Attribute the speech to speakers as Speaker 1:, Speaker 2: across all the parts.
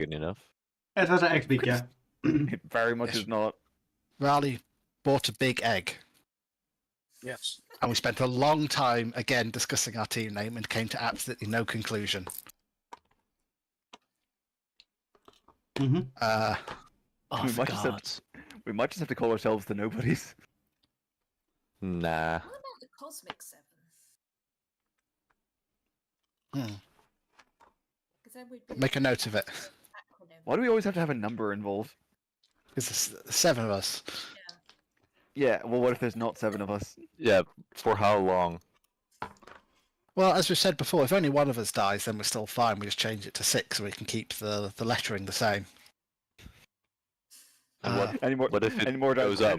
Speaker 1: Good enough.
Speaker 2: It was an egg, yeah.
Speaker 3: It very much is not.
Speaker 4: Riley bought a big egg.
Speaker 5: Yes.
Speaker 4: And we spent a long time, again, discussing our team name and came to absolutely no conclusion.
Speaker 2: Mm-hmm.
Speaker 1: Oh,
Speaker 3: we,
Speaker 1: for
Speaker 3: might just have,
Speaker 1: gods.
Speaker 3: we might just have to call ourselves the Nobodies.
Speaker 1: Nah.
Speaker 6: What about the Cosmic Seven?
Speaker 4: Hmm.
Speaker 6: 'Cause then we'd be
Speaker 4: Make a note of it.
Speaker 6: acronym.
Speaker 3: Why do we always have to have a number involved?
Speaker 4: Because there's 7 of us.
Speaker 3: Yeah, well, what if there's not 7 of us?
Speaker 1: Yeah, for how long?
Speaker 4: Well, as we've said before, if only one of us dies, then we're still fine. We just change it to 6 so we can keep the lettering the same.
Speaker 1: And what,
Speaker 3: Any more,
Speaker 1: what if it
Speaker 3: any more
Speaker 1: goes up?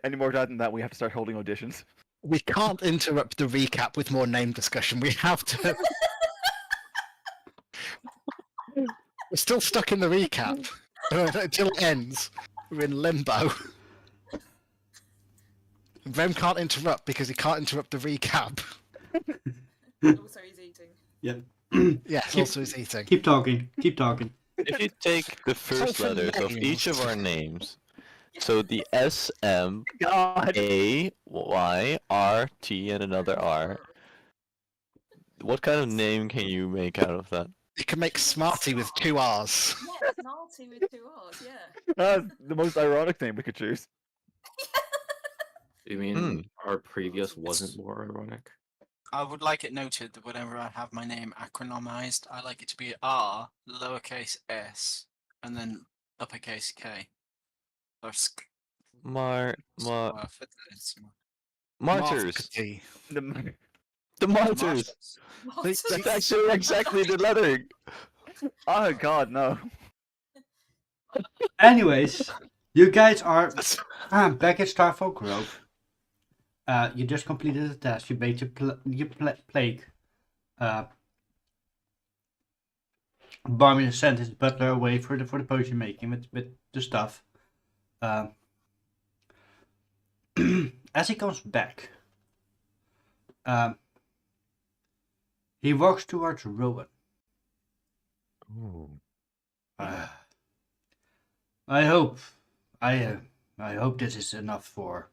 Speaker 3: any more than that, we have to start holding auditions.
Speaker 4: We can't interrupt the recap with more name discussion. We have to. We're still stuck in the recap until it ends. We're in limbo. Rem can't interrupt because he can't interrupt the recap.
Speaker 6: Also, he's eating.
Speaker 2: Yep.
Speaker 4: Yes, also he's eating.
Speaker 2: Keep talking. Keep talking.
Speaker 1: If you take the first
Speaker 4: for
Speaker 1: letters of each of
Speaker 4: names.
Speaker 1: our names, so the S, M,
Speaker 3: God.
Speaker 1: A, Y, R, T, and another R, what kind of name can you make out of that?
Speaker 4: You can make Smarty with 2 R's.
Speaker 6: Yeah, Snarty with 2 R's, yeah.
Speaker 3: That's the most ironic name we could choose.
Speaker 5: You mean our previous wasn't more ironic?
Speaker 7: I would like it noted that whenever I have my name acronymized, I like it to be R, lowercase s, and then uppercase K. Or
Speaker 1: Martyrs.
Speaker 4: Marty.
Speaker 1: The martyrs.
Speaker 6: Martyrs.
Speaker 1: That's actually exactly the lettering.
Speaker 3: Oh God, no.
Speaker 2: Anyways, you guys are back at Starfall Grove. You just completed the test. You made your plague. Barmiir sent his butler away for the potion making with the stuff. As he comes back, he walks towards Rowan. I hope this is enough for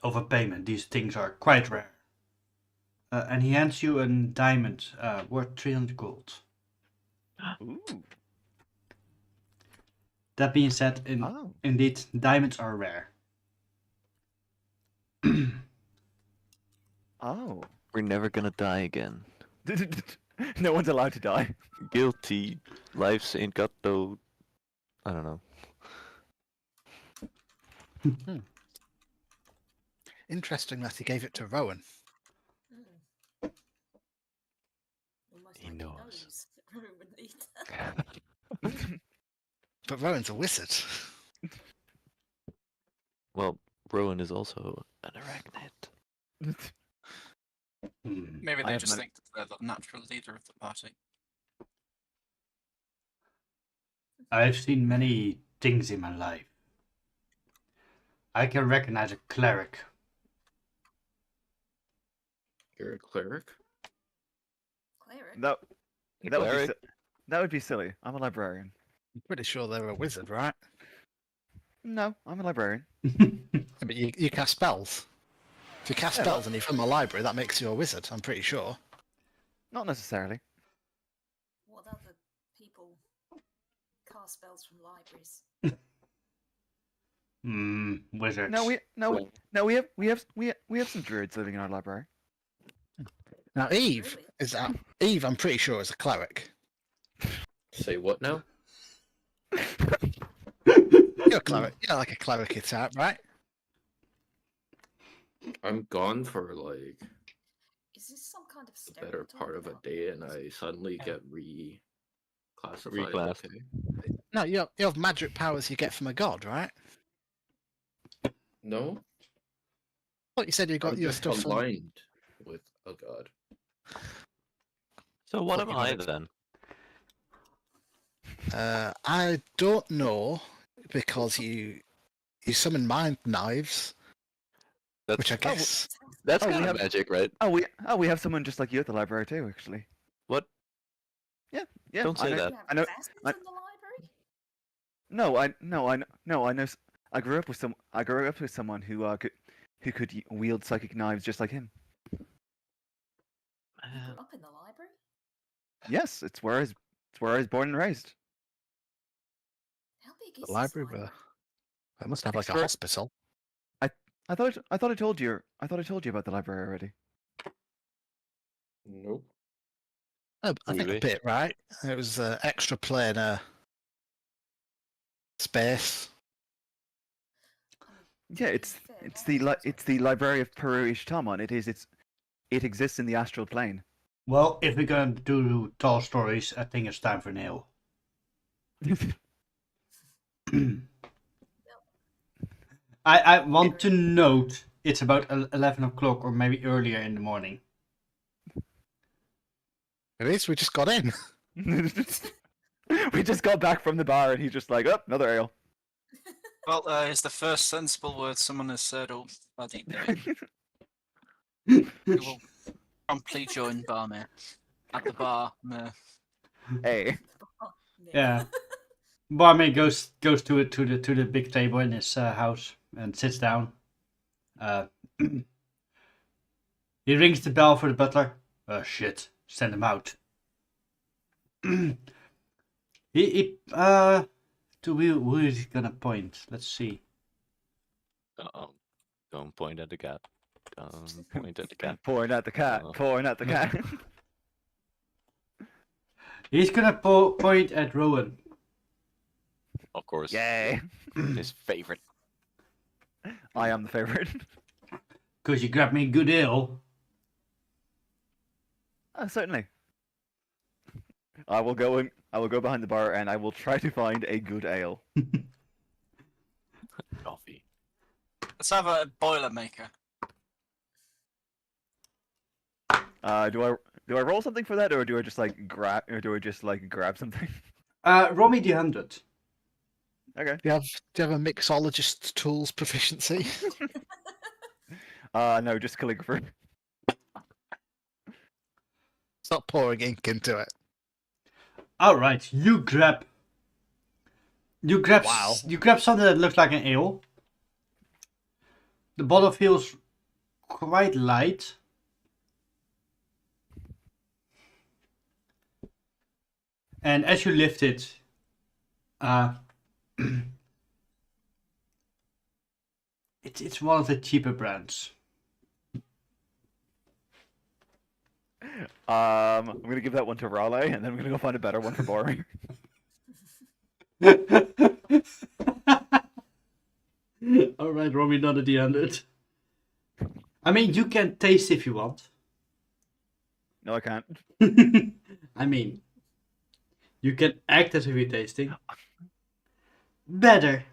Speaker 2: overpayment. These things are quite rare. And he hands you a diamond worth 300 gold.
Speaker 3: Ooh.
Speaker 2: That being said, indeed, diamonds are rare.
Speaker 3: Oh.
Speaker 1: We're never gonna die again.
Speaker 3: No one's allowed to die.
Speaker 1: Guilty. Life's ain't got no. I don't know.
Speaker 4: Interesting that he gave it to Rowan.
Speaker 6: Almost
Speaker 1: He
Speaker 6: like
Speaker 1: knows.
Speaker 6: Rowan leader.
Speaker 4: But Rowan's a wizard.
Speaker 1: Well, Rowan is also an arachnid.
Speaker 7: Maybe
Speaker 3: I
Speaker 7: they
Speaker 3: have
Speaker 7: just
Speaker 3: no-
Speaker 7: think that they're the natural leader of the party.
Speaker 2: I've seen many things in my life. I can recognize a cleric.
Speaker 5: You're a cleric?
Speaker 6: Cleric.
Speaker 3: That would be
Speaker 1: Cleric?
Speaker 3: that would be silly. I'm a librarian.
Speaker 4: I'm pretty sure they're a wizard, right?
Speaker 3: No, I'm a librarian.
Speaker 4: Yeah, but you cast spells. If you cast
Speaker 3: Yeah,
Speaker 4: spells and you're from a library, that makes you a wizard, I'm pretty sure.
Speaker 3: Not necessarily.
Speaker 6: What other people cast spells from libraries?
Speaker 2: Wizards.
Speaker 3: We have some druids living in our library.
Speaker 4: Now, Eve,
Speaker 6: Really?
Speaker 4: Eve, I'm pretty sure, is a cleric.
Speaker 5: Say what now?
Speaker 4: You're a cleric. You're like a cleric type, right?
Speaker 5: I'm gone for like
Speaker 6: Is this some kind of
Speaker 5: the better
Speaker 6: stereotype
Speaker 5: part of a
Speaker 6: about
Speaker 5: day and
Speaker 6: wizards?
Speaker 5: I suddenly get reclassified.
Speaker 1: Reclassed.
Speaker 5: Okay.
Speaker 4: No, you have magic powers you get from a god, right?
Speaker 5: No,
Speaker 4: What you said you got
Speaker 5: I'm
Speaker 4: your
Speaker 5: just
Speaker 4: stuff from.
Speaker 5: combined with a god.
Speaker 1: So what am
Speaker 4: Fucking
Speaker 1: I
Speaker 4: idiot.
Speaker 1: then?
Speaker 4: I don't know because you summon mind knives,
Speaker 1: That's,
Speaker 4: which I guess.
Speaker 1: that's
Speaker 3: Oh, we
Speaker 1: kind of
Speaker 3: have-
Speaker 1: magic, right?
Speaker 3: We have someone just like you at the library too, actually.
Speaker 1: What?
Speaker 3: Yeah,
Speaker 1: Don't say
Speaker 3: I know.
Speaker 1: that.
Speaker 6: You have
Speaker 3: I know.
Speaker 6: classes
Speaker 3: I,
Speaker 6: in the library?
Speaker 3: no, I know. I grew up with someone who could wield psychic knives just like him.
Speaker 6: You grew up in the library?
Speaker 3: Yes, it's where I was born and raised.
Speaker 6: How big
Speaker 4: The
Speaker 6: is
Speaker 4: library,
Speaker 6: this library?
Speaker 4: they must have like a
Speaker 3: Extra-
Speaker 4: hospital.
Speaker 3: I thought I told you. I thought I told you about the library already.
Speaker 5: Nope.
Speaker 4: Oh, I think a
Speaker 1: Really?
Speaker 4: bit, right? It was extra planar space.
Speaker 6: I mean,
Speaker 3: Yeah,
Speaker 6: to be
Speaker 3: it's
Speaker 6: fair,
Speaker 3: it's
Speaker 6: that
Speaker 3: the
Speaker 6: sounds
Speaker 3: it's
Speaker 6: like
Speaker 3: the
Speaker 6: fun.
Speaker 3: library of Peru Ishtamon. It exists in the astral plane.
Speaker 2: Well, if we're going to do tall stories, I think it's time for an ale. I want to note it's about 11 o'clock or maybe earlier in the morning.
Speaker 4: It is. We just got in.
Speaker 3: We just got back from the bar, and he's just like, "Oh, another ale."
Speaker 7: Well, it's the first sensible word someone has said all bloody day. We will promptly join Barmiir at the bar.
Speaker 3: Hey,
Speaker 2: Yeah. Barmaid goes to the big table in his house and sits down. He rings the bell for the butler. Oh shit! Send him out. To who is he gonna point? Let's see.
Speaker 1: Don't point at the cat. Don't point at the cat.
Speaker 3: pouring at the cat,
Speaker 1: Oh.
Speaker 3: pouring at the cat.
Speaker 2: He's gonna point at Rowan.
Speaker 1: Of course.
Speaker 3: Yay!
Speaker 1: His favorite.
Speaker 3: I am the favorite.
Speaker 2: Cause you grabbed me good ale.
Speaker 3: Certainly. I will go behind the bar, and I will try to find a good ale.
Speaker 1: Coffee.
Speaker 7: Let's have a Boilermaker.
Speaker 3: Do I roll something for that, or do I just like grab something?
Speaker 2: Roll me the 100.
Speaker 3: Okay.
Speaker 4: Do you have a mixologist tools proficiency?
Speaker 3: No, just calligrapher.
Speaker 4: Stop pouring ink into it.
Speaker 2: All right, you grab
Speaker 3: Wow.
Speaker 2: you grab something that looks like an ale. The bottle feels quite light. And as you lift it, it's one of the cheaper brands.
Speaker 3: I'm gonna give that one to Raleigh, and then I'm gonna go find a better one for Barmiir.
Speaker 2: All right, roll me another D100. I mean, you can taste if you want.
Speaker 3: No, I can't.
Speaker 2: I mean, you can act as if you're tasting. Better.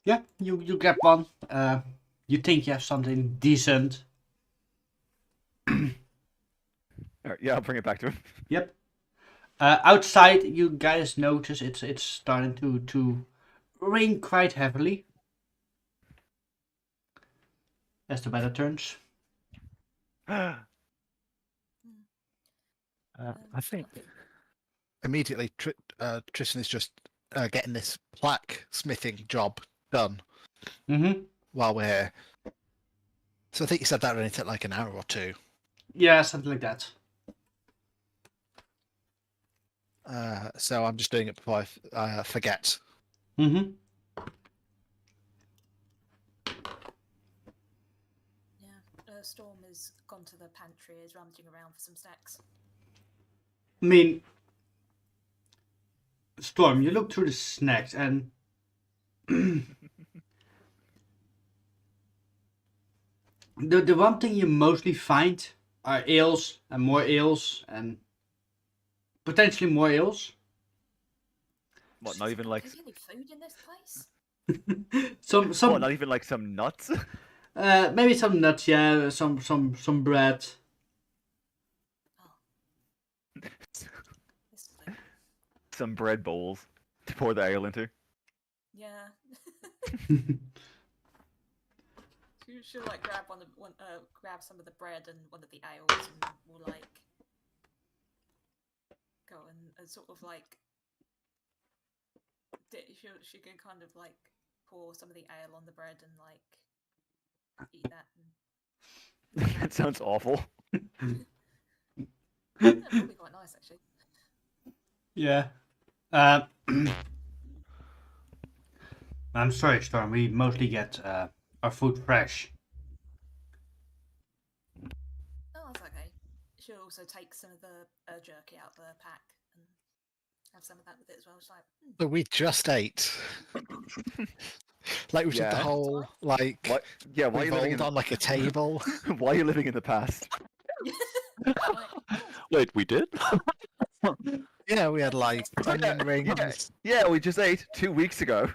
Speaker 2: Yeah, you grab one. You think you have something decent.
Speaker 3: Alright, yeah, I'll bring it back to him.
Speaker 2: Yep. Outside, you guys notice it's starting to rain quite heavily as the weather turns.
Speaker 4: I think immediately Tristan is just getting this plaque smithing job done
Speaker 2: Mm-hmm.
Speaker 4: while we're here. So I think you said that would only take like an hour or two.
Speaker 2: Yeah, something like that.
Speaker 4: So I'm just doing it before I forget.
Speaker 2: Mm-hmm.
Speaker 6: Yeah, Storm has gone to the pantry, is rummaging around for some snacks.
Speaker 2: I mean, Storm, you look through the snacks and the one thing you mostly find are ales and potentially more ales.
Speaker 3: What? Not even like
Speaker 6: Is there any food in this place?
Speaker 3: what? Not even like some nuts.
Speaker 2: Maybe some nuts, yeah, some bread.
Speaker 6: This thing.
Speaker 3: Some bread bowls to pour the ale into.
Speaker 6: Yeah. she'll like grab some of the bread and one of the ales, and will like go and sort of like she can kind of like pour some of the ale on the bread and like eat that. And...
Speaker 3: That sounds awful.
Speaker 6: Yeah, that'll be quite nice actually.
Speaker 2: Yeah. I'm sorry, Storm. We mostly get our food fresh.
Speaker 6: Oh, that's okay. She'll also take some of the jerky out of the pack and have some of that with it as well. It's like,
Speaker 4: So we just ate. Like we did the
Speaker 3: Yeah.
Speaker 4: whole like
Speaker 3: What? Yeah, why are
Speaker 4: we
Speaker 3: you living
Speaker 4: rolled
Speaker 3: in
Speaker 4: on like a table.
Speaker 3: Why are you living in the past?
Speaker 6: like,
Speaker 1: Wait, we did?
Speaker 4: Yeah, we had like onion rings.
Speaker 3: Yeah, we just ate 2 weeks ago.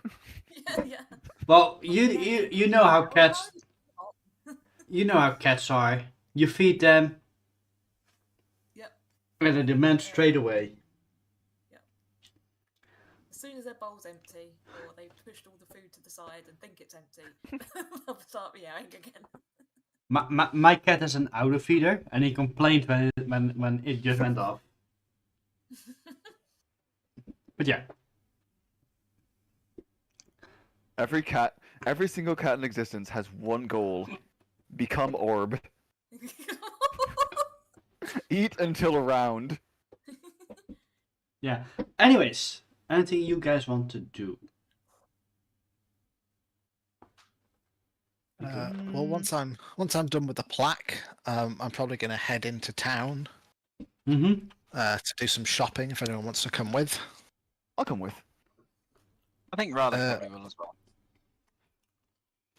Speaker 6: yeah.
Speaker 2: Well, you know how cats are. You feed them,
Speaker 6: Yep.
Speaker 2: and they demand straight away.
Speaker 6: As soon as their bowl's empty, or they've pushed all the food to the side and think it's empty, they'll start meowing again.
Speaker 2: My cat is an auto feeder, and he complained when it just went off. But yeah.
Speaker 3: Every single cat in existence has one goal: become orb. Eat until around.
Speaker 2: Yeah. Anyways, anything you guys want to do?
Speaker 4: Well, once I'm done with the plaque, I'm probably going to head into town
Speaker 2: Mm-hmm.
Speaker 4: to do some shopping. If anyone wants to come with,
Speaker 3: I'll come with.
Speaker 7: I think rather probably will as well.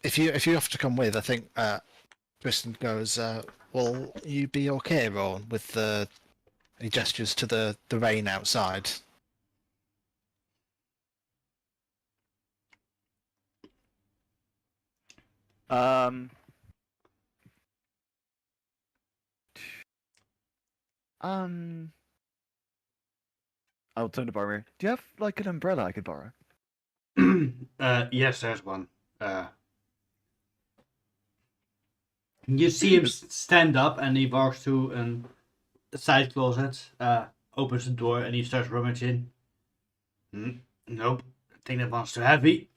Speaker 4: if you have to come with, I think Tristan goes. Will you be okay, Ron, with the? He gestures to the rain outside.
Speaker 3: I'll turn to Barmiir. Do you have like an umbrella I could borrow?
Speaker 2: Yes, there's one. You see him stand up, and he walks to a side closet, opens the door, and he starts rummaging. Nope, I think that one's too heavy.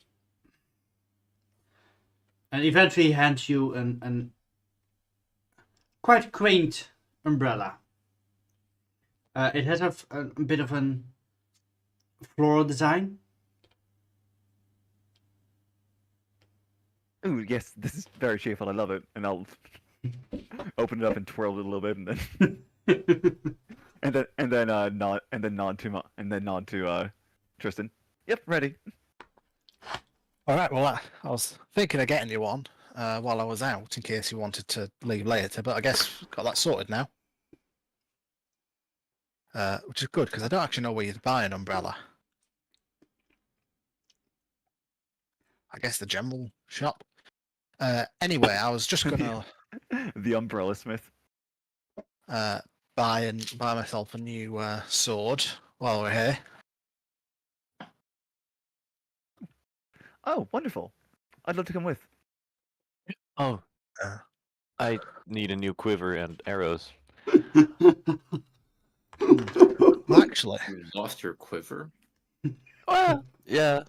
Speaker 2: And eventually he hands you an quite quaint umbrella. It has a bit of an floral design.
Speaker 3: Ooh, yes, this is very cheerful. I love it, and I'll open it up and twirl it a little bit, and then nod to Tristan. Yep, ready.
Speaker 4: All right. Well, I was thinking of getting you one while I was out, in case you wanted to leave later. But I guess we've got that sorted now, which is good because I don't actually know where you'd buy an umbrella. I guess the general shop. Anyway, I was just gonna
Speaker 3: The umbrella smith.
Speaker 4: buy myself a new sword while we're here.
Speaker 3: Oh, wonderful. I'd love to come with.
Speaker 1: Oh,
Speaker 4: Uh.
Speaker 1: I need a new quiver and arrows.
Speaker 4: Well, actually,
Speaker 5: You lost your quiver?
Speaker 1: Well, yeah.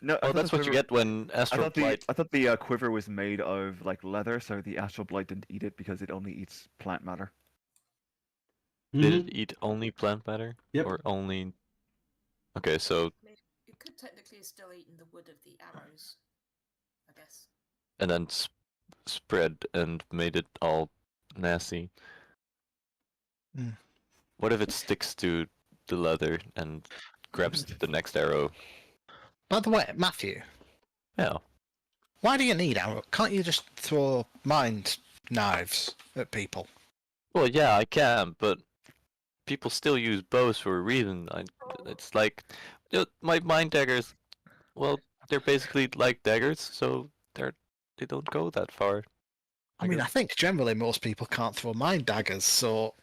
Speaker 3: No, I
Speaker 1: Well,
Speaker 3: thought
Speaker 1: that's
Speaker 3: the
Speaker 1: what you
Speaker 3: quiver-
Speaker 1: get when
Speaker 3: I
Speaker 1: Astral
Speaker 3: thought
Speaker 1: Blight.
Speaker 3: the quiver was made of like leather, so the astral blight didn't eat it because it only eats plant matter.
Speaker 1: Did
Speaker 2: Mhm.
Speaker 1: it eat only plant matter?
Speaker 2: Yep.
Speaker 1: Or only? Okay, so
Speaker 6: It could technically still eaten the wood of the arrows, I guess.
Speaker 1: and then spread and made it all nasty.
Speaker 4: Hmm.
Speaker 1: What if it sticks to the leather and grabs the next arrow?
Speaker 4: by the way, Matthew,
Speaker 1: Yeah.
Speaker 4: why do you need arrow? Can't you just throw mind knives at people?
Speaker 1: Well, yeah, I can, but people still use bows for a reason. It's like my mind daggers. Well, they're basically like daggers, so they don't go that far.
Speaker 4: I mean, I think generally most people can't throw mind daggers, so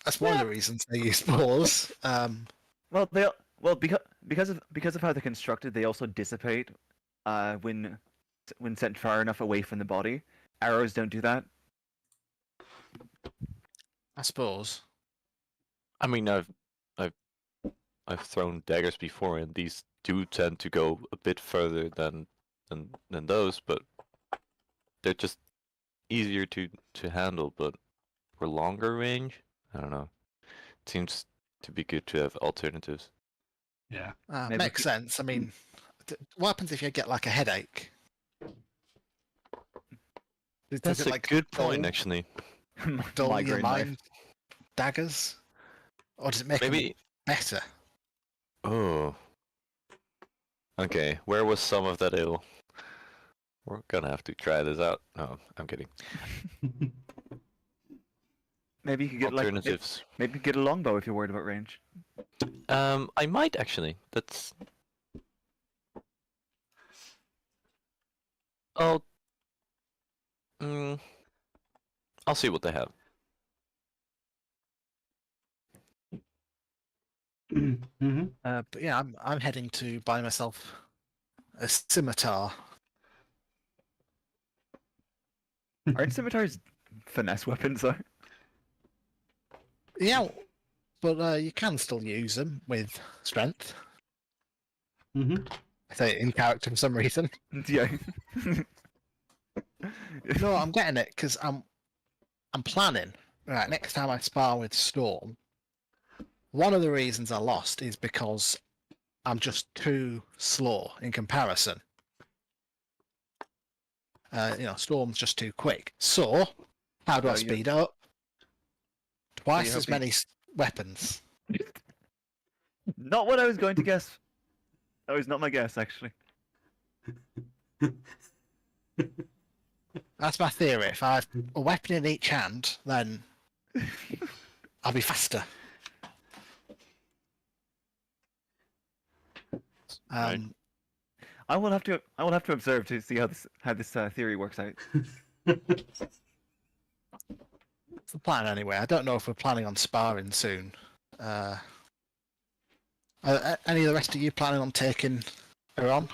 Speaker 4: that's one of the reasons they use bows.
Speaker 3: Well, because of how they're constructed, they also dissipate when when sent far enough away from the body. Arrows don't do that.
Speaker 4: I suppose.
Speaker 1: I mean, I've thrown daggers before, and these do tend to go a bit further than those, but they're just easier to handle. But for longer range, I don't know. It seems to be good to have alternatives.
Speaker 2: Yeah.
Speaker 3: Maybe
Speaker 4: Makes
Speaker 3: keep-
Speaker 4: sense. I mean, what happens if you get like a headache? Does
Speaker 1: That's
Speaker 4: it
Speaker 1: a
Speaker 4: like
Speaker 1: good point,
Speaker 4: dull-
Speaker 1: actually.
Speaker 4: dull your
Speaker 3: Migraine knife.
Speaker 4: mind daggers, or does it make them
Speaker 1: Maybe.
Speaker 4: better?
Speaker 1: Oh. Okay, where was some of that ale? We're gonna have to try this out. No, I'm kidding.
Speaker 3: Maybe you could get
Speaker 1: Alternatives.
Speaker 3: maybe you could get a longbow if you're worried about range.
Speaker 1: I might actually. That's. I'll. Mm, I'll see what they have.
Speaker 2: Mm-hmm.
Speaker 4: But yeah, I'm heading to buy myself a scimitar.
Speaker 3: Aren't scimitars finesse weapons though?
Speaker 4: Yeah, but you can still use them with strength.
Speaker 2: Mm-hmm.
Speaker 4: I say it in character for some reason.
Speaker 3: Yeah.
Speaker 4: No, I'm getting it because I'm planning. Right, next time I spar with Storm, one of the reasons I lost is because I'm just too slow in comparison. Storm's just too quick. So, how do I
Speaker 3: No, you-
Speaker 4: speed up? Twice
Speaker 3: hope
Speaker 4: as many weapons.
Speaker 3: Not what I was going to guess. That was not my guess, actually.
Speaker 4: That's my theory. If I have a weapon in each hand, then I'll be faster.
Speaker 1: Right.
Speaker 3: I will have to observe to see how this theory works out.
Speaker 4: It's the plan anyway. I don't know if we're planning on sparring soon. Are any of the rest of you planning on taking her on?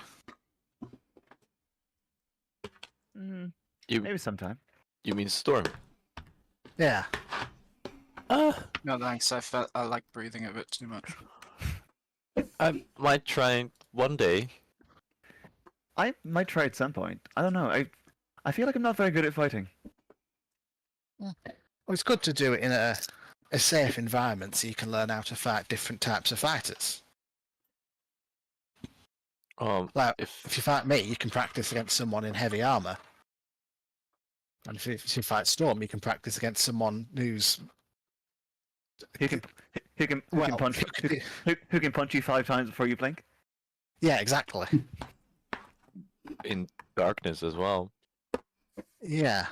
Speaker 1: You
Speaker 3: Maybe sometime.
Speaker 1: you mean Storm?
Speaker 4: Yeah.
Speaker 7: No thanks. I like breathing a bit too much.
Speaker 1: I might try one day.
Speaker 3: I might try at some point. I don't know. I feel like I'm not very good at fighting.
Speaker 4: Well, it's good to do it in a safe environment so you can learn how to fight different types of fighters. Like,
Speaker 1: If
Speaker 4: if you fight me, you can practice against someone in heavy armor. And if you fight Storm, you can practice against someone who's
Speaker 3: Who can punch who can punch you 5 times before you blink?
Speaker 4: Yeah, exactly.
Speaker 1: in darkness as well.
Speaker 4: Yeah.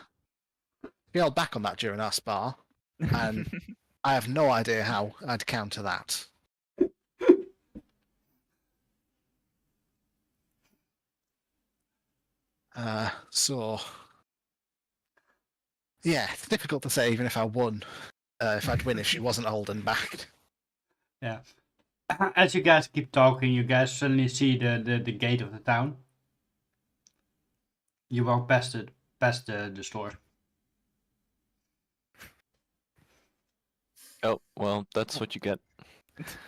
Speaker 4: We held back on that during our spar, and I have no idea how I'd counter that. So, yeah, it's difficult to say even if I won, if I'd win if she wasn't holding back.
Speaker 2: Yeah. As you guys keep talking, you guys suddenly see the gate of the town. You walk past the store.
Speaker 1: Oh well, that's what you get.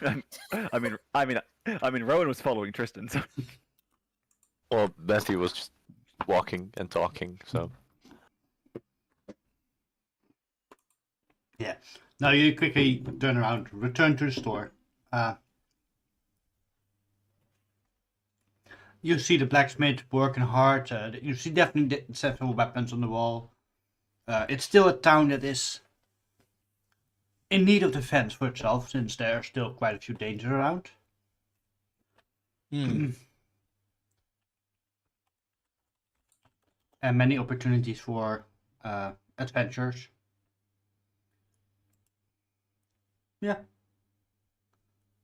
Speaker 3: I mean, Rowan was following Tristan. So.
Speaker 1: Well, Matthew was just walking and talking, so.
Speaker 2: Yeah. Now you quickly turn around, return to the store. You see the blacksmith working hard. You see definitely several weapons on the wall. It's still a town that is in need of defense for itself, since there are still quite a few dangers around. And many opportunities for adventures. Yeah.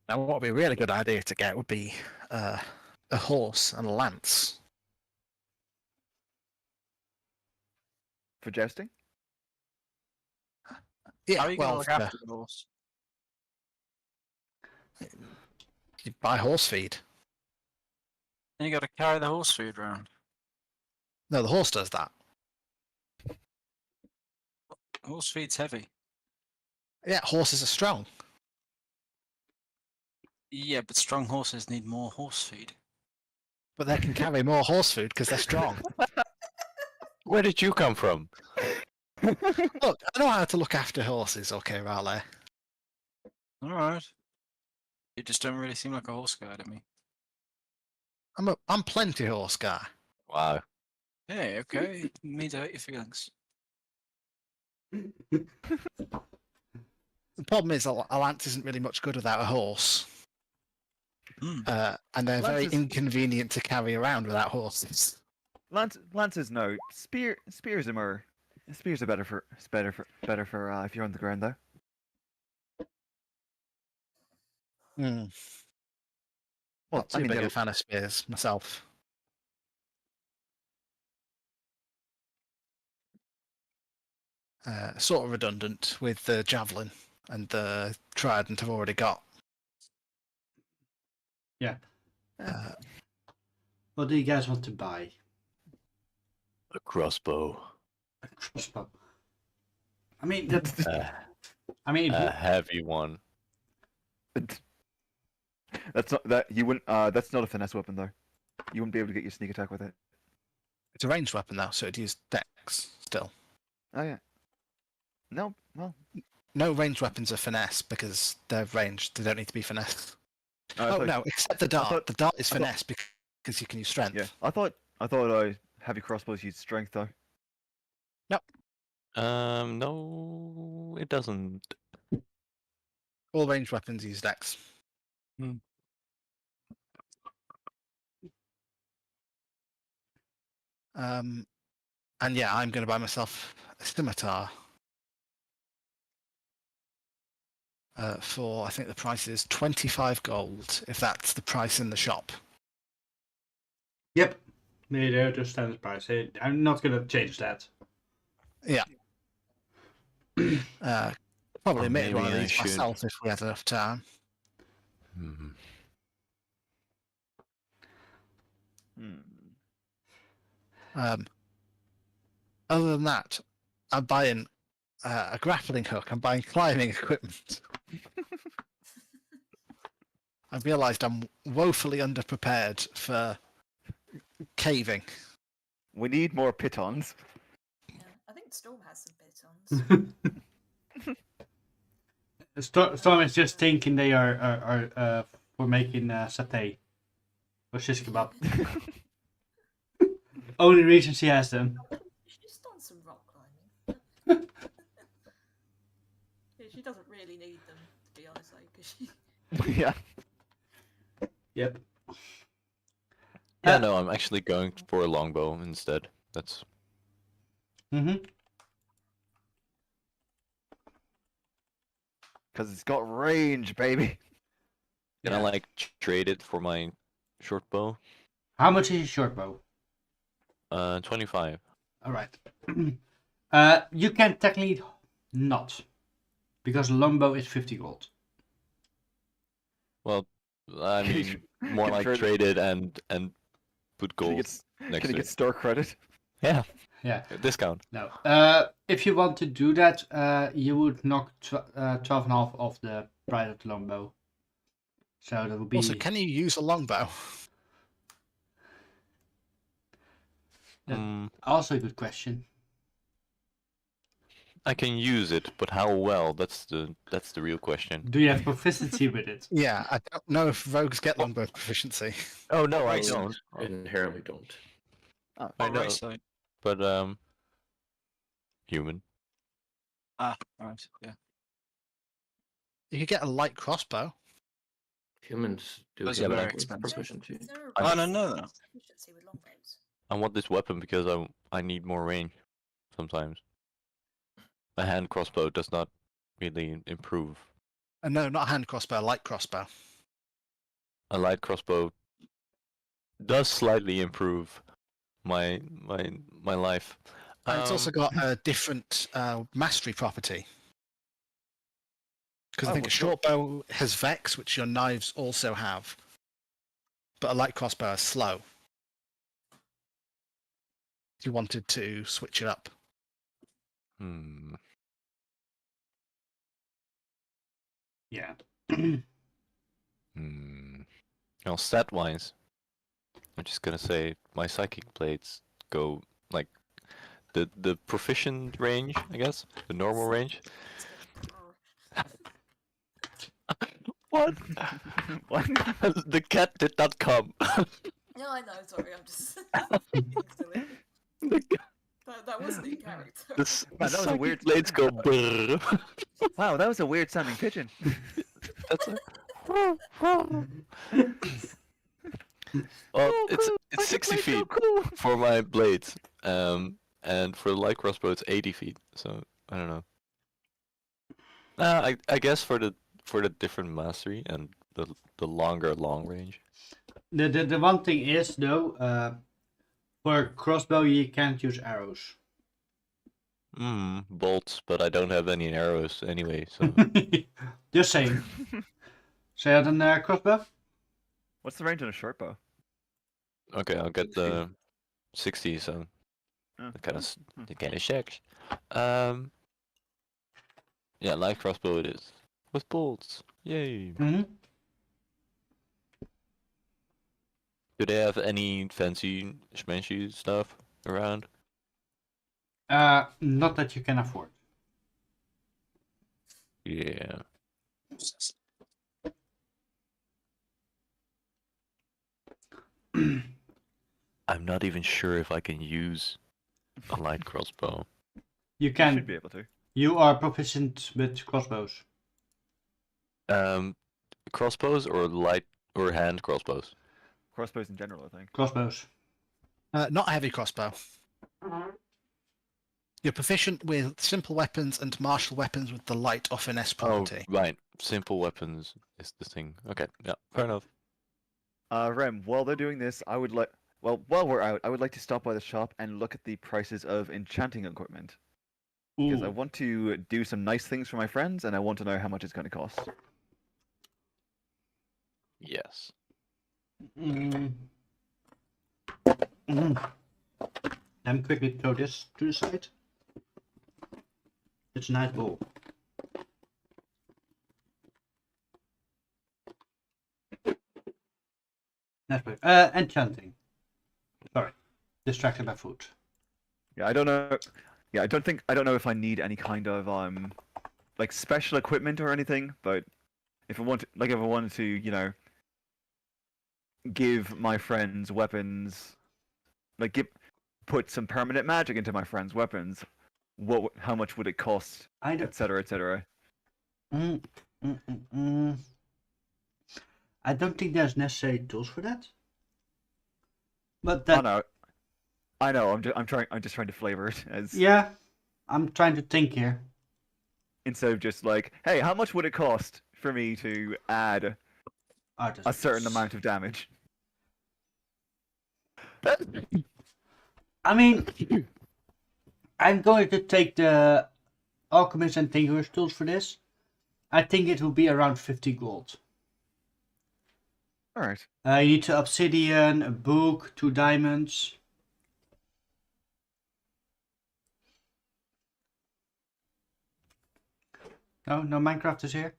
Speaker 4: Now, what would be a really good idea to get would be a horse and a lance.
Speaker 3: For jousting?
Speaker 4: Yeah,
Speaker 7: How are you going to
Speaker 4: well,
Speaker 7: look after the horse?
Speaker 4: you buy horse feed.
Speaker 7: Then you got to carry the horse food around.
Speaker 4: No, the horse does that.
Speaker 7: Horse feed's heavy.
Speaker 4: Yeah, horses are strong.
Speaker 7: Yeah, but strong horses need more horse feed.
Speaker 4: But they can carry more horse food because they're strong.
Speaker 1: Where did you come from?
Speaker 4: Look, I know how to look after horses, okay, Raleigh.
Speaker 7: Alright. You just don't really seem like a horse guy to me.
Speaker 4: I'm plenty horse guy.
Speaker 1: Wow.
Speaker 7: Hey, okay. Didn't mean to hurt your feelings.
Speaker 4: The problem is a lance isn't really much good without a horse. And they're very
Speaker 3: Lances-
Speaker 4: inconvenient to carry around without horses.
Speaker 3: Lances, no. Spears are more. Spears are better for if you're on the ground though.
Speaker 4: Hmm.
Speaker 3: Well,
Speaker 4: Not too
Speaker 3: I mean,
Speaker 4: big
Speaker 3: they're-
Speaker 4: a fan of spears myself. Sort of redundant with the javelin and the trident I've already got.
Speaker 2: Yeah.
Speaker 4: Uh,
Speaker 2: What do you guys want to buy?
Speaker 1: A crossbow.
Speaker 2: A crossbow. I mean, that. I mean,
Speaker 1: A heavy one.
Speaker 3: That's not that you wouldn't. That's not a finesse weapon though. You wouldn't be able to get your sneak attack with it.
Speaker 4: it's a ranged weapon though, so it'd use dex still.
Speaker 3: Oh yeah. No, well.
Speaker 4: No ranged weapons are finesse because they're ranged. They don't need to be finesse.
Speaker 3: I
Speaker 4: Oh
Speaker 3: thought-
Speaker 4: no, except the dart.
Speaker 3: thought-
Speaker 4: The dart is
Speaker 3: I thought-
Speaker 4: finesse because you can use strength.
Speaker 3: Yeah, I thought heavy crossbows use strength though.
Speaker 1: No, it doesn't.
Speaker 4: All ranged weapons use dex. And yeah, I'm going to buy myself a scimitar for, I think the price is 25 gold, if that's the price in the shop.
Speaker 2: Yep. They're just standard price. I'm not gonna change that.
Speaker 4: Probably
Speaker 1: Or
Speaker 4: make one of
Speaker 1: maybe I
Speaker 4: these
Speaker 1: should.
Speaker 4: myself if we had enough time.
Speaker 1: Hmm.
Speaker 4: Other than that, I'm buying a grappling hook. I'm buying climbing equipment. I've realised I'm woefully underprepared for caving.
Speaker 3: We need more pitons.
Speaker 6: Yeah, I think Storm has some pitons.
Speaker 2: Storm is just thinking they are for making satay or shish kebab. Only reason she has them.
Speaker 6: She's done some rock climbing. Yeah, she doesn't really need them, to be honest, because she.
Speaker 3: Yeah.
Speaker 2: Yep.
Speaker 1: Yeah, no, I'm actually going for a longbow instead. That's
Speaker 2: Mm-hmm.
Speaker 3: Because it's got range, baby.
Speaker 1: Can I like trade it for my short bow?
Speaker 2: How much is your short bow?
Speaker 1: 25.
Speaker 2: All right. You can technically not, because longbow is 50 gold.
Speaker 1: Well, I
Speaker 3: Can you
Speaker 1: mean,
Speaker 3: tr-
Speaker 1: more
Speaker 3: can
Speaker 1: like
Speaker 3: trade-
Speaker 1: trade it and put
Speaker 3: Can you
Speaker 1: gold
Speaker 3: get,
Speaker 1: next
Speaker 3: can you
Speaker 1: to
Speaker 3: get
Speaker 1: it.
Speaker 3: store credit?
Speaker 1: Yeah,
Speaker 2: Yeah.
Speaker 1: a discount.
Speaker 2: No. If you want to do that, you would knock 12.5 off the price of the longbow. So that would be.
Speaker 4: Also, can you use a longbow?
Speaker 2: Yeah.
Speaker 1: Mm,
Speaker 2: Also a good question.
Speaker 1: I can use it, but how well? That's the real question.
Speaker 2: Do you have proficiency with it?
Speaker 4: Yeah, I don't know if rogues get longbow proficiency.
Speaker 1: Oh no, I
Speaker 5: Rogues
Speaker 1: don't.
Speaker 5: Inherently don't.
Speaker 1: I know,
Speaker 7: Right,
Speaker 1: but human.
Speaker 7: right, yeah.
Speaker 4: You could get a light crossbow.
Speaker 5: Humans do
Speaker 7: Those
Speaker 5: get
Speaker 7: are very
Speaker 5: language
Speaker 7: expensive.
Speaker 5: proficiency.
Speaker 6: Is there
Speaker 1: I
Speaker 6: a
Speaker 7: don't know that.
Speaker 6: efficiency with longbows?
Speaker 1: I want this weapon because I need more range. Sometimes a hand crossbow does not really improve.
Speaker 4: No, not a hand crossbow, a light crossbow.
Speaker 1: A light crossbow does slightly improve my life.
Speaker 4: And it's also got a different mastery property. Because I think a short bow has vex, which your knives also have. But a light crossbow is slow. if you wanted to switch it up.
Speaker 2: Yeah.
Speaker 1: Well, stat-wise, I'm just gonna say my psychic blades go like the proficient range, I guess, the normal range. What?
Speaker 3: What?
Speaker 1: The cat did not come.
Speaker 6: No, I know. Sorry, I'm just being silly.
Speaker 1: The
Speaker 6: That wasn't in character.
Speaker 3: Man, that was a weird.
Speaker 1: blades go. brrr.
Speaker 3: Wow, that was a weird sounding pigeon.
Speaker 1: That's a. Well, it's 60 feet for my blades, and for the light crossbow it's 80 feet. So I don't know. I guess for the different mastery and the longer long range.
Speaker 2: The one thing is though, for a crossbow you can't use arrows.
Speaker 1: Bolts, but I don't have any arrows anyway. So
Speaker 2: Just saying. So you had a crossbow?
Speaker 3: What's the range on a short bow?
Speaker 1: okay, I'll get the 60. So
Speaker 3: Oh,
Speaker 1: it kind of checks. Yeah, light crossbow it is with bolts. Yay!
Speaker 2: Mm-hmm.
Speaker 1: Do they have any fancy schmancy stuff around?
Speaker 2: Not that you can afford.
Speaker 1: Yeah. I'm not even sure if I can use a light crossbow.
Speaker 2: You
Speaker 3: You
Speaker 2: can.
Speaker 3: should be able to.
Speaker 2: You are proficient with crossbows.
Speaker 1: Crossbows or light or hand crossbows?
Speaker 3: Crossbows in general, I think.
Speaker 2: Crossbows.
Speaker 4: Not a heavy crossbow. You're proficient with simple weapons and martial weapons with the light or finesse property.
Speaker 1: Oh, right. Simple weapons is the thing. Okay, yeah, fair enough.
Speaker 3: Rem, while they're doing this, I would like. Well, while we're out, I would like to stop by the shop and look at the prices of enchanting equipment. Because I
Speaker 2: Ooh.
Speaker 3: want to do some nice things for my friends, and I want to know how much it's going to cost.
Speaker 1: Yes.
Speaker 2: Mm. Mm. Let me quickly throw this to the side. It's a nice bowl. Nice bowl. Enchanting. Sorry. Distracted by food.
Speaker 3: Yeah, I don't know. Yeah, I don't know if I need any kind of like special equipment or anything. But if I wanted to, give my friends weapons, like put some permanent magic into my friends' weapons, how much would it cost,
Speaker 2: I don't.
Speaker 3: etc., etc.
Speaker 2: I don't think there's necessary tools for that. But that.
Speaker 3: I know. I'm just trying to flavor it as.
Speaker 2: Yeah, I'm trying to think here.
Speaker 3: Instead of just like, hey, how much would it cost for me to add a certain amount of damage?
Speaker 2: I mean, I'm going to take the Alchemist and Tinker's tools for this. I think it will be around 50 gold.
Speaker 3: Alright.
Speaker 2: You need to obsidian, a book, 2 diamonds. No Minecraft is here.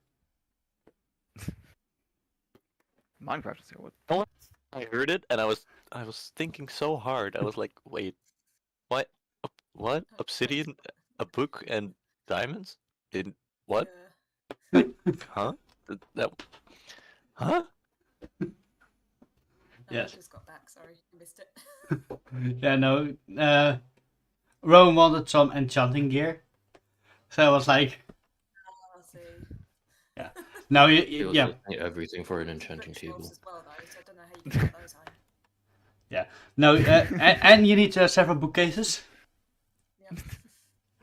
Speaker 3: Minecraft is what?
Speaker 1: I heard it and I was thinking so hard. I was like, wait, what? What? Obsidian, a book, and diamonds? In what?
Speaker 6: Yeah.
Speaker 1: Huh? That? Huh?
Speaker 6: No,
Speaker 2: Yes.
Speaker 6: I just got back. Sorry, I missed it.
Speaker 2: Yeah, no. Rome wanted some enchanting gear, so I was like,
Speaker 6: I'll see.
Speaker 2: "Now,
Speaker 5: It was
Speaker 2: yeah,
Speaker 5: literally everything for an enchanting
Speaker 6: French rolls
Speaker 5: table.
Speaker 6: as well, though, so I don't know how you can get those home.
Speaker 2: no, and you need several bookcases."
Speaker 6: Yeah.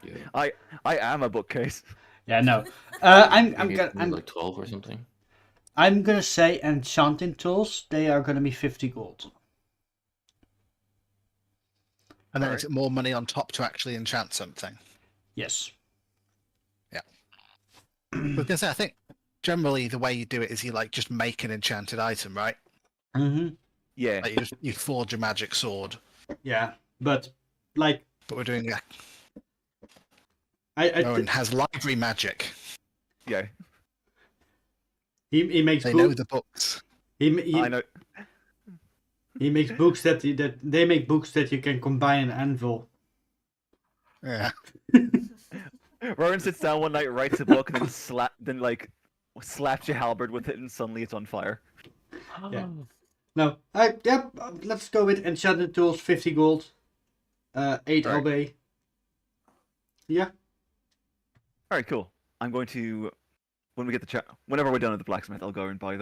Speaker 5: Yeah.
Speaker 3: I am a bookcase.
Speaker 2: Yeah, no. I'm
Speaker 5: Maybe
Speaker 2: gonna
Speaker 5: like 12 or something.
Speaker 2: I'm gonna say enchanting tools. They are gonna be 50 gold.
Speaker 4: And then is it more money on top to actually enchant something?
Speaker 2: Yes.
Speaker 4: Because I think generally the way you do it is you like just make an enchanted item, right?
Speaker 2: Mm-hmm.
Speaker 3: Yeah.
Speaker 4: Like you forge a magic sword.
Speaker 2: Yeah, but like
Speaker 4: But we're doing that.
Speaker 2: I
Speaker 4: Rowan has library magic.
Speaker 3: Yeah,
Speaker 2: he makes
Speaker 4: They know
Speaker 2: books.
Speaker 4: the books.
Speaker 3: I know.
Speaker 2: He makes books that they make books that you can combine an anvil.
Speaker 4: Yeah.
Speaker 3: Rowan sits down one night, writes a book, and then slaps your halberd with it, and suddenly it's on fire.
Speaker 2: Yeah. No, yep. Let's go with enchanted tools. 50 gold. 8
Speaker 3: Alright.
Speaker 2: LB. Yeah.
Speaker 3: All right, cool. I'm going to, when we get whenever we're done at the blacksmith, I'll go and buy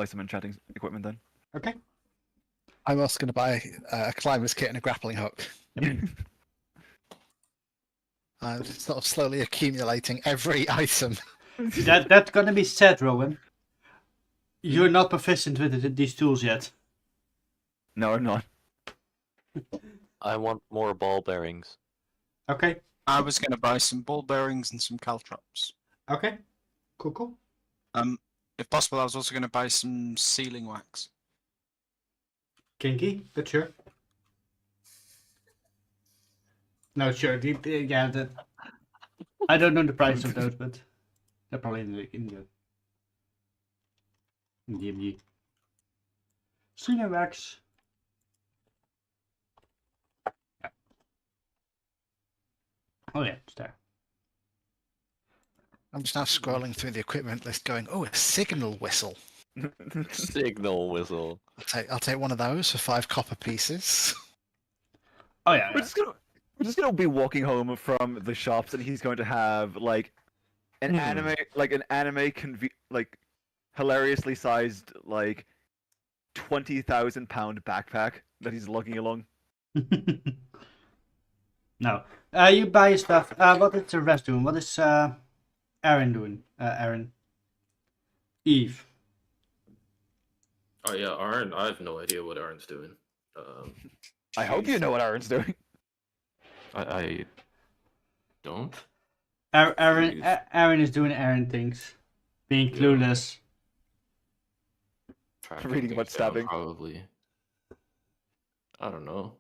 Speaker 3: some enchanting equipment then.
Speaker 2: Okay.
Speaker 4: I'm also going to buy a climber's kit and a grappling hook. I'm sort of slowly accumulating every item.
Speaker 2: That's gonna be sad, Rowan. You're not proficient with these tools yet.
Speaker 3: No, I'm not.
Speaker 1: I want more ball bearings.
Speaker 2: Okay.
Speaker 7: I was going to buy some ball bearings and some caltrops.
Speaker 2: Okay. Cool.
Speaker 7: If possible, I was also going to buy some sealing wax.
Speaker 2: Kinky, but sure. No, sure. Yeah, I don't know the price of those, but they're probably in the DMG. Sealing wax. Yeah. Oh yeah, it's there.
Speaker 4: I'm just now scrolling through the equipment list going, oh, a signal whistle.
Speaker 1: Signal whistle.
Speaker 4: I'll take one of those for 5 copper pieces.
Speaker 2: Oh yeah.
Speaker 3: We're just gonna be walking home from the shops, and he's going to have like an hilariously sized like 20,000-pound backpack that he's lugging along.
Speaker 2: No. You buy stuff. What is the rest doing? What is Aaron doing? Aaron. Eve.
Speaker 5: Oh yeah, Aaron. I have no idea what Aaron's doing.
Speaker 3: I hope you know what Aaron's doing.
Speaker 5: I don't.
Speaker 2: Aaron is doing Aaron things. Being clueless.
Speaker 5: Tracking
Speaker 3: Reading about
Speaker 5: things down,
Speaker 3: stabbing.
Speaker 5: probably. I don't know.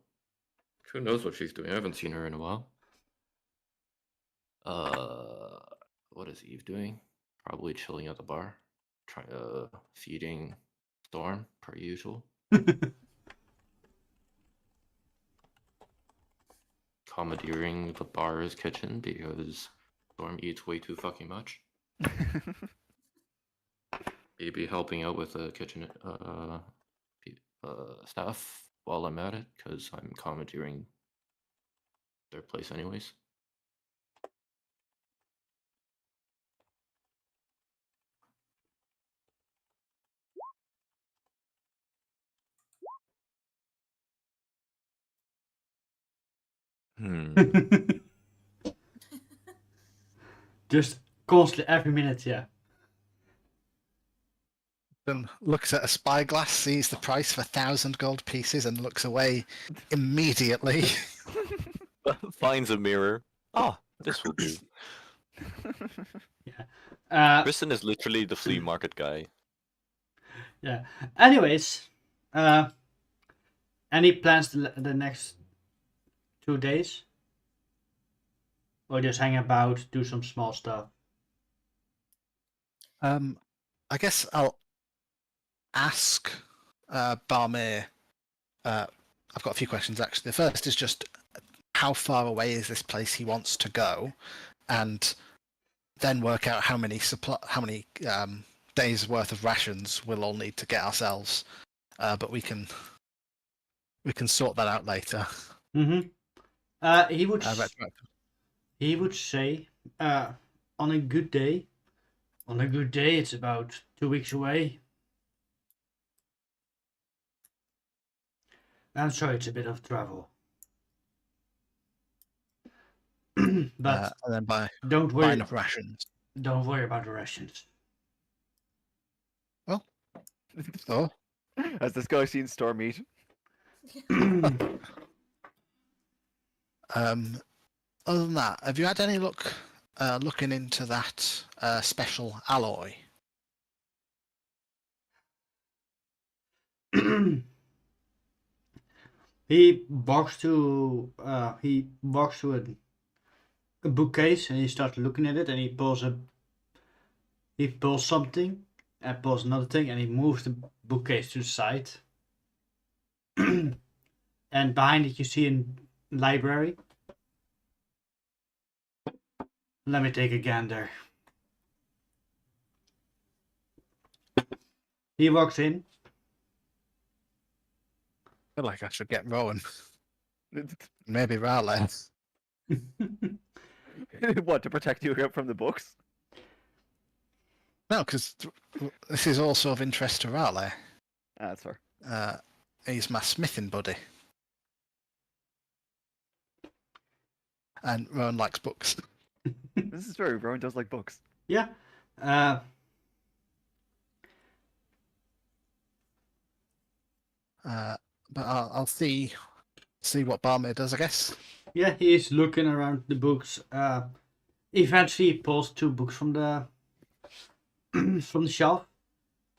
Speaker 5: Who knows what she's doing? I haven't seen her in a while. What is Eve doing? Probably chilling at the bar, feeding Storm per usual. Commandeering the bar's kitchen because Storm eats way too fucking much. Maybe helping out with the kitchen staff while I'm at it because I'm commandeering their place anyways.
Speaker 2: Just constantly every minute, yeah.
Speaker 4: Then looks at a spyglass, sees the price for 1,000 gold pieces, and looks away immediately.
Speaker 1: Finds a mirror. Oh, this will do. Kristen is literally the flea market guy.
Speaker 2: Yeah. Anyways, any plans the next 2 days? Or just hang about, do some small stuff?
Speaker 4: I guess I'll ask Barmiir. I've got a few questions actually. The first is just how far away is this place he wants to go, and then work out how many days worth of rations we'll all need to get ourselves. But we can sort that out later.
Speaker 2: Mm-hmm. He would say, on a good day, it's about 2 weeks away. I'm sorry, it's a bit of travel. But
Speaker 4: and then buy
Speaker 2: don't
Speaker 4: enough rations.
Speaker 2: Don't worry about the rations.
Speaker 4: Well, oh,
Speaker 3: Has this guy seen Storm eat?
Speaker 4: other than that, have you had any luck looking into that special alloy?
Speaker 2: He walks to a bookcase and he starts looking at it and he pulls something and pulls another thing and he moves the bookcase to the side. And behind it you see a library. Let me take a gander. He walks in.
Speaker 4: I feel like I should get Rowan. Maybe Raleigh.
Speaker 3: What, to protect you from the books?
Speaker 4: No, because this is also of interest to Raleigh.
Speaker 3: Ah, that's fair.
Speaker 4: He's my smithing buddy. And Rowan likes books.
Speaker 3: This is true. Rowan does like books.
Speaker 2: Yeah.
Speaker 4: But I'll see what Barmiir does, I guess.
Speaker 2: Yeah, he is looking around the books. Eventually, he pulls 2 books from the from the shelf.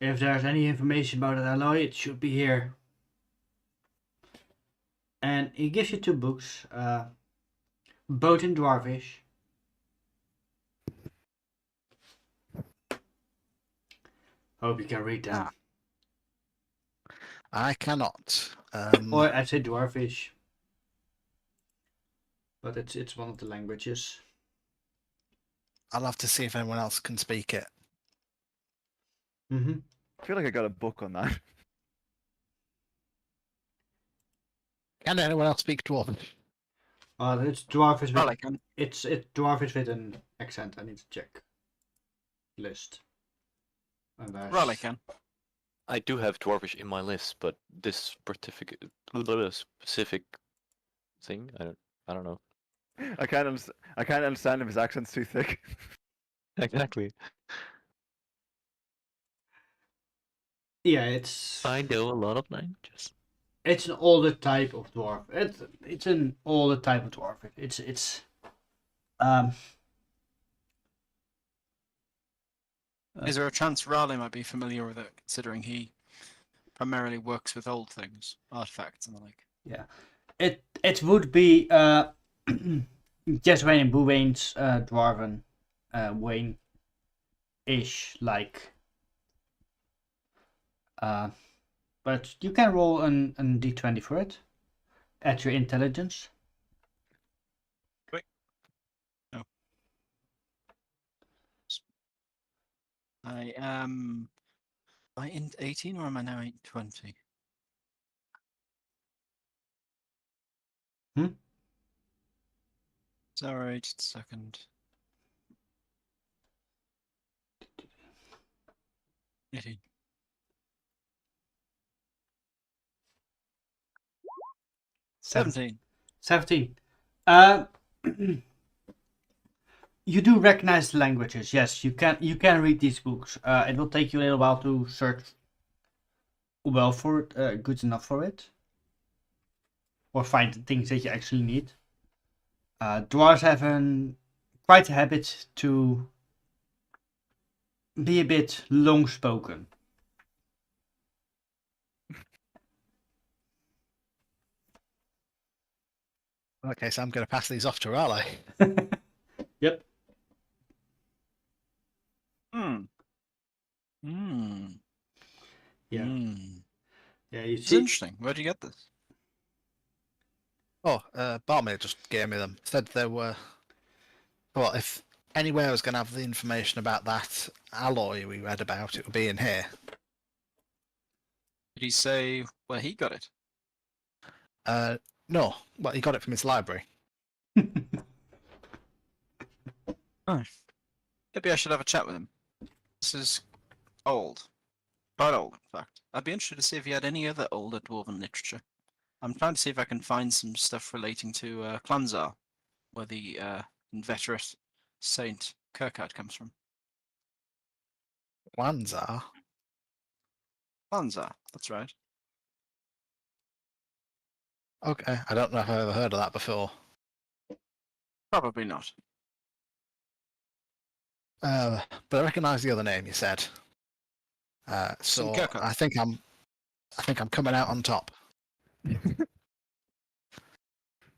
Speaker 2: If there's any information about an alloy, it should be here. And he gives you 2 books, both in Dwarvish. Hope you can read them.
Speaker 4: I cannot.
Speaker 2: Or I say Dwarvish, but it's one of the languages.
Speaker 4: I'll have to see if anyone else can speak it.
Speaker 2: Mm-hmm.
Speaker 3: I feel like I got a book on that.
Speaker 4: Can anyone else speak Dwarven?
Speaker 2: It's Dwarvish.
Speaker 7: Well, I can.
Speaker 2: It's Dwarvish with an accent. I need to check list. And there's-
Speaker 7: Raleigh can.
Speaker 1: I do have Dwarvish in my list, but this specific thing, I don't know.
Speaker 3: I can't understand him. His accent's too thick.
Speaker 1: Exactly.
Speaker 2: Yeah, it's
Speaker 1: I know a lot of languages.
Speaker 2: an older type of dwarf. It's an older type of dwarf. It's
Speaker 7: Is there a chance Raleigh might be familiar with it, considering he primarily works with old things, artifacts and the like?
Speaker 2: it would be Jeswayne and Bouwayne's dwarven Wayne ish like. But you can roll an d20 for it at your intelligence.
Speaker 7: I am. Am I in 18 or am I now in 20?
Speaker 2: Hmm?
Speaker 7: Sorry, just a second. 18.
Speaker 2: Seven.
Speaker 7: 17.
Speaker 2: 17. You do recognize the languages. Yes, you can read these books. It will take you a little while to search well for it, good enough for it, or find the things that you actually need. Dwarves have quite a habit to be a bit long spoken.
Speaker 4: Okay, so I'm going to pass these off to Raleigh.
Speaker 2: Yep. Yeah. Yeah, you
Speaker 7: It's
Speaker 2: see.
Speaker 7: interesting. Where'd you get this?
Speaker 4: Oh, Barmiir just gave me them. Said there were. Well, if anywhere was going to have the information about that alloy we read about, it would be in here.
Speaker 7: Did he say where he got it?
Speaker 4: No, well, he got it from his library.
Speaker 7: Maybe I should have a chat with him. This is old. Quite old, in fact. I'd be interested to see if he had any other older dwarven literature. I'm trying to see if I can find some stuff relating to Clanzar, where the inveterate Saint Kirkard comes from.
Speaker 4: Lanzar?
Speaker 7: Clanzar, that's right.
Speaker 4: Okay, I don't know if I've ever heard of that before.
Speaker 7: Probably not.
Speaker 4: But I recognise the other name you said. So
Speaker 7: Kirkard.
Speaker 4: I think I'm coming out on top.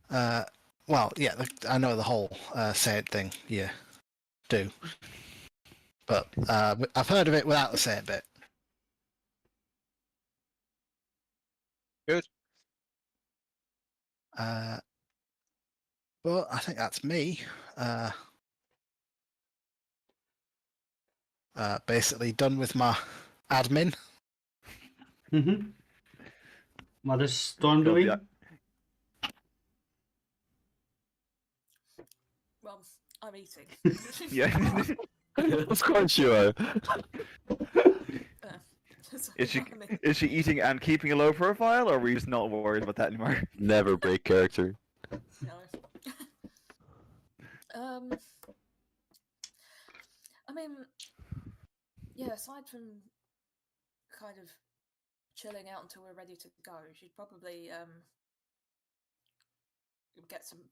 Speaker 4: Well, yeah, I know the whole saint thing. You do, but I've heard of it without the saint bit.
Speaker 7: Good.
Speaker 4: But I think that's me. Basically done with my admin.
Speaker 2: Mm-hmm. What is Storm
Speaker 3: God,
Speaker 2: doing?
Speaker 3: yeah.
Speaker 6: Well, I'm eating.
Speaker 3: Yeah.
Speaker 1: Of course you are.
Speaker 6: So,
Speaker 3: Is she
Speaker 6: I mean,
Speaker 3: is she eating and keeping a low profile, or are we just not worried about that anymore?
Speaker 1: Never break character.
Speaker 6: no. I mean, yeah. Aside from kind of chilling out until we're ready to go, she'd probably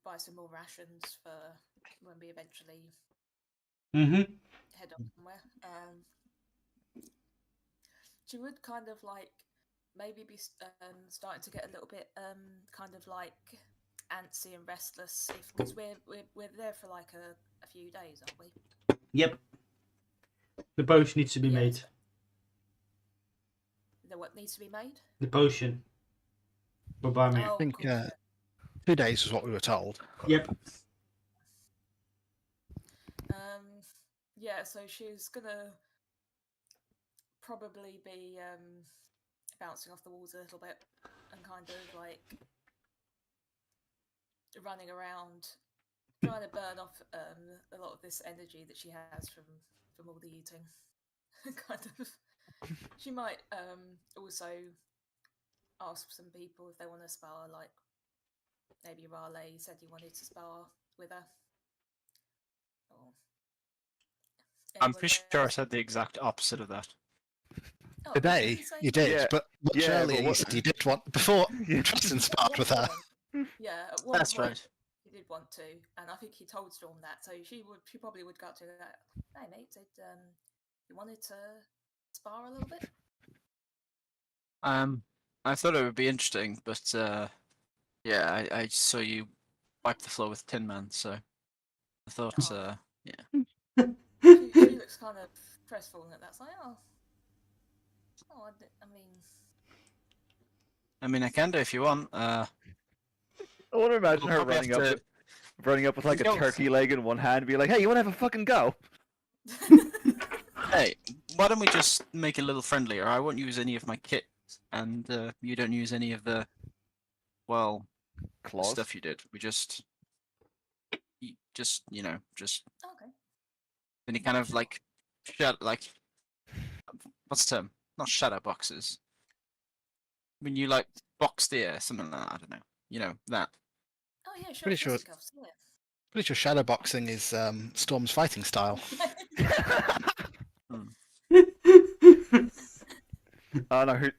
Speaker 6: buy some more rations for when we eventually
Speaker 2: Mm-hmm.
Speaker 6: head off somewhere. She would kind of like maybe be starting to get a little bit kind of like antsy and restless because we're there for like a few days, aren't we?
Speaker 2: Yep. The potion needs to be
Speaker 6: Yeah,
Speaker 2: made.
Speaker 6: so- The what needs to be made?
Speaker 2: The potion. For Barmiir.
Speaker 6: Oh,
Speaker 4: I think
Speaker 6: of course,
Speaker 4: 2 days was what we were told.
Speaker 2: Yep.
Speaker 6: yeah. So she's gonna probably be bouncing off the walls a little bit and kind of like running around, trying to burn off a lot of this energy that she has from all the eating. Kind of. She might also ask some people if they want to spar, like maybe Raleigh said he wanted to spar with her. Or
Speaker 7: I'm
Speaker 6: anybody
Speaker 7: pretty sure I
Speaker 6: else.
Speaker 7: said the exact opposite of that.
Speaker 6: Oh,
Speaker 4: Today
Speaker 6: did say
Speaker 4: you did,
Speaker 3: Yeah,
Speaker 4: but much
Speaker 3: yeah,
Speaker 4: earlier
Speaker 3: but
Speaker 4: you
Speaker 3: what-
Speaker 4: said you did want before
Speaker 3: Yeah.
Speaker 4: Tristan
Speaker 6: At
Speaker 4: sparred
Speaker 6: one
Speaker 4: with her.
Speaker 6: point, yeah, at one
Speaker 7: That's
Speaker 6: point
Speaker 7: right.
Speaker 6: he did want to, and I think he told Storm that, so she probably would go up to that. Hey mate, did you wanted to spar a little bit?
Speaker 7: I thought it would be interesting, but yeah, I saw you wipe the floor with Tin Man, so I thought,
Speaker 6: Oh.
Speaker 7: yeah.
Speaker 6: She looks kind of crestfallen at that. It's like,
Speaker 7: I mean, I can do if you want.
Speaker 3: I want to imagine
Speaker 7: We'll
Speaker 3: her
Speaker 7: probably have
Speaker 3: running up with like a
Speaker 7: Go.
Speaker 3: turkey leg in one hand, and be like, "Hey, you want to have a fucking go?"
Speaker 7: Hey, why don't we just make it a little friendlier? I won't use any of my kit, and you don't use any of the, well,
Speaker 3: Claws.
Speaker 7: stuff you did. We just you know, just
Speaker 6: okay.
Speaker 7: any kind of
Speaker 6: Sure.
Speaker 7: like, what's the term? Not shadow boxes. When you like box the air, something like that. I don't know. You know that.
Speaker 6: Oh yeah, sure.
Speaker 4: Pretty sure-
Speaker 6: fisticuffs, yeah.
Speaker 4: Pretty sure shadowboxing is Storm's fighting style.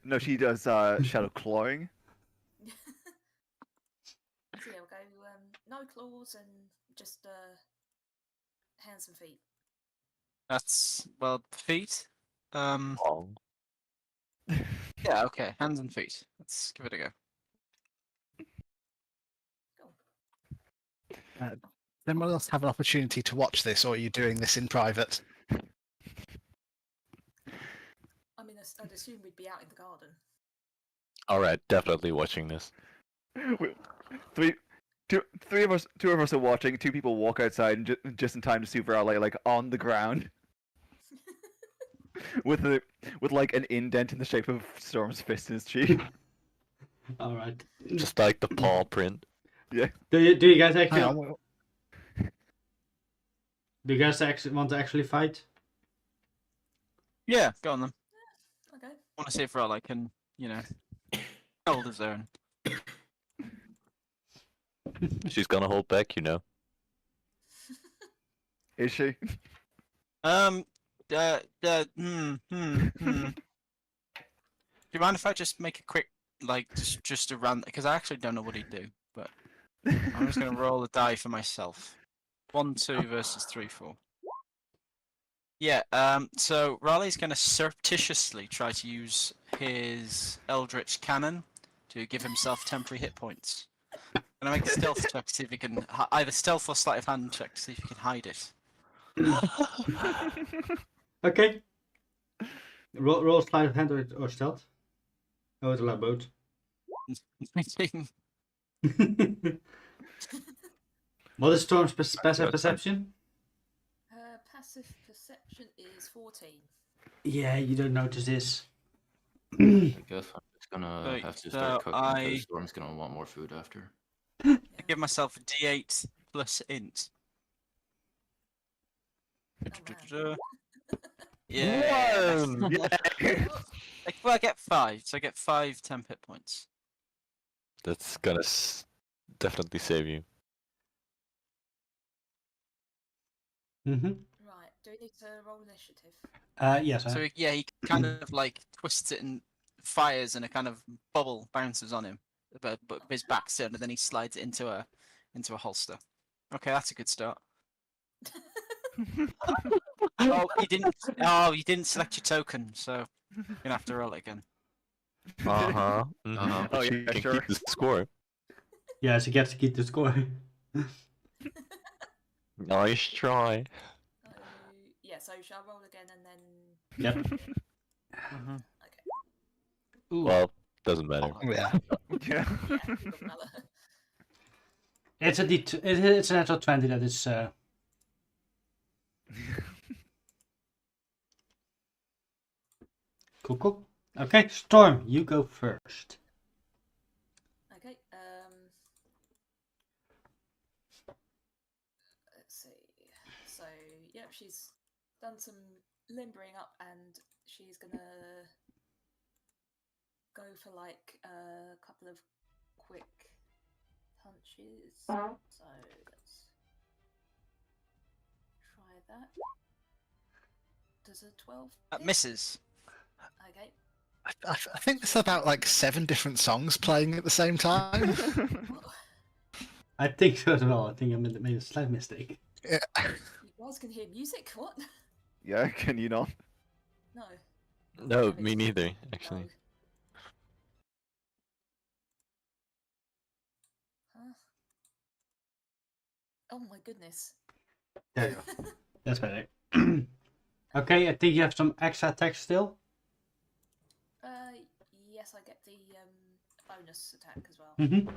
Speaker 3: No, she does shadow clawing.
Speaker 6: So yeah, we'll go no claws and just hands and feet.
Speaker 7: That's well, feet.
Speaker 1: Oh.
Speaker 7: Yeah, okay, hands and feet. Let's give it a go.
Speaker 6: Cool.
Speaker 4: Does anyone else have an opportunity to watch this, or are you doing this in private?
Speaker 6: I mean, I'd assume we'd be out in the garden.
Speaker 1: Alright, definitely watching this.
Speaker 3: Two of us are watching. 2 people walk outside and just in time to see Raleigh like on the ground with like an indent in the shape of Storm's fist in his cheek.
Speaker 2: All right.
Speaker 1: Just like the paw print.
Speaker 3: Yeah.
Speaker 2: Do you guys actually
Speaker 4: Hang on,
Speaker 2: want to actually fight?
Speaker 7: Yeah, go on then.
Speaker 6: Okay.
Speaker 7: Want to see if Raleigh can, you know, hold his own.
Speaker 1: She's gonna hold back, you know.
Speaker 3: Is she?
Speaker 7: Do you mind if I just make a quick, like, just a run? Because I actually don't know what he'd do, but I'm just gonna roll a die for myself. 1, 2 versus 3, 4. Yeah. So Raleigh's gonna surreptitiously try to use his Eldritch Cannon to give himself temporary hit points. Gonna make a stealth check to see if you can either stealth or sleight of hand check to see if you can hide it.
Speaker 2: Okay. Roll sleight of hand or stealth. Oh, it's allowed both.
Speaker 7: 19.
Speaker 2: What is Storm's passive perception?
Speaker 6: Passive perception is 14.
Speaker 2: Yeah, you don't notice this.
Speaker 5: I guess I'm just gonna
Speaker 7: Right,
Speaker 5: have to
Speaker 7: so
Speaker 5: start cooking
Speaker 7: I-
Speaker 5: because Storm's gonna want more food after.
Speaker 7: I give myself a D8 plus int.
Speaker 6: Oh,
Speaker 7: Yeah. that's-
Speaker 1: One!
Speaker 7: Well, I get 5, so I get 5 temp hit points.
Speaker 1: That's gonna definitely save you.
Speaker 2: Mm-hmm.
Speaker 6: Right, do we need to roll initiative?
Speaker 2: Yes.
Speaker 7: So he kind of like twists it and fires, and a kind of bubble bounces on him, but his back's turned, and then he slides it into a holster. Okay, that's a good start. Oh, you didn't select your token, so you're gonna have to roll it again.
Speaker 1: Uh-huh.
Speaker 5: Uh-huh.
Speaker 3: Oh,
Speaker 1: You
Speaker 3: yeah,
Speaker 1: can
Speaker 3: sure.
Speaker 1: keep the score.
Speaker 2: Yes, he gets to keep the score.
Speaker 1: Nice try.
Speaker 6: Yeah, so shall I roll again and then...
Speaker 2: Yep.
Speaker 7: Mhm.
Speaker 6: Okay.
Speaker 2: Ooh.
Speaker 1: Well, doesn't matter.
Speaker 4: Yeah.
Speaker 3: Yeah.
Speaker 6: Yeah, doesn't matter.
Speaker 2: It's a natural 20 that is. Cool. Okay, Storm, you go first.
Speaker 6: Okay, let's see. So, yep, she's done some limbering up and she's gonna go for like a couple of quick punches. So, let's try that. Does a 12 hit?
Speaker 7: Misses.
Speaker 6: Okay.
Speaker 4: I think there's about like 7 different songs playing at the same time.
Speaker 6: Well,
Speaker 2: I think so as well. I think I made a slight mistake.
Speaker 4: Yeah.
Speaker 6: you guys can hear music? What?
Speaker 3: Yeah, can you not?
Speaker 6: No.
Speaker 1: No,
Speaker 6: Damn
Speaker 1: me
Speaker 6: it.
Speaker 1: neither,
Speaker 6: No.
Speaker 1: actually.
Speaker 6: Huh? Oh my goodness.
Speaker 2: There you go. That's better. Okay, I think you have some extra text still.
Speaker 6: Yes, I get the bonus attack as well.
Speaker 2: Mm-hmm.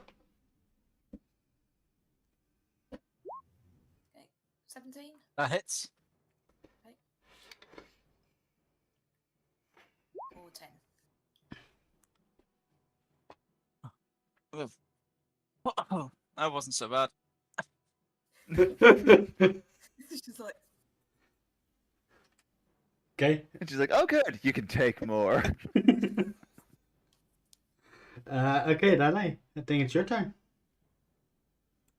Speaker 6: Okay, 17.
Speaker 7: That hits.
Speaker 6: Or 10.
Speaker 7: Oh, that wasn't so bad.
Speaker 6: It's just like,
Speaker 2: Okay.
Speaker 3: And she's like, "Oh, good. You can take more."
Speaker 2: Okay, Lale, I think it's your turn.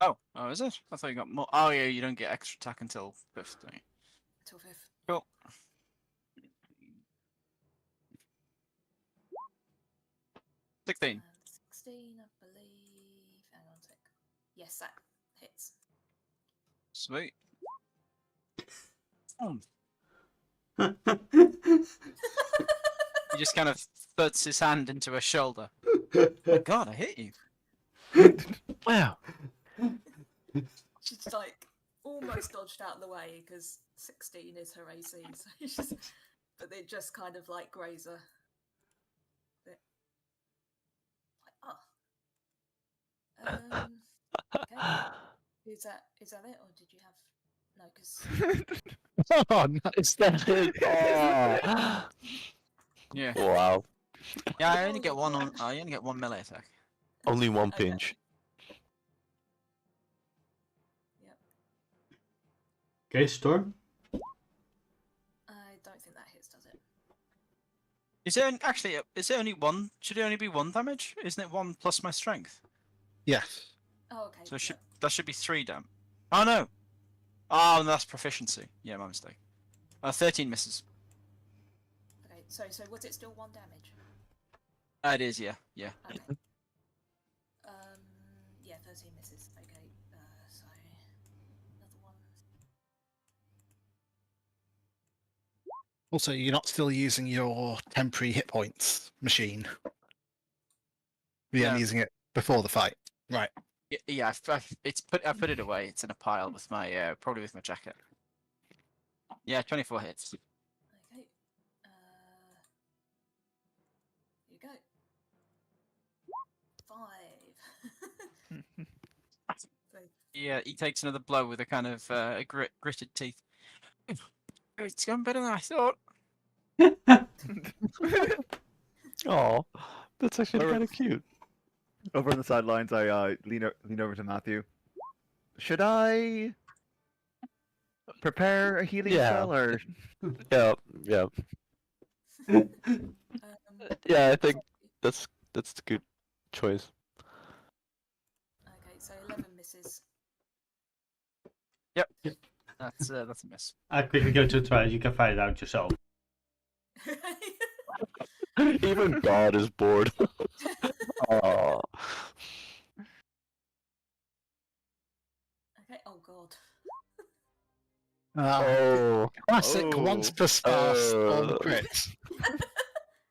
Speaker 7: Oh, is it? I thought you got more. Oh yeah, you don't get extra attack until 5th, don't you?
Speaker 6: until 5th.
Speaker 7: Cool. 16.
Speaker 6: 16, I believe. Hang on a sec. Yes, that hits.
Speaker 7: Sweet. He just kind of thuds his hand into her shoulder. Oh God, I hit you.
Speaker 1: Wow.
Speaker 6: She's like almost dodged out of the way because 16 is her AC. So she's just, but they just kind of like graze her. Bit. Like, okay. Is that it, or did you have no? Because
Speaker 4: Oh, nice. That hit.
Speaker 1: Oh.
Speaker 7: Yeah.
Speaker 1: Wow.
Speaker 7: Yeah, I only get one on. I only get 1 melee attack.
Speaker 1: Only one
Speaker 6: Okay.
Speaker 1: pinch.
Speaker 6: Yep.
Speaker 2: Okay, Storm.
Speaker 6: I don't think that hits, does it?
Speaker 7: Is there actually? Is it only 1? Should it only be 1 damage? Isn't it 1 plus my strength?
Speaker 4: Yes.
Speaker 6: Oh, okay.
Speaker 7: So
Speaker 6: yep.
Speaker 7: that should be 3 dam. Oh no. Oh, no, that's proficiency. Yeah, my mistake. 13 misses.
Speaker 6: Okay. So was it still 1 damage?
Speaker 7: It is. Yeah. Yeah.
Speaker 6: Okay. Yeah, 13 misses. Okay. So another one.
Speaker 4: Also, you're not still using your temporary hit points machine. You're
Speaker 7: No.
Speaker 4: only using it before the fight. Right.
Speaker 7: Yeah, I put it away. It's in a pile with my probably with my jacket. Yeah, 24 hits.
Speaker 6: Okay. Here you go. 5. So,
Speaker 7: Yeah, he takes another blow with a kind of gritted teeth. It's going better than I thought.
Speaker 1: Oh, that's actually
Speaker 3: Alright.
Speaker 1: kind of cute.
Speaker 3: Over on the sidelines, I lean over to Matthew. Should I prepare a healing
Speaker 1: Yeah.
Speaker 3: spell, or
Speaker 1: Yeah, yeah, yeah. I think that's a good choice.
Speaker 6: Okay, so 11 misses.
Speaker 7: That's a miss.
Speaker 2: I quickly go to try. You can find it out yourself.
Speaker 1: Even God is bored. Oh,
Speaker 6: Okay, oh god.
Speaker 1: oh,
Speaker 4: Classic once per star storm
Speaker 1: uh,
Speaker 4: crit.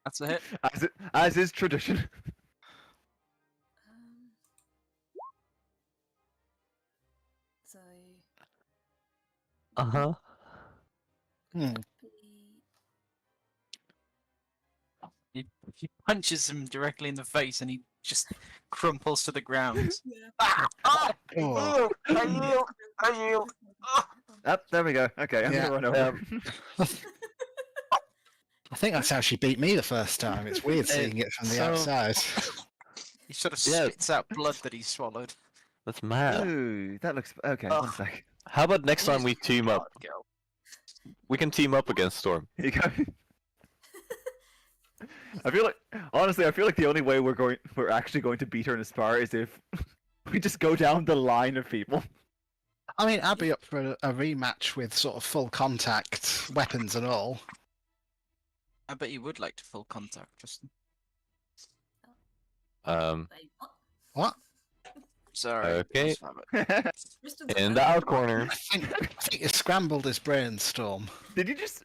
Speaker 7: That's a hit.
Speaker 3: as is tradition?
Speaker 6: So,
Speaker 1: uh-huh.
Speaker 4: Hmm.
Speaker 7: He punches him directly in the face, and he just crumples to the ground.
Speaker 6: yeah.
Speaker 4: Oh.
Speaker 7: I yield.
Speaker 3: There we go. Okay, I'm
Speaker 4: Yeah,
Speaker 3: gonna run over.
Speaker 4: I think that's how she beat me the first time. It's weird seeing it from the
Speaker 7: so-
Speaker 4: outside.
Speaker 7: He sort of
Speaker 1: Yeah.
Speaker 7: spits out blood that he swallowed.
Speaker 1: That's mad.
Speaker 3: Ooh, that looks okay.
Speaker 7: Ugh.
Speaker 3: One sec.
Speaker 1: How about next time we
Speaker 7: Jesus
Speaker 1: team up?
Speaker 7: God, girl.
Speaker 1: We can team up against Storm.
Speaker 3: Here you go. I feel like, honestly, I feel like the only way we're actually going to beat her in a spar is if we just go down the line of people.
Speaker 4: I mean, I'd be up for a rematch with sort of full contact weapons and all.
Speaker 7: I bet you would like to full contact, Tristan.
Speaker 6: Wait, what?
Speaker 4: What?
Speaker 7: Sorry.
Speaker 1: Okay.
Speaker 7: just have it.
Speaker 6: Tristan's
Speaker 1: In
Speaker 6: a
Speaker 1: the
Speaker 6: bird.
Speaker 1: out corner.
Speaker 4: I think you scrambled his brainstorm.
Speaker 3: Did you just,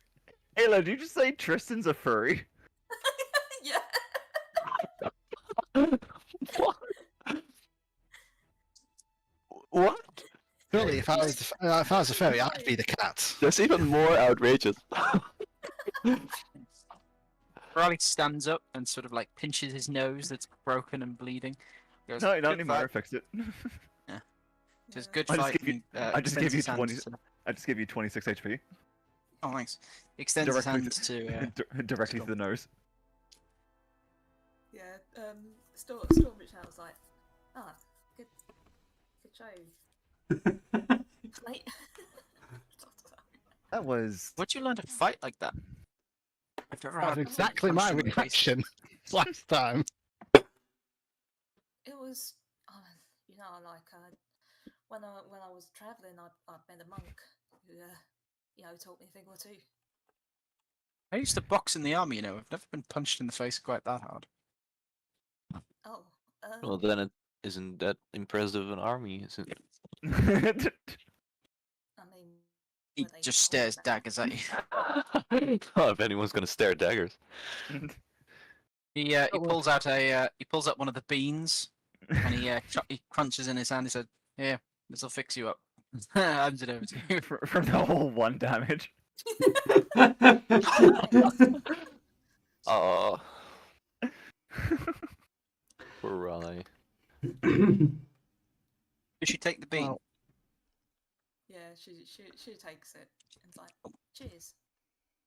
Speaker 3: Ayla? Did you just say Tristan's a furry?
Speaker 6: yeah.
Speaker 1: What? What?
Speaker 4: Surely, if I was a fairy, I'd be the cat.
Speaker 1: That's even more outrageous.
Speaker 7: Riley stands up and sort of like pinches his nose that's broken and bleeding. Goes,
Speaker 3: No, not
Speaker 7: "Good
Speaker 3: anymore. I
Speaker 7: fight."
Speaker 3: fixed it.
Speaker 7: Says, good
Speaker 3: I just
Speaker 7: fight.
Speaker 3: gave you-
Speaker 7: and,
Speaker 3: I just
Speaker 7: extends
Speaker 3: gave you
Speaker 7: his hand
Speaker 3: 20
Speaker 7: to-
Speaker 3: I just gave you 26 HP
Speaker 7: Oh, thanks. Extends his
Speaker 3: Directly
Speaker 7: hand to.
Speaker 3: directly to the nose.
Speaker 6: Yeah. Stormbridge was like, good show. Mate.
Speaker 3: That was.
Speaker 7: Where'd you learn to fight like that? I've never
Speaker 4: That's
Speaker 7: had
Speaker 4: exactly
Speaker 7: punch
Speaker 4: my
Speaker 7: in the face.
Speaker 4: reaction last time.
Speaker 6: It was, you know, like when I was travelling, I met a monk who, taught me a thing or two.
Speaker 7: I used to box in the army, you know. I've never been punched in the face quite that hard.
Speaker 6: Oh,
Speaker 1: Well, then it isn't that impressive an army, is it?
Speaker 6: I mean,
Speaker 7: He
Speaker 6: were they
Speaker 7: just
Speaker 6: told
Speaker 7: stares
Speaker 6: that?
Speaker 7: daggers at you.
Speaker 1: Oh, if anyone's gonna stare daggers.
Speaker 7: He pulls out one of the beans and he crunches in his hand. He said, "Here, this will fix you up." Hands it over to you.
Speaker 3: From the whole 1 damage.
Speaker 1: Oh. Poor Raleigh.
Speaker 7: Did she take the bean?
Speaker 4: Well,
Speaker 6: Yeah, she takes it and is like, cheers.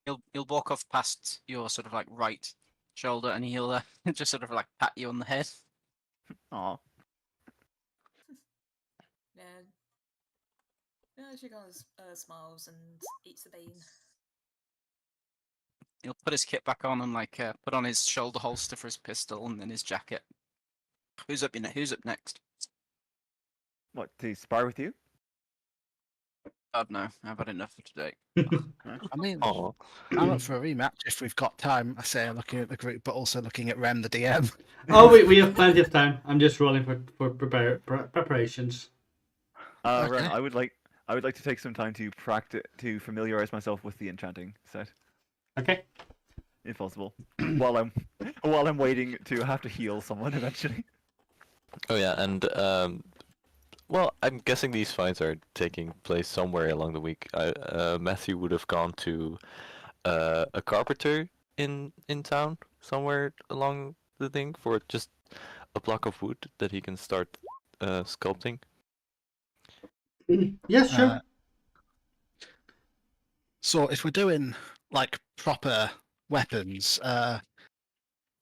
Speaker 7: He'll walk off past your sort of like right shoulder and he'll just sort of like pat you on the head.
Speaker 3: Aw.
Speaker 6: Yeah. Yeah, she kind of smiles and eats the bean.
Speaker 7: He'll put his kit back on and like put on his shoulder holster for his pistol and then his jacket. Who's up next?
Speaker 3: What, to spar with you?
Speaker 7: God no, I've had enough for today.
Speaker 4: I mean,
Speaker 1: Oh.
Speaker 4: I'm up for a rematch if we've got time. I say looking at the group, but also looking at Rem, the DM.
Speaker 2: Oh, we have plenty of time. I'm just rolling for preparations.
Speaker 4: Okay.
Speaker 3: Ren, I would like to take some time to familiarize myself with the enchanting set,
Speaker 2: Okay.
Speaker 3: if possible, while I'm waiting to have to heal someone eventually.
Speaker 1: Oh yeah, and Well, I'm guessing these fights are taking place somewhere along the week. Matthew would have gone to a carpenter in town somewhere along the thing for just a block of wood that he can start sculpting.
Speaker 2: Yes, sure.
Speaker 4: So if we're doing like proper weapons,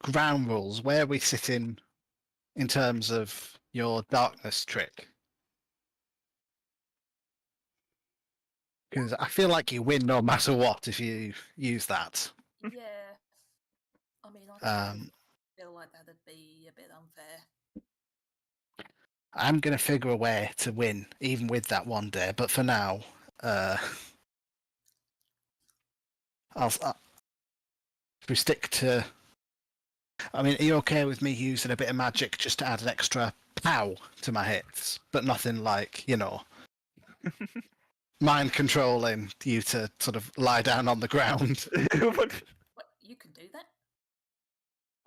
Speaker 4: ground rules, where are we sitting in terms of your darkness trick? Because I feel like you win no matter what if you use that.
Speaker 6: Yeah. I mean, I kind
Speaker 4: Um,
Speaker 6: of feel like that'd be a bit unfair.
Speaker 4: I'm going to figure a way to win, even with that one day. But for now, I'll we stick to. I mean, are you okay with me using a bit of magic just to add an extra pow to my hits, but nothing like mind controlling you to sort of lie down on the ground?
Speaker 3: What?
Speaker 6: What, you can do that?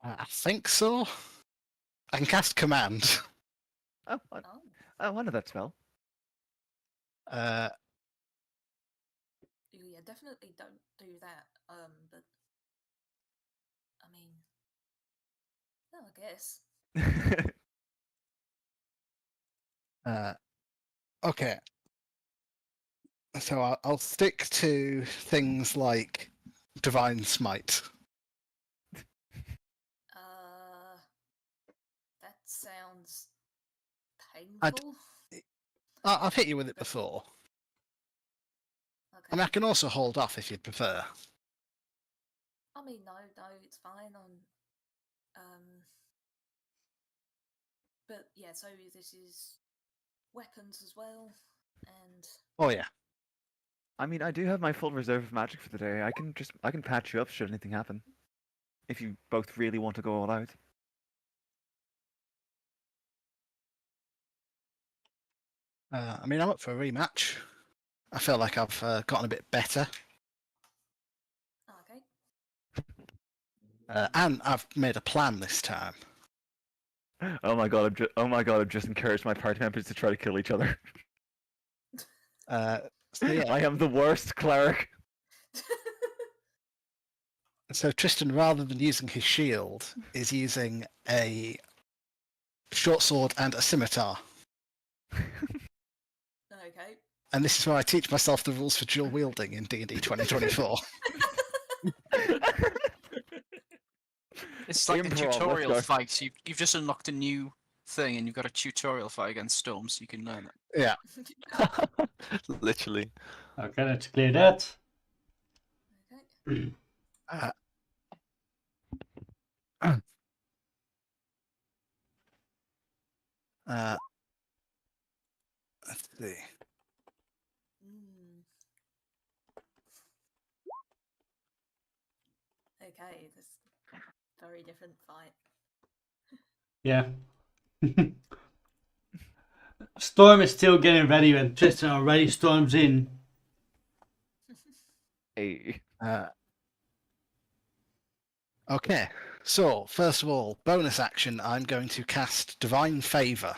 Speaker 4: I think so. I can cast command.
Speaker 3: Oh,
Speaker 6: Oh.
Speaker 3: I know that spell.
Speaker 6: Yeah, definitely don't do that. But I mean, no, I guess.
Speaker 4: Okay. So I'll stick to things like divine smite.
Speaker 6: That sounds
Speaker 4: I'd-
Speaker 6: painful.
Speaker 4: I've hit you with it before.
Speaker 6: Okay.
Speaker 4: I mean, I can also hold off if you'd prefer.
Speaker 6: I mean, no, it's fine. But yeah, so this is weapons as well, and
Speaker 4: Oh yeah.
Speaker 3: I mean, I do have my full reserve of magic for the day. I can patch you up should anything happen. If you both really want to go all out.
Speaker 4: I mean, I'm up for a rematch. I feel like I've gotten a bit better,
Speaker 6: okay.
Speaker 4: and I've made a plan this time.
Speaker 3: Oh my god! I've just encouraged my party members to try to kill each other.
Speaker 4: So yeah.
Speaker 3: I am the worst cleric.
Speaker 4: So Tristan, rather than using his shield, is using a short sword and a scimitar.
Speaker 6: Okay.
Speaker 4: And this is where I teach myself the rules for dual wielding in D&D 2024.
Speaker 7: It's like a
Speaker 3: Improv, let's
Speaker 7: tutorial
Speaker 3: go.
Speaker 7: fight. You've just unlocked a new thing, and you've got a tutorial fight against Storm, so you can learn it.
Speaker 4: Yeah.
Speaker 1: Literally.
Speaker 2: Okay, let's clear that.
Speaker 6: Okay.
Speaker 4: Uh, let's see.
Speaker 6: Mm. Okay, this very different fight.
Speaker 2: Yeah. Storm is still getting ready when Tristan already storms in.
Speaker 3: Hey.
Speaker 4: Okay, so first of all, bonus action, I'm going to cast Divine Favour,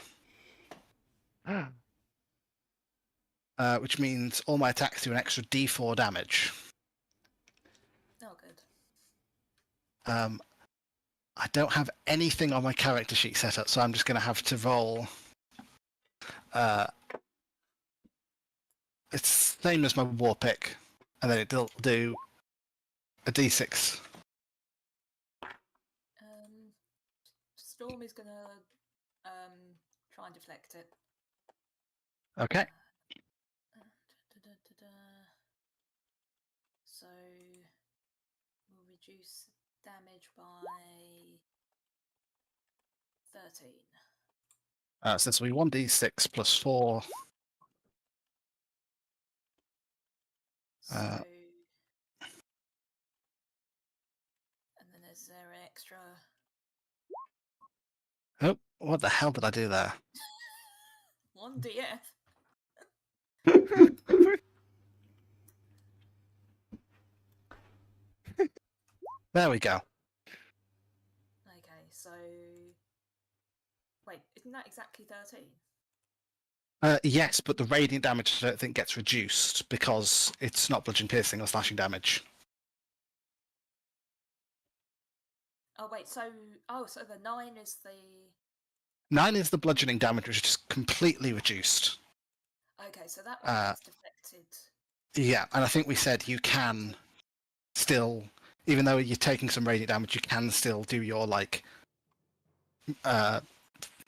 Speaker 4: which means all my attacks do an extra d4 damage.
Speaker 6: Oh, good.
Speaker 4: I don't have anything on my character sheet set up, so I'm just going to have to roll. It's the same as my war pick, and then it'll do a d6.
Speaker 6: Storm is gonna try and deflect it.
Speaker 4: Okay.
Speaker 6: So we'll reduce damage by 13.
Speaker 4: So this will be 1d6 plus 4.
Speaker 6: So and then is there an extra?
Speaker 4: Oh, what the hell did I do there?
Speaker 6: 1 DF.
Speaker 4: There we go.
Speaker 6: Okay, so wait, isn't that exactly 13?
Speaker 4: Yes, but the radiant damage I don't think gets reduced because it's not bludgeoning, piercing, or slashing damage.
Speaker 6: Oh wait, so the 9 is the
Speaker 4: 9 is the bludgeoning damage, which is completely reduced.
Speaker 6: okay. So that one gets deflected.
Speaker 4: Yeah, and I think we said you can still, even though you're taking some radiant damage, you can still do your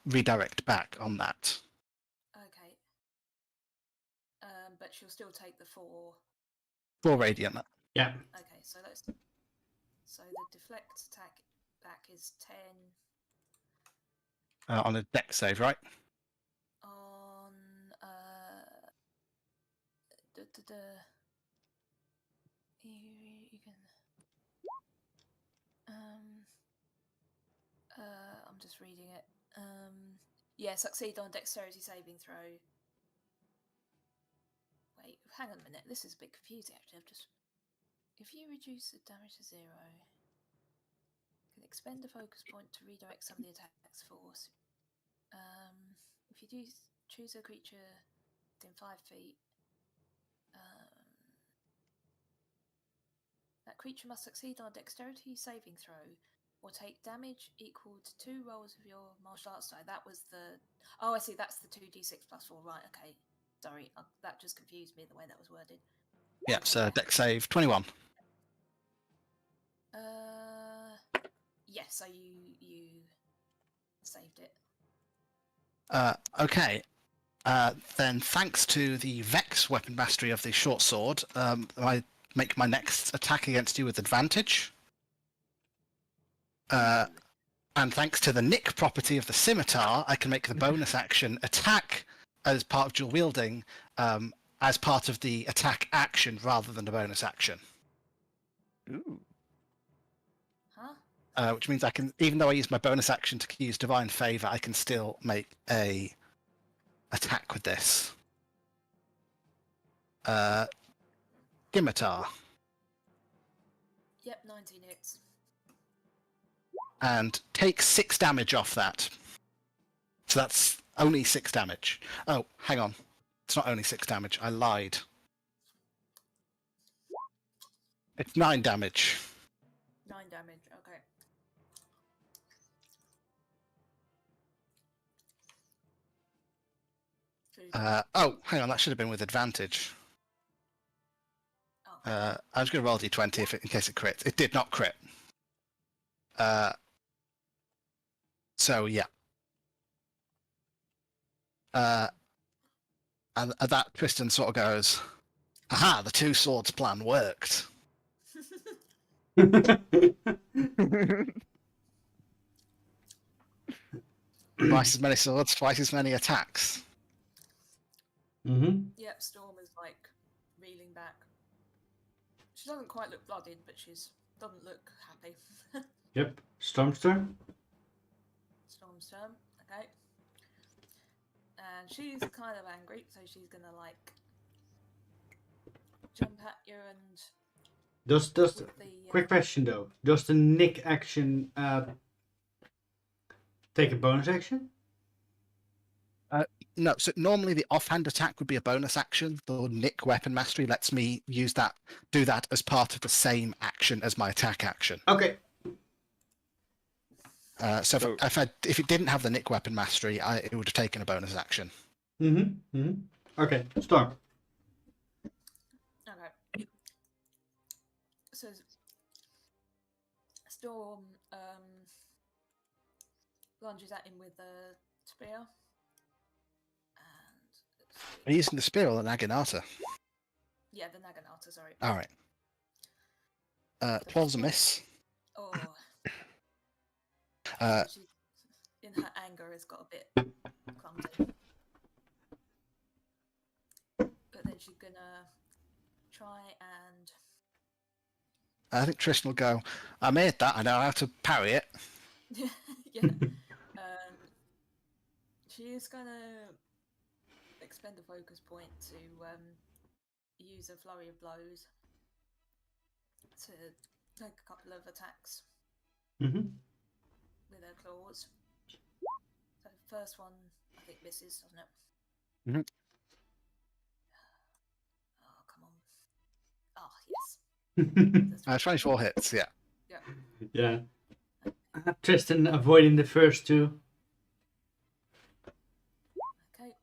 Speaker 4: redirect back on that.
Speaker 6: Okay. But she'll still take the 4.
Speaker 4: 4 radiant.
Speaker 2: Yeah.
Speaker 6: Okay, so the deflect attack back is 10
Speaker 4: On a dex save, right?
Speaker 6: on you can I'm just reading it. Yeah, succeed on dexterity saving throw. Wait, hang on a minute. This is a bit confusing actually. If you reduce the damage to 0, you can expend a focus point to redirect some of the attack's force. If you choose a creature within 5 feet, that creature must succeed on a dexterity saving throw or take damage equal to 2 rolls of your martial arts die. That was the... Oh, I see. That's the 2d6 plus 4. Right, okay. Sorry, that just confused me the way that was worded.
Speaker 4: Yeah,
Speaker 6: Okay,
Speaker 4: so dex save 21.
Speaker 6: Yeah, so you saved it.
Speaker 4: Okay. Then, thanks to the Vex weapon mastery of the short sword, I make my next attack against you with advantage. And thanks to the nick property of the scimitar, I can make the bonus action attack as part of dual wielding, as part of the attack action rather than a bonus action.
Speaker 3: Ooh.
Speaker 6: Huh?
Speaker 4: Which means I can, even though I use my bonus action to use Divine Favor, I can still make a attack with this. Scimitar.
Speaker 6: Yep, 19 hits.
Speaker 4: And take 6 damage off that. So that's only 6 damage. Oh, hang on. It's not only 6 damage. I lied. It's 9 damage.
Speaker 6: 9 damage, okay.
Speaker 4: Oh, hang on. That should have been with advantage.
Speaker 6: Oh.
Speaker 4: I was going to roll d20 in case it crits. It did not crit. So, yeah. And at that, Tristan sort of goes, aha, the 2 swords plan worked. Twice as many swords, twice as many attacks.
Speaker 2: Mm-hmm.
Speaker 6: Yep, Storm is like reeling back. She doesn't quite look bloodied, but doesn't look happy.
Speaker 2: Yep. Storm's turn.
Speaker 6: Storm's turn, okay. And she's kind of angry, so she's gonna like jump at you and
Speaker 2: Does
Speaker 6: with the
Speaker 2: quick question though? Does the nick action take a bonus action?
Speaker 4: No, so normally the offhand attack would be a bonus action. The nick weapon mastery lets me do that as part of the same action as my attack action.
Speaker 2: Okay.
Speaker 4: So if it didn't have the nick weapon mastery, it would have taken a bonus action.
Speaker 2: Mm-hmm. Mm-hmm. Okay. Storm.
Speaker 6: okay. So Storm lunges at him with a spear. And
Speaker 4: Are you using the spear or the naginata?
Speaker 6: yeah, the Naginata, sorry.
Speaker 4: All right. 12's a miss.
Speaker 6: Oh. She, in her anger, has got a bit clumsy. But then she's gonna try and...
Speaker 4: I think Tristan will go, I made that, I know how to parry it.
Speaker 6: yeah. She is gonna expend a focus point to use a flurry of blows to take a couple of attacks
Speaker 2: Mm-hmm.
Speaker 6: with her claws. So first one, I think misses, doesn't it? Oh, come on. Oh, yes. That's
Speaker 4: 24 hits, yeah.
Speaker 2: Yeah. Tristan avoiding the first two.
Speaker 6: Okay.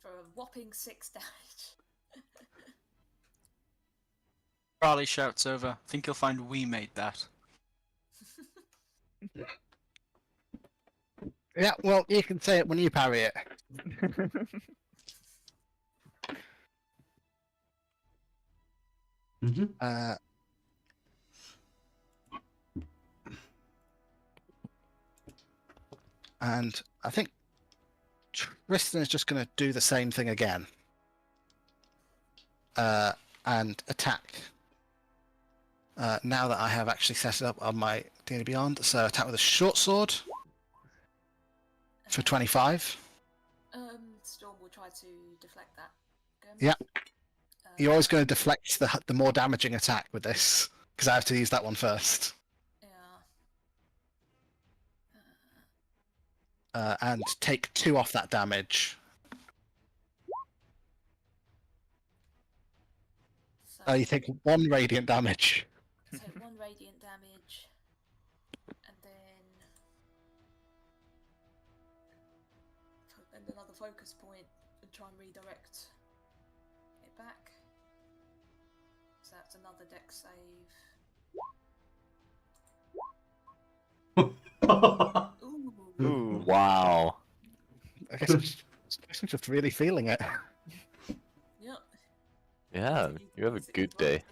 Speaker 6: For a whopping 6 damage.
Speaker 7: Charlie shouts over, I think you'll find we made that.
Speaker 4: Yeah, well, you can say it when you parry it.
Speaker 2: Mm-hmm.
Speaker 4: And I think Tristan is just going to do the same thing again. And attack. Now that I have actually set it up on my D&D Beyond. So attack with a short sword for 25.
Speaker 6: Storm will try to deflect that.
Speaker 4: Yeah. You're always going to deflect the more damaging attack with this, because I have to use that one first.
Speaker 6: Yeah.
Speaker 4: And take 2 off that damage.
Speaker 6: So,
Speaker 4: You take 1 radiant damage.
Speaker 6: so 1 radiant damage, and then another focus point and try and redirect it back. So that's another dex save. Ooh.
Speaker 1: Ooh, wow.
Speaker 4: I guess I'm just really feeling it.
Speaker 6: Yep.
Speaker 1: Yeah, you have a
Speaker 6: It's
Speaker 1: good
Speaker 6: right
Speaker 1: day.
Speaker 6: in.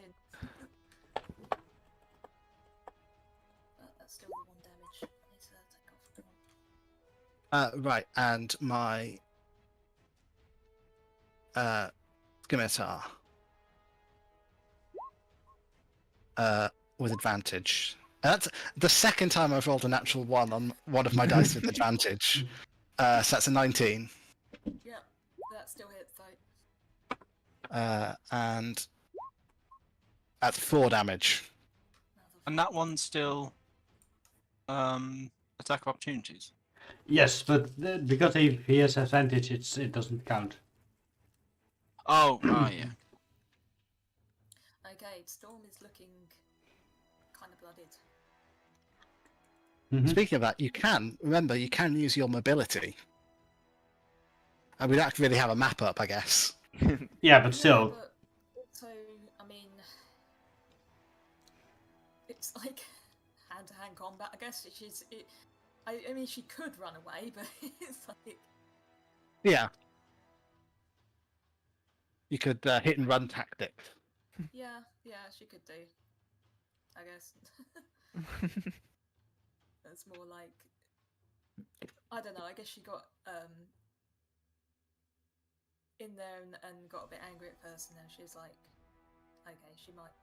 Speaker 6: That's still the 1 damage. I need to take off 1.
Speaker 4: Right, and my scimitar with advantage. That's the second time I've rolled a natural 1 on one of my dice with advantage. So that's a 19.
Speaker 6: Yep, that still hits though.
Speaker 4: And that's 4 damage.
Speaker 7: And that one's still attack of opportunities.
Speaker 2: Yes, but because he has advantage, it doesn't count.
Speaker 7: Oh, yeah.
Speaker 6: Okay, Storm is looking kind of blooded.
Speaker 2: Mhm.
Speaker 4: Speaking of that, you can use your mobility. And we don't really have a map up, I guess.
Speaker 2: Yeah, but still.
Speaker 6: But also, I mean, it's like hand-to-hand combat, I guess. I mean, she could run away, but it's like...
Speaker 4: Yeah. You could hit and run tactics.
Speaker 6: Yeah, she could do. I guess. That's more like... I don't know, I guess she got in there and got a bit angry at first, and then she's like, okay, she might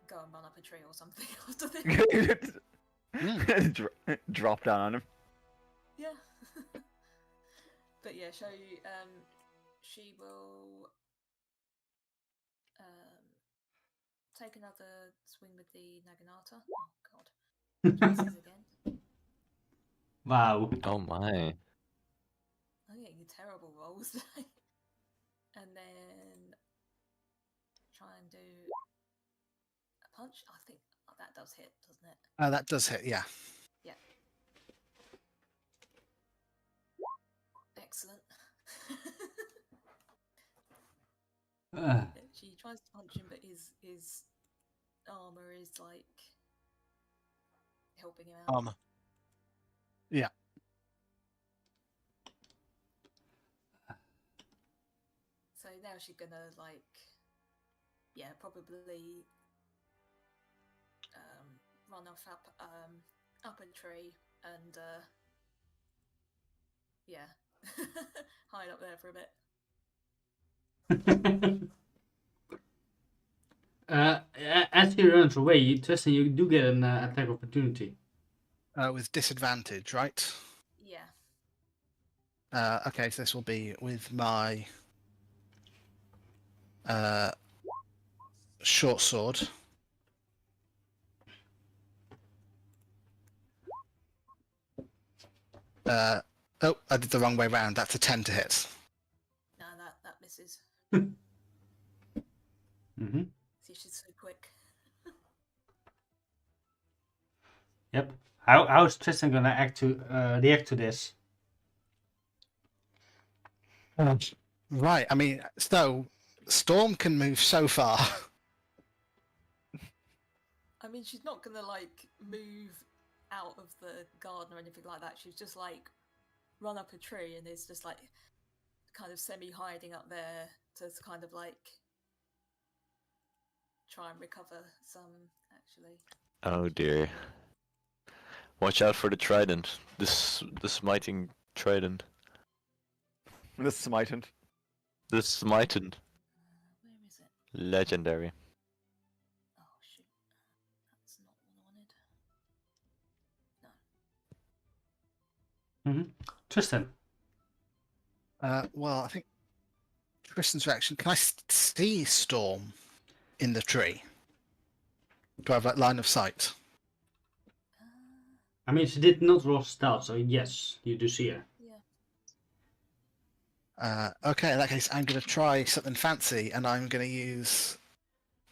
Speaker 6: go and run up a tree or something after this.
Speaker 3: Drop down on him.
Speaker 6: Yeah. But yeah, so she will take another swing with the Naginata. Oh god. Jesus again.
Speaker 2: Wow.
Speaker 1: Oh my.
Speaker 6: I'm getting terrible rolls today. And then try and do a punch. I think that does hit, doesn't it?
Speaker 4: That does hit, yeah.
Speaker 6: Yeah. Excellent. She tries to punch him, but his armor is like helping him out.
Speaker 7: Armor.
Speaker 4: Yeah.
Speaker 6: So now she's gonna like, yeah, probably run off up a tree and yeah, hide up there for a bit.
Speaker 2: As he runs away, Tristan, you do get an attack opportunity.
Speaker 4: With disadvantage, right?
Speaker 6: Yeah.
Speaker 4: Okay, so this will be with my short sword. Oh, I did the wrong way round. That's a 10 to hit.
Speaker 6: No, that misses.
Speaker 2: Mm-hmm.
Speaker 6: See, she's so quick.
Speaker 2: Yep. How's Tristan gonna react to this?
Speaker 4: Right, I mean, so Storm can move so far.
Speaker 6: I mean, she's not gonna like move out of the garden or anything like that. She's just like run up a tree and is just like kind of semi-hiding up there to kind of like try and recover some. Actually,
Speaker 1: Oh dear. Watch out for the trident. The smiting trident.
Speaker 3: The smitant.
Speaker 1: The smiting.
Speaker 6: where is it?
Speaker 1: Legendary.
Speaker 6: Oh shoot, that's not what I wanted. No.
Speaker 2: Mm-hmm. Tristan.
Speaker 4: Well, I think Tristan's reaction. Can I see Storm in the tree? Do I have like line of sight?
Speaker 2: I mean, she did not roll stealth, so yes, you do see her.
Speaker 6: Yeah.
Speaker 4: Okay, in that case, I'm going to try something fancy, and I'm going to use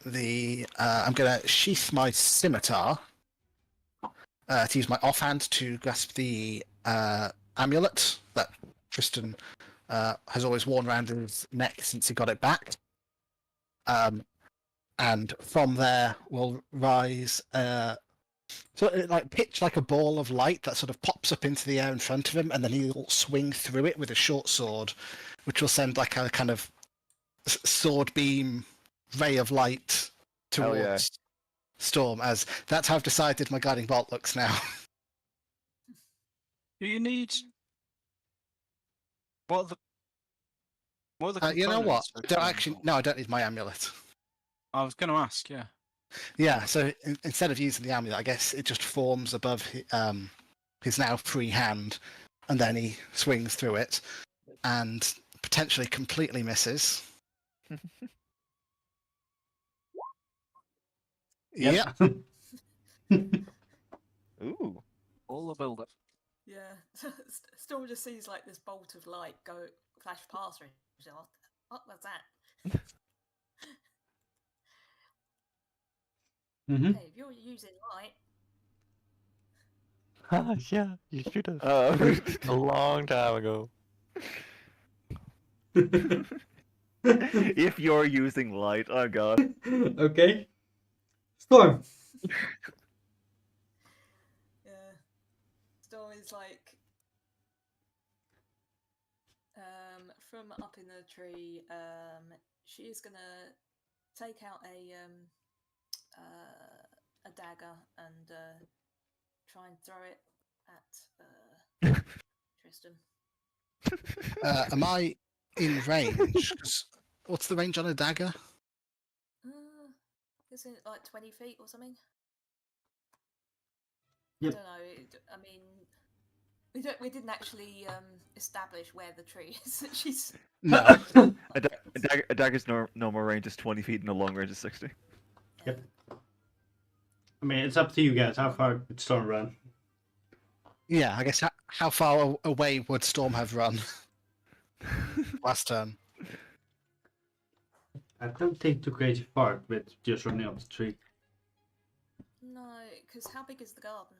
Speaker 4: the. I'm going to sheath my scimitar to use my offhand to grasp the amulet that Tristan has always worn around his neck since he got it back. And from there will rise so it like pitch like a ball of light that sort of pops up into the air in front of him, and then he'll swing through it with a short sword, which will send like a kind of sword beam ray of light
Speaker 3: Hell
Speaker 4: towards
Speaker 3: yeah.
Speaker 4: Storm. As that's how I've decided my guiding bolt looks now.
Speaker 7: Do you need? What are the
Speaker 4: You know what?
Speaker 7: components for a
Speaker 4: Don't
Speaker 7: guiding
Speaker 4: actually.
Speaker 7: bolt?
Speaker 4: No, I don't need my amulet.
Speaker 7: I was going to ask. Yeah.
Speaker 4: Yeah, so instead of using the amulet, I guess it just forms above his now free hand, and then he swings through it, and potentially completely misses. Yep.
Speaker 3: Ooh.
Speaker 7: All the build up.
Speaker 6: Yeah. Storm just sees like this bolt of light go flash past her. And she's like, what was that?
Speaker 2: Mm-hmm.
Speaker 6: Hey, if you're using light,
Speaker 1: Yeah, you should have.
Speaker 3: Uh,
Speaker 1: A long time ago.
Speaker 3: if you're using light, oh god.
Speaker 2: Okay. Storm.
Speaker 6: yeah, Storm is like from up in the tree. She is gonna take out a dagger and try and throw it at Tristan.
Speaker 4: Am I in range? 'Cause what's the range on a dagger?
Speaker 6: Isn't it like 20 feet or something?
Speaker 2: Yep.
Speaker 6: I don't know. I mean, we didn't actually establish where the tree is that she's.
Speaker 4: No.
Speaker 3: A dagger's normal range is 20 feet and a long range is 60.
Speaker 2: Yep. I mean, it's up to you guys. How far would Storm run?
Speaker 4: Yeah, I guess how far away would Storm have run last turn?
Speaker 2: I don't think too crazy far with just running up the tree.
Speaker 6: No, because how big is the garden?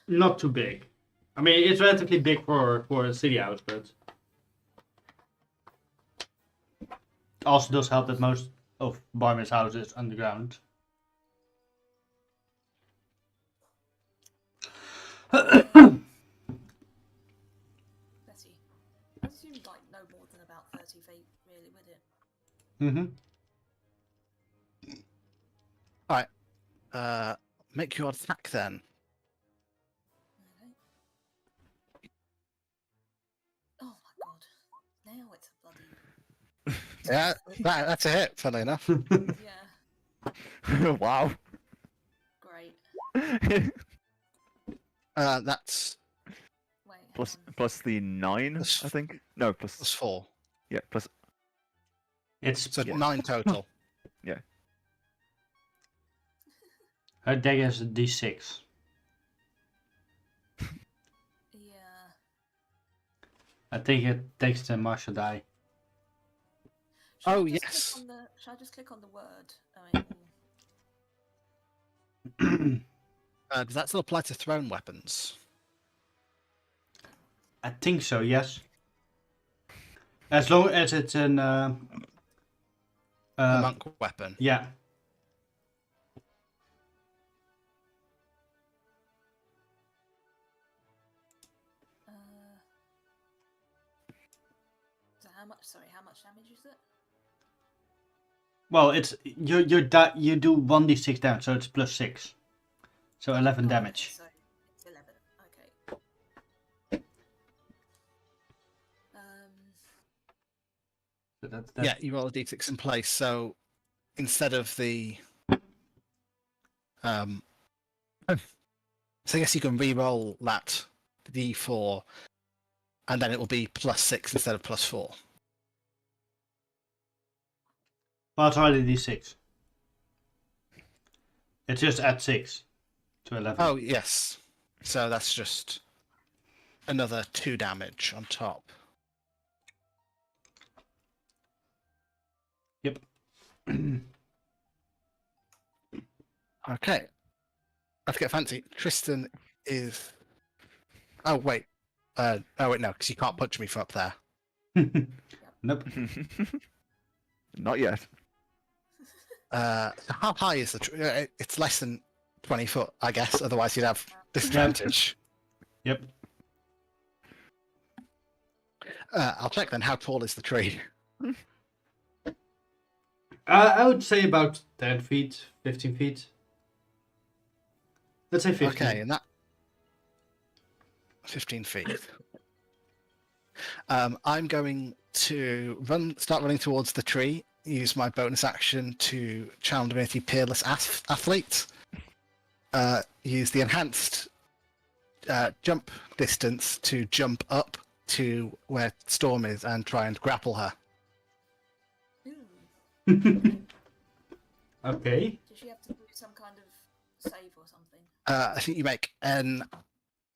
Speaker 2: Not too big. I mean, it's relatively big for a city house, but also does help that most of Barmiir's houses is underground.
Speaker 6: Let's see. I assume like no more than about 30 feet, really, would it?
Speaker 2: Mm-hmm.
Speaker 4: Make your attack then.
Speaker 6: Okay. Oh my god. Now it's a bloody.
Speaker 4: Yeah, that's a hit. Funnily enough.
Speaker 6: Yeah,
Speaker 3: Wow.
Speaker 6: great.
Speaker 4: That's
Speaker 6: Wait. hang
Speaker 3: plus
Speaker 6: on.
Speaker 3: plus the 9,
Speaker 4: Plus-
Speaker 3: I think. No, plus
Speaker 4: +4.
Speaker 3: yeah, plus
Speaker 2: It's
Speaker 4: So
Speaker 3: Yeah.
Speaker 4: 9 total.
Speaker 2: her dagger is a D6.
Speaker 6: Yeah.
Speaker 2: I think it takes the martial die.
Speaker 6: Shall I
Speaker 4: Oh,
Speaker 6: just click
Speaker 4: yes.
Speaker 6: on the- Shall I just click on the word? I mean,
Speaker 4: Does that still apply to thrown weapons?
Speaker 2: I think so, yes. As long as it's an
Speaker 4: A monk weapon.
Speaker 2: yeah.
Speaker 6: so how much? Sorry, how much damage is it?
Speaker 2: Well, it's you do 1d6 damage, so it's +6. So 11
Speaker 6: Oh, okay,
Speaker 2: damage.
Speaker 6: so it's 11. Okay.
Speaker 2: So that's
Speaker 4: Yeah, you roll a d6 in place. So instead of the so I guess you can re-roll that d4, and then it will be +6 instead of +4.
Speaker 2: Well, it's already d6. It just adds 6 to 11.
Speaker 4: Oh yes, so that's just another 2 damage on top.
Speaker 2: Yep.
Speaker 4: Okay, let's get fancy. Tristan is. Oh wait, oh wait, no, because you can't punch me from up there.
Speaker 2: Nope.
Speaker 3: Not yet.
Speaker 4: So how high is the tree? It's less than 20 foot, I guess. Otherwise, you'd have disadvantage.
Speaker 2: Yep.
Speaker 4: I'll check then. How tall is the tree?
Speaker 2: I would say about 10 feet, 15 feet. Let's say 15.
Speaker 4: Okay, and that 15 feet. I'm going to start running towards the tree. Use my bonus action to challenge ability Peerless Athlete. Use the enhanced jump distance to jump up to where Storm is and try and grapple her.
Speaker 6: Ooh.
Speaker 2: Okay.
Speaker 6: Does she have to do some kind of save or something?
Speaker 4: I think you make an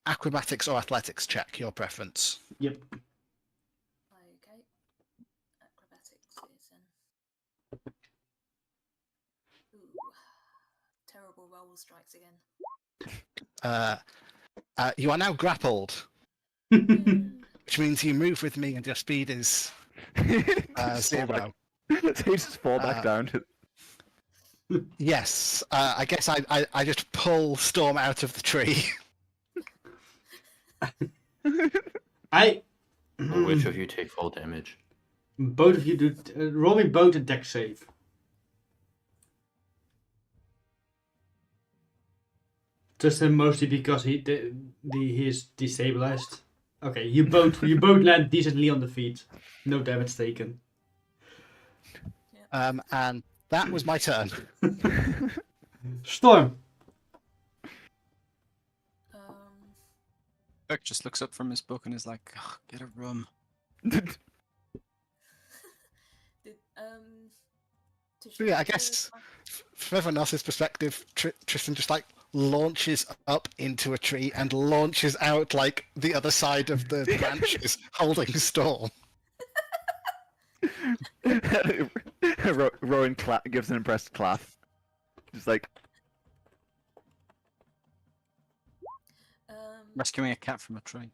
Speaker 4: acrobatics or athletics check, your preference.
Speaker 2: Yep.
Speaker 6: Okay. Acrobatics is in. Ooh. Terrible roll strikes again.
Speaker 4: You are now grappled,
Speaker 6: Mm.
Speaker 4: which means you move with me and your speed is
Speaker 3: Just fall
Speaker 4: 0.
Speaker 3: back. So you just fall back down.
Speaker 4: Yes, I guess I just pull Storm out of the tree.
Speaker 2: I.
Speaker 5: Or which of you take full damage?
Speaker 2: Both of you do. Roll me both a dex save. Just mostly because he is destabilized. Okay, you both land decently on the feet. No damage taken.
Speaker 4: And that was my turn.
Speaker 2: Storm.
Speaker 7: Beck just looks up from his book and is like, "Ugh, get a room."
Speaker 6: Did, did
Speaker 4: So
Speaker 6: she
Speaker 4: yeah, I
Speaker 6: have to-
Speaker 4: guess from everyone else's perspective, Tristan just like launches up into a tree and launches out like the other side of the branches, holding Storm.
Speaker 3: Rowan gives an impressed clap. Just like,
Speaker 7: Rescuing a cat from a tree.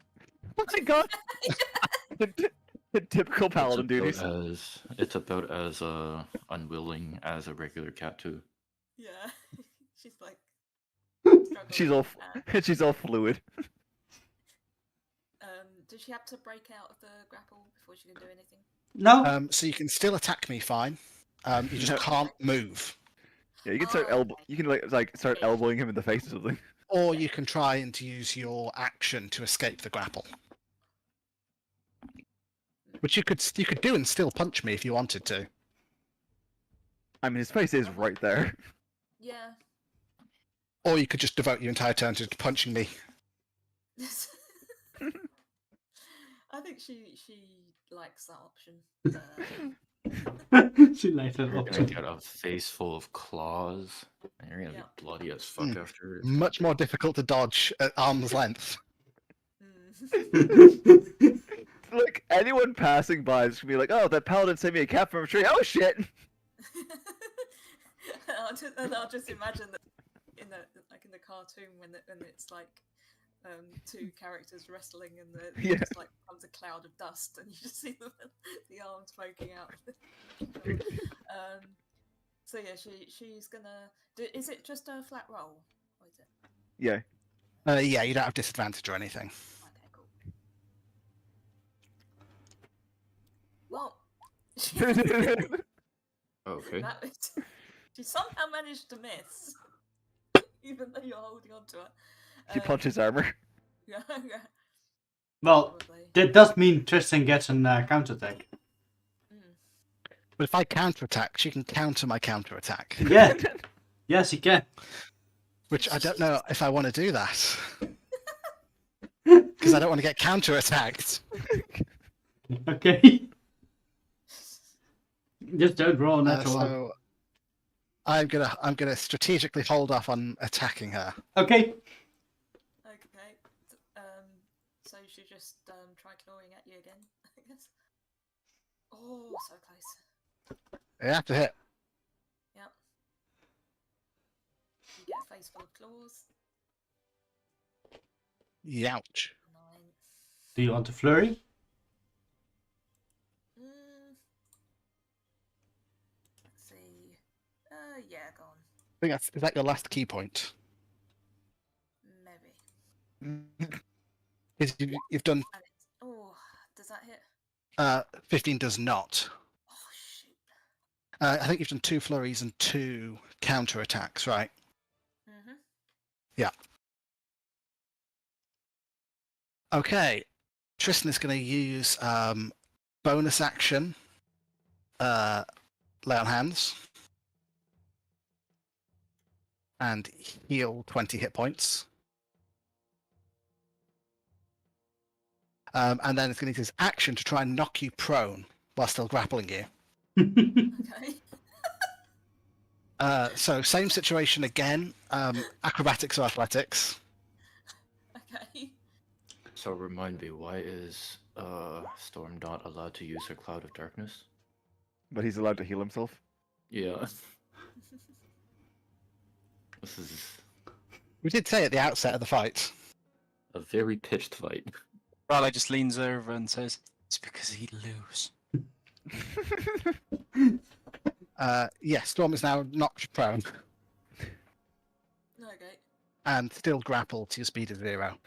Speaker 3: oh my god! The typical paladin duties.
Speaker 5: It's about as unwilling as a regular cat too.
Speaker 6: Yeah. She's like.
Speaker 3: She's all
Speaker 6: struggling.
Speaker 3: she's all fluid.
Speaker 6: Does she have to break out of the grapple before she can do anything?
Speaker 2: No.
Speaker 4: So you can still attack me fine. You just can't move.
Speaker 3: Yeah, you can start You can like start elbowing him in the face or something.
Speaker 4: Or you can try and use your action to escape the grapple. Which you could do and still punch me if you wanted to.
Speaker 3: I mean, his face is right there.
Speaker 6: Yeah.
Speaker 4: Or you could just devote your entire turn to punching me.
Speaker 6: I think she likes that option.
Speaker 2: She likes that
Speaker 5: You're
Speaker 2: option.
Speaker 5: gonna get a face full of claws, and you're gonna
Speaker 6: Yeah.
Speaker 5: be bloody as fuck
Speaker 4: Mm.
Speaker 5: after.
Speaker 4: Much more difficult to dodge at arm's length.
Speaker 6: Mm.
Speaker 3: Look, anyone passing by is gonna be like, "Oh, that paladin sent me a cap from a tree. Oh shit!"
Speaker 6: I'll just imagine that in the cartoon when it's like two characters wrestling and
Speaker 3: Yeah.
Speaker 6: just like comes a cloud of dust and you just see the arms poking out. So yeah, she's gonna. Is it just a flat roll, or is it?
Speaker 3: Yeah.
Speaker 4: Yeah, you don't have disadvantage or anything.
Speaker 6: Okay, cool. Well,
Speaker 5: Okay.
Speaker 6: she somehow managed to miss, even though you're holding on to her.
Speaker 3: He punches armor.
Speaker 6: Yeah.
Speaker 2: Well,
Speaker 6: Probably.
Speaker 2: that does mean Tristan gets an counterattack.
Speaker 4: But if I counterattack, she can counter my counterattack.
Speaker 2: Yeah. Yes, he can.
Speaker 4: Which I don't know if I want to do that. Because I don't want to get counterattacked.
Speaker 2: Okay. Just don't roll a natural one.
Speaker 4: So I'm gonna strategically hold off on attacking her.
Speaker 2: Okay.
Speaker 6: Okay. So she just try clawing at you again, I guess. Oh, so close.
Speaker 4: You have to hit.
Speaker 6: Yep. You get a face full of claws.
Speaker 4: Youch.
Speaker 6: 9.
Speaker 2: Do you want to flurry?
Speaker 6: Let's see. Yeah, go on.
Speaker 4: I think is that your last key point?
Speaker 6: Maybe.
Speaker 4: Because you've done
Speaker 6: And does that hit?
Speaker 4: 15 does not.
Speaker 6: Oh shoot.
Speaker 4: I think you've done 2 flurries and 2 counter attacks, right?
Speaker 6: Mhm.
Speaker 4: Yeah. Okay. Tristan is going to use bonus action. Lay on hands. And heal 20 hit points. And then it's going to use his action to try and knock you prone while still grappling you.
Speaker 6: Okay.
Speaker 4: So same situation again. Acrobatics or athletics.
Speaker 6: Okay.
Speaker 5: So remind me, why is Storm not allowed to use her Cloud of Darkness?
Speaker 3: But he's allowed to heal himself.
Speaker 5: Yeah. This is
Speaker 4: We did say at the outset of the fight.
Speaker 5: a very pitched fight.
Speaker 7: Riley just leans over and says, "It's because he lose."
Speaker 4: Yes, Storm is now knocked prone
Speaker 6: Okay.
Speaker 4: and still grappled to your speed of 0.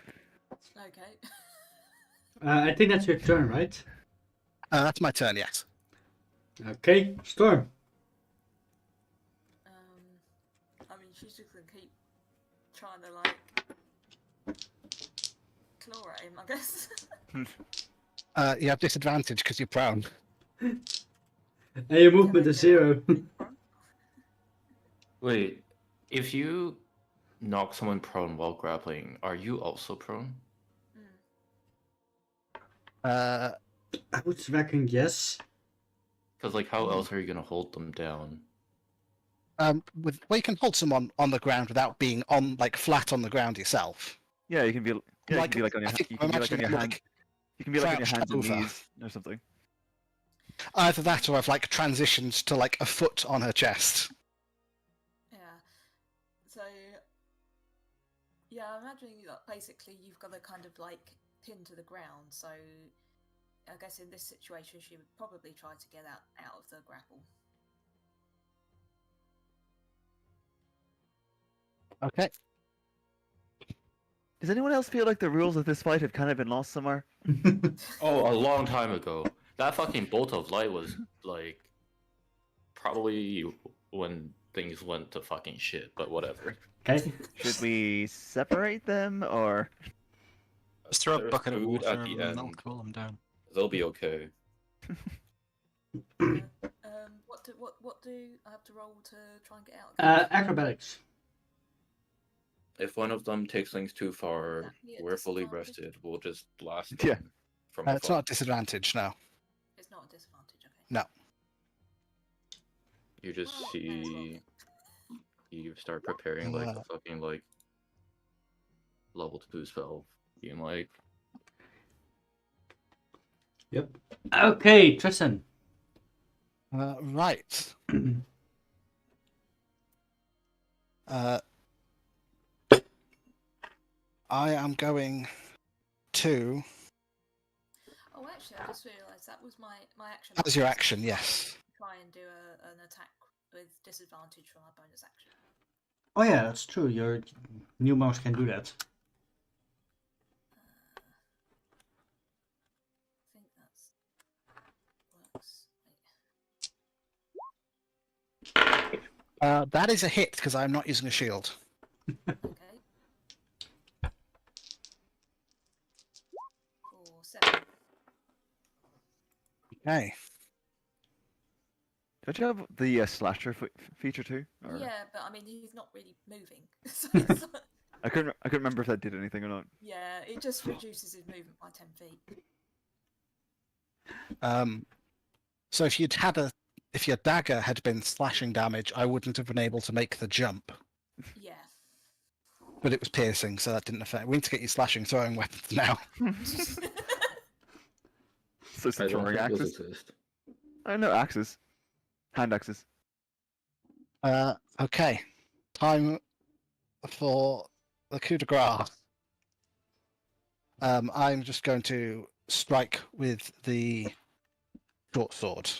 Speaker 6: Okay.
Speaker 2: I think that's your turn, right?
Speaker 4: That's my turn, yes.
Speaker 2: Okay, Storm.
Speaker 6: I mean, she's just gonna keep trying to like claw at him, I guess.
Speaker 4: You have disadvantage because you're prone.
Speaker 2: And your movement is 0.
Speaker 5: Wait, if you knock someone prone while grappling, are you also prone?
Speaker 2: I would reckon yes.
Speaker 5: Because like, how else are you gonna hold them down?
Speaker 4: Well, you can hold someone on the ground without being on flat on the ground yourself.
Speaker 3: Yeah, you can be. Yeah, you can be like on your.
Speaker 4: I think
Speaker 3: You can be like on your hand. You can be like on your hands and
Speaker 4: over.
Speaker 3: knees or something.
Speaker 4: Either that or I've transitioned to a foot on her chest.
Speaker 6: Yeah. So, yeah, I'm imagining that basically you've got to kind of pin to the ground. So, I guess in this situation, she would probably try to get out of the grapple.
Speaker 4: Okay.
Speaker 3: Does anyone else feel like the rules of this fight have kind of been lost somewhere?
Speaker 5: Oh, a long time ago. That fucking bolt of light was probably when things went to fucking shit, but whatever.
Speaker 2: Okay.
Speaker 3: Should we separate them or?
Speaker 7: Just throw a
Speaker 5: There's
Speaker 7: bucket of
Speaker 5: food
Speaker 7: water
Speaker 5: at
Speaker 7: over
Speaker 5: the
Speaker 7: them, that'll
Speaker 5: end.
Speaker 7: cool them down.
Speaker 5: They'll be okay.
Speaker 6: What do I have to roll to try and get out?
Speaker 2: Acrobatics.
Speaker 5: If one of them takes things too far,
Speaker 6: That'd be a
Speaker 5: we're fully
Speaker 6: disadvantage.
Speaker 5: rested. We'll just blast
Speaker 3: Yeah.
Speaker 5: them from
Speaker 4: It's
Speaker 5: afar.
Speaker 4: not a disadvantage, no.
Speaker 6: It's not a disadvantage, okay.
Speaker 4: No.
Speaker 5: You just
Speaker 6: Well, may as well
Speaker 5: see
Speaker 6: then.
Speaker 5: you start preparing the fucking level 2 spell, being like,
Speaker 2: Yep. Okay, Tristan.
Speaker 4: Right. I am going to.
Speaker 6: Oh, actually, I just realised that was my action.
Speaker 4: That was your
Speaker 6: bonus.
Speaker 4: action, yes.
Speaker 6: Try and do an attack with disadvantage for my bonus action.
Speaker 2: Oh yeah, that's true. Your new mouse can do that.
Speaker 6: I think that's works. Wait.
Speaker 4: That is a hit because I'm not using a shield.
Speaker 6: Okay. 4, 7.
Speaker 4: Okay.
Speaker 3: Don't you have the slasher feature too? Or...
Speaker 6: Yeah, but I mean, he's not really moving. So it's not-
Speaker 3: I couldn't remember if that did anything or not.
Speaker 6: yeah, it just reduces his movement by 10 feet.
Speaker 4: So if your dagger had been slashing damage, I wouldn't have been able to make the jump.
Speaker 6: Yeah.
Speaker 4: But it was piercing, so that didn't affect. We need to get you slashing throwing weapons now.
Speaker 3: So it's
Speaker 5: I don't
Speaker 3: throwing
Speaker 5: think those
Speaker 3: axes.
Speaker 5: exist.
Speaker 3: I know axes, hand axes.
Speaker 4: Okay. Time for the coup de grace. I'm just going to strike with the short sword.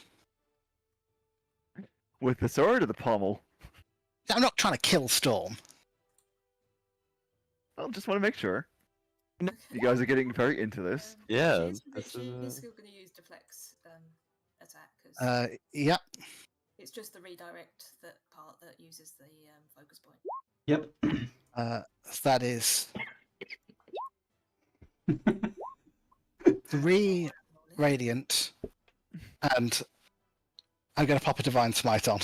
Speaker 3: With the sword or the pommel?
Speaker 4: I'm not trying to kill Storm.
Speaker 3: I just want to make sure. You guys are getting very into this.
Speaker 1: Yeah,
Speaker 6: She's
Speaker 1: this is,
Speaker 6: still going to use deflects attack because
Speaker 4: Yep.
Speaker 6: it's just the redirect part that uses the focus point.
Speaker 2: Yep.
Speaker 4: That is 3 radiant, and I'm going to pop a divine smite on.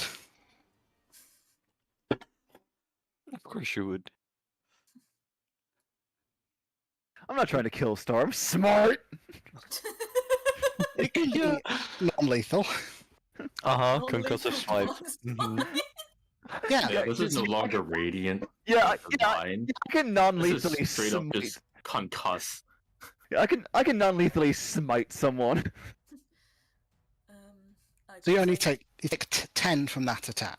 Speaker 1: of course you would.
Speaker 3: I'm not trying to kill Storm. Smart.
Speaker 4: It can be non-lethal.
Speaker 1: Uh-huh,
Speaker 6: Non-lethal
Speaker 1: concussive smite.
Speaker 6: divine
Speaker 1: Mhm.
Speaker 4: Yeah.
Speaker 5: Yeah, this is no longer radiant.
Speaker 3: Yeah,
Speaker 5: Divine.
Speaker 3: I can
Speaker 5: This
Speaker 3: non-lethally
Speaker 5: is straight up
Speaker 3: smite.
Speaker 5: just concuss.
Speaker 3: I can non-lethally smite someone.
Speaker 6: Okay,
Speaker 4: So you only
Speaker 6: so
Speaker 4: take 10 from that attack.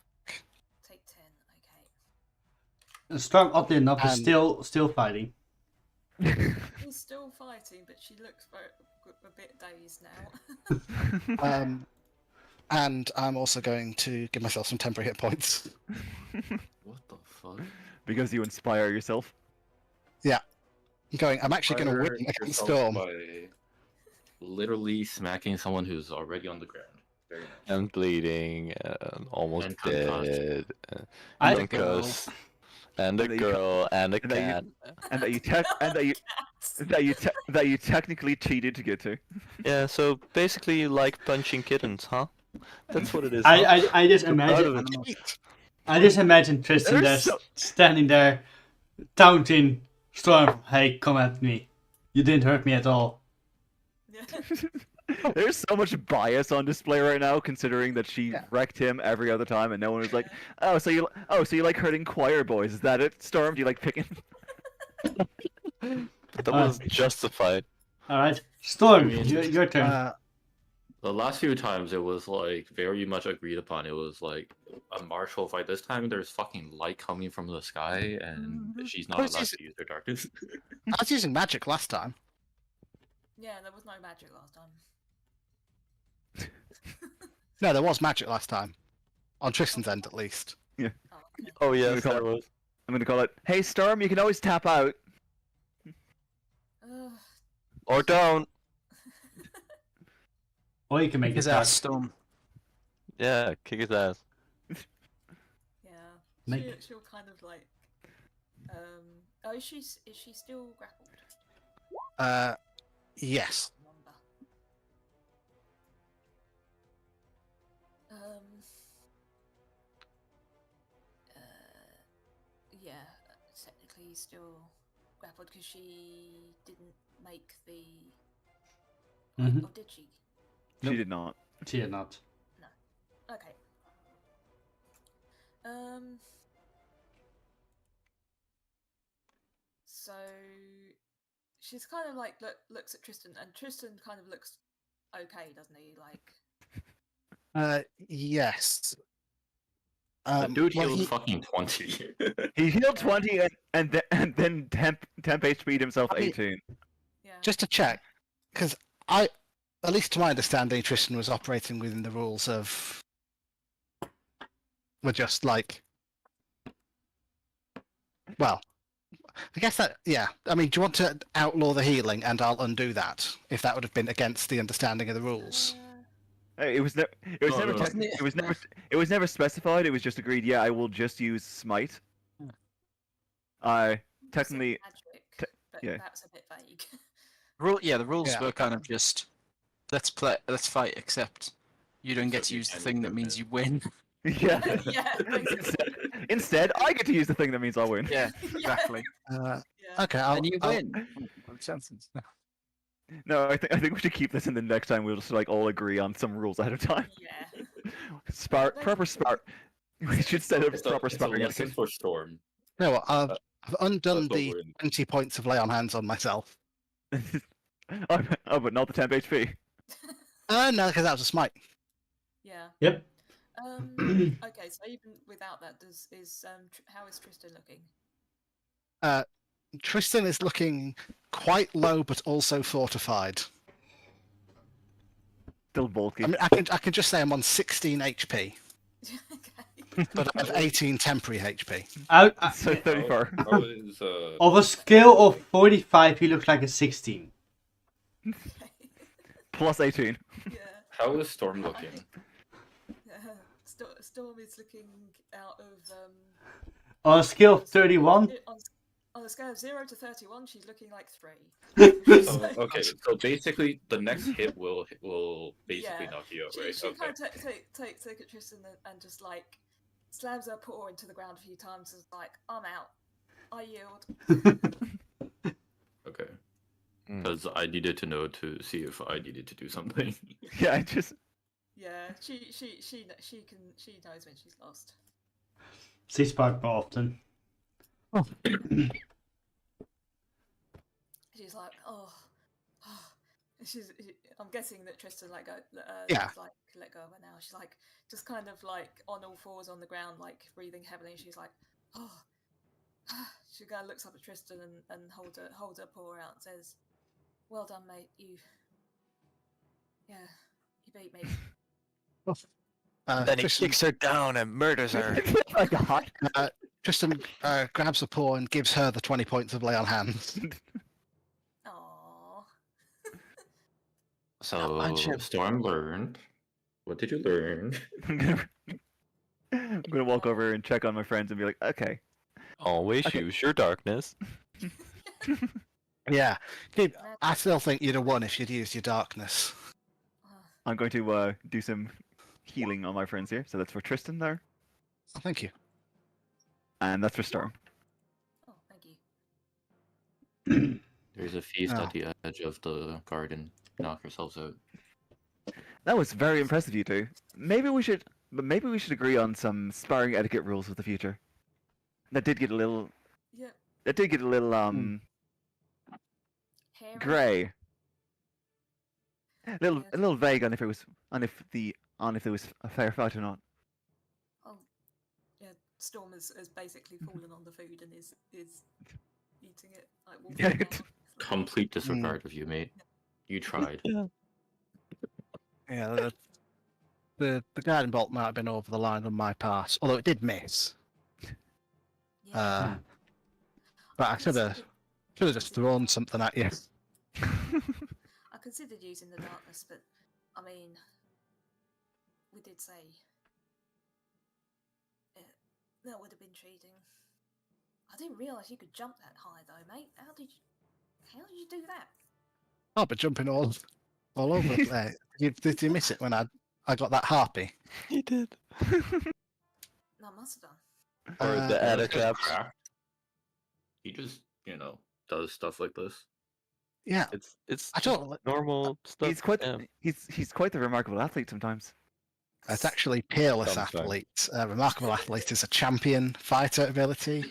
Speaker 6: take 10. Okay.
Speaker 2: And Storm, oddly enough, is
Speaker 4: And-
Speaker 2: still fighting.
Speaker 6: He's still fighting, but she looks a bit dazed now.
Speaker 4: And I'm also going to give myself some temporary hit points.
Speaker 5: What the fuck?
Speaker 3: Because you inspire yourself.
Speaker 4: I'm actually going to win
Speaker 5: Fire
Speaker 4: against
Speaker 5: yourself
Speaker 4: Storm.
Speaker 5: by literally smacking someone who's already on the ground. Very nice.
Speaker 1: And bleeding, and almost
Speaker 5: And concussed.
Speaker 1: dead,
Speaker 2: I-
Speaker 1: and concussed, and a
Speaker 3: And that you-
Speaker 1: girl, and a
Speaker 3: and that you-
Speaker 1: cat.
Speaker 3: And that you technically cheated to get to.
Speaker 1: Yeah, so basically you like punching kittens, huh? That's what it is. Huh?
Speaker 2: I just
Speaker 1: Proud
Speaker 2: imagine.
Speaker 1: of it.
Speaker 4: Cheat.
Speaker 2: I just imagine Tristan there
Speaker 3: There's so-
Speaker 2: standing there, taunting Storm. Hey, come at me! You didn't hurt me at all.
Speaker 3: There's so much bias on display right now, considering that she wrecked him every other time, and no one was like, "Oh, so you like hurting choir boys? Is that it, Storm? Do you like picking?"
Speaker 1: That was justified.
Speaker 2: All right, Storm,
Speaker 5: I mean,
Speaker 2: your turn.
Speaker 5: The last few times it was like very much agreed upon. It was like a martial fight. This time there's fucking light coming from the sky, and she's not
Speaker 4: Oh, it's
Speaker 5: allowed
Speaker 4: just-
Speaker 5: to use her darkness.
Speaker 4: I was using magic last time.
Speaker 6: Yeah, there was no magic last time.
Speaker 4: No, there was magic last time. On Tristan's end, at least.
Speaker 6: Oh, okay.
Speaker 1: Oh
Speaker 3: I'm
Speaker 1: yes,
Speaker 3: gonna call
Speaker 1: there
Speaker 3: it-
Speaker 1: was.
Speaker 3: I'm gonna call it. Hey, Storm, you can always tap out.
Speaker 6: Ugh.
Speaker 1: Or don't.
Speaker 2: Or you can make
Speaker 7: His
Speaker 2: it
Speaker 7: ass
Speaker 2: dark.
Speaker 7: Storm.
Speaker 1: Yeah, kick his ass.
Speaker 6: Yeah.
Speaker 2: Make-
Speaker 6: She'll kind of like. Oh, is she still grappled?
Speaker 4: Yes.
Speaker 6: Number. Yeah, technically still grappled because she didn't make the.
Speaker 2: Mhm.
Speaker 6: Or did she?
Speaker 3: She
Speaker 2: Nope.
Speaker 3: did not.
Speaker 2: She did not.
Speaker 6: Okay. So she's kind of like looks at Tristan, and Tristan kind of looks okay, doesn't he? Like,
Speaker 4: Yes.
Speaker 5: The dude
Speaker 4: well,
Speaker 5: heals fucking 20.
Speaker 3: He healed
Speaker 6: Yeah.
Speaker 3: 20 and then temp HP'd himself
Speaker 4: I mean-
Speaker 3: 18.
Speaker 6: yeah.
Speaker 4: just to check, because at least to my understanding, Tristan was operating within the rules of. We're just like. Well, I guess that, yeah. I mean, do you want to outlaw the healing, and I'll undo that if that would have been against the understanding of the rules?
Speaker 3: It was never. It was
Speaker 5: No,
Speaker 3: never.
Speaker 5: no,
Speaker 7: Wasn't
Speaker 3: It was never. It was never specified. It was just agreed. Yeah, I will just use smite. I
Speaker 6: You said
Speaker 3: technically.
Speaker 6: magic,
Speaker 3: te-
Speaker 6: but
Speaker 3: yeah.
Speaker 6: that's a bit vague.
Speaker 7: The rules
Speaker 4: Yeah.
Speaker 7: were kind of just let's fight, except you don't get
Speaker 5: Except
Speaker 7: to
Speaker 5: you
Speaker 7: use the
Speaker 5: can't
Speaker 7: thing
Speaker 5: use
Speaker 7: that
Speaker 5: it,
Speaker 7: means
Speaker 5: yeah.
Speaker 7: you win.
Speaker 3: Yeah.
Speaker 6: Yeah, basically.
Speaker 3: Instead, I get to use the thing that means I'll win.
Speaker 7: Yeah,
Speaker 6: Yeah.
Speaker 7: exactly.
Speaker 6: Yeah.
Speaker 4: Okay, I'll,
Speaker 7: And you
Speaker 4: I'll-
Speaker 7: win. Chances.
Speaker 3: No, I think we should keep this in the next time. We'll just like all agree on some rules ahead of time.
Speaker 6: Yeah.
Speaker 3: Proper spar. We should set up
Speaker 5: It's
Speaker 3: proper
Speaker 5: a
Speaker 3: sparring
Speaker 5: lesson
Speaker 3: etiquette.
Speaker 5: for Storm.
Speaker 4: no, what, I've undone
Speaker 5: Let's go
Speaker 4: the
Speaker 5: win.
Speaker 4: 20 points of lay on hands on myself.
Speaker 3: Oh, but not the temp HP.
Speaker 4: No, because that was a smite.
Speaker 6: Yeah.
Speaker 2: Yep.
Speaker 6: Okay, so even without that, how is Tristan looking?
Speaker 4: Tristan is looking quite low, but also fortified.
Speaker 3: Still bulky.
Speaker 4: I mean, I can just say I'm on 16 HP,
Speaker 6: Okay.
Speaker 4: but I have 18 temporary HP.
Speaker 3: So 34.
Speaker 5: How is,
Speaker 2: Of a scale of 45, he looks like a 16.
Speaker 3: Plus 18.
Speaker 6: Yeah.
Speaker 5: how is Storm looking?
Speaker 6: Storm is looking out of
Speaker 2: On a scale of 31,
Speaker 6: on a scale of 0 to 31, she's looking like 3.
Speaker 5: Oh, okay, so basically the next hit will basically
Speaker 6: Yeah.
Speaker 5: knock you out,
Speaker 6: She,
Speaker 5: right?
Speaker 6: she
Speaker 5: Okay.
Speaker 6: kind of takes at Tristan and just like slams her paw into the ground a few times and is like, I'm out. I yield.
Speaker 5: Okay.
Speaker 1: Hmm.
Speaker 5: Because I needed to know to see if I needed to do something.
Speaker 3: Yeah, I just.
Speaker 6: Yeah, she knows when she's lost.
Speaker 2: she spark more often.
Speaker 6: She's like, I'm guessing that Tristan like
Speaker 4: Yeah.
Speaker 6: like let go of her now. She's like just kind of like on all fours on the ground, like breathing heavily. And she's like, she kind of looks up at Tristan and holds her paw out and says, "Well done, mate. You beat me."
Speaker 8: Then he
Speaker 4: Tristan,
Speaker 8: kicks her down and murders her.
Speaker 3: Oh my god.
Speaker 4: Tristan grabs a paw and gives her the 20 points of lay on hands.
Speaker 6: Aww.
Speaker 5: So
Speaker 8: Imagine.
Speaker 5: Storm learned. What did you learn?
Speaker 3: I'm gonna walk over and check on my friends and be like, okay.
Speaker 1: Always
Speaker 3: Okay.
Speaker 1: use your darkness.
Speaker 4: Yeah, dude, I still think you'd have won if you'd used your darkness.
Speaker 3: I'm going to do some healing on my friends here. So that's for Tristan there.
Speaker 4: Oh, thank you.
Speaker 3: And that's for Storm.
Speaker 6: Oh, thank you.
Speaker 5: There's a feast
Speaker 4: Oh.
Speaker 5: at the edge of the garden. Knock yourselves out.
Speaker 3: That was very impressive, you two. Maybe we should agree on some sparring etiquette rules for the future. That did get a little.
Speaker 6: Yeah.
Speaker 3: That did get a little
Speaker 6: Hairy.
Speaker 3: grey. A
Speaker 6: Yes.
Speaker 3: little vague on if there was a fair fight or not.
Speaker 6: Oh, yeah. Storm has basically fallen on the food and is eating it like wolf
Speaker 3: Yeah.
Speaker 6: now.
Speaker 5: Complete disregard of you, mate. You tried.
Speaker 4: Yeah, the guiding bolt might have been over the line on my part, although it did miss.
Speaker 6: Yeah.
Speaker 4: But I should have just thrown something at you.
Speaker 6: I considered using the darkness, but I mean, we did say that would have been cheating. I didn't realise you could jump that high, though, mate. How did you do that?
Speaker 4: Oh, but jumping all over the place. Did you miss it when I got that harpy?
Speaker 1: He did.
Speaker 6: No, I must have done.
Speaker 1: Or
Speaker 4: Uh,
Speaker 1: the
Speaker 5: That's
Speaker 1: attic
Speaker 5: just
Speaker 1: apps.
Speaker 5: cracked. He just, does stuff like this.
Speaker 4: Yeah,
Speaker 1: It's
Speaker 4: I
Speaker 1: just
Speaker 4: don't.
Speaker 1: normal stuff.
Speaker 3: He's quite
Speaker 1: yeah.
Speaker 3: he's quite the remarkable athlete sometimes.
Speaker 4: It's actually peerless
Speaker 5: Sometimes.
Speaker 4: athlete. Remarkable athlete is a champion fighter ability.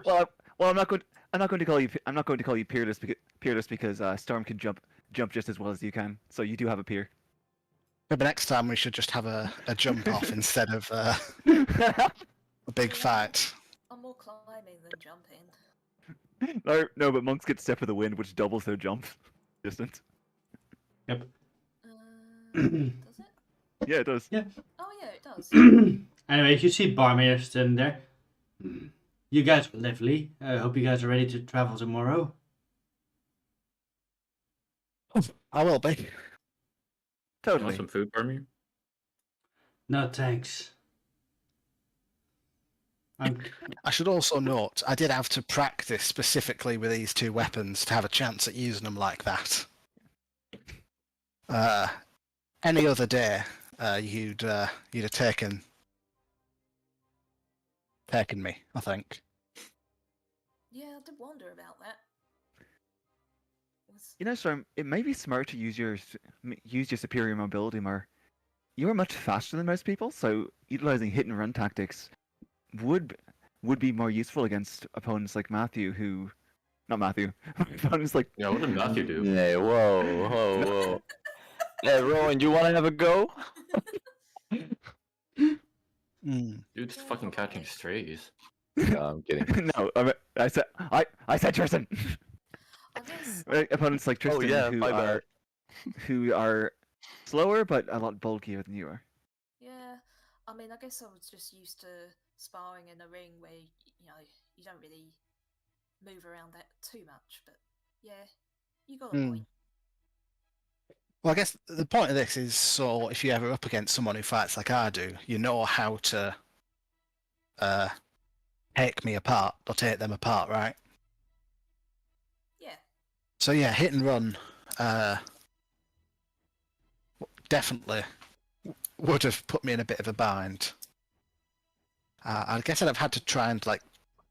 Speaker 3: Well, I'm not going to call you peerless because Storm can jump jump just as well as you can. So you do have a pier.
Speaker 4: Maybe next time we should just have a jump off instead of a big fight.
Speaker 6: I'm more climbing than jumping.
Speaker 3: No, but monks get step of the wind, which doubles their jump distance.
Speaker 2: Yep.
Speaker 6: Does it?
Speaker 3: Yeah, it does.
Speaker 6: Oh yeah, it does.
Speaker 2: Anyways, you see Barmiir standing there. You guys are lively. I hope you guys are ready to travel tomorrow.
Speaker 4: I will be.
Speaker 5: You want
Speaker 3: Totally.
Speaker 5: some food for me?
Speaker 2: No thanks. I'm
Speaker 4: I should also note, I did have to practice specifically with these two weapons to have a chance at using them like that. Any other day, you'd have taken me, I think.
Speaker 6: Yeah, I did wonder about that. Was-
Speaker 3: You know, Storm, it may be smart to use your superior mobility more. You are much faster than most people, so utilizing hit and run tactics would be more useful against opponents like Matthew, who, not Matthew, opponents like
Speaker 5: Yeah, what did Matthew do?
Speaker 1: Hey, whoa. Hey, Rowan, you want to have a go?
Speaker 5: Dude's fucking catching strays.
Speaker 1: No, I'm kidding.
Speaker 3: no, I said Tristan.
Speaker 6: I guess.
Speaker 3: Opponents like Tristan,
Speaker 1: yeah, my bad.
Speaker 3: who are slower but a lot bulkier than you are.
Speaker 6: Yeah, I mean, I guess I was just used to sparring in a ring where you don't really move around that too much. But yeah, you got a point.
Speaker 4: Well, I guess the point of this is so if you're ever up against someone who fights like I do, you know how to take me apart or take them apart, right?
Speaker 6: Yeah.
Speaker 4: So yeah, hit and run definitely would have put me in a bit of a bind. I guess I'd have had to try and like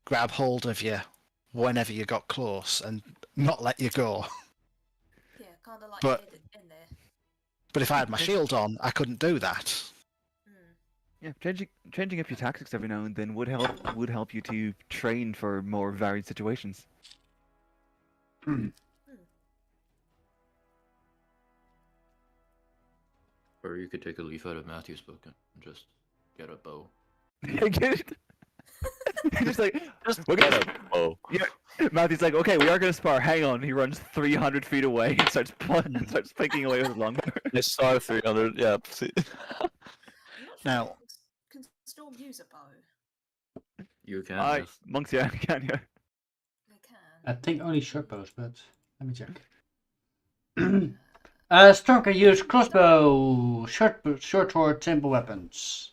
Speaker 4: grab hold of you whenever you got close and not let you go.
Speaker 6: Yeah, kind of like
Speaker 4: But-
Speaker 6: headed in there.
Speaker 4: But if I had my shield on, I couldn't do that.
Speaker 3: Yeah, changing up your tactics every now and then would help you to train for more varied situations.
Speaker 5: Or you could take a leaf out of Matthew's book and just get a bow.
Speaker 3: Just like we're
Speaker 1: Get
Speaker 3: gonna.
Speaker 1: a bow.
Speaker 3: Yeah, Matthew's like, okay, we are gonna spar. Hang on. He runs 300 feet away and starts picking away with his longbow.
Speaker 1: I saw 300. Yeah. See.
Speaker 6: I'm not sure
Speaker 4: Now-
Speaker 6: can Storm use a bow?
Speaker 5: You can. Yes.
Speaker 3: Monks, yeah, can you?
Speaker 6: They can.
Speaker 2: I think only short bows, but let me check. Storm can use crossbow, short sword, simple weapons.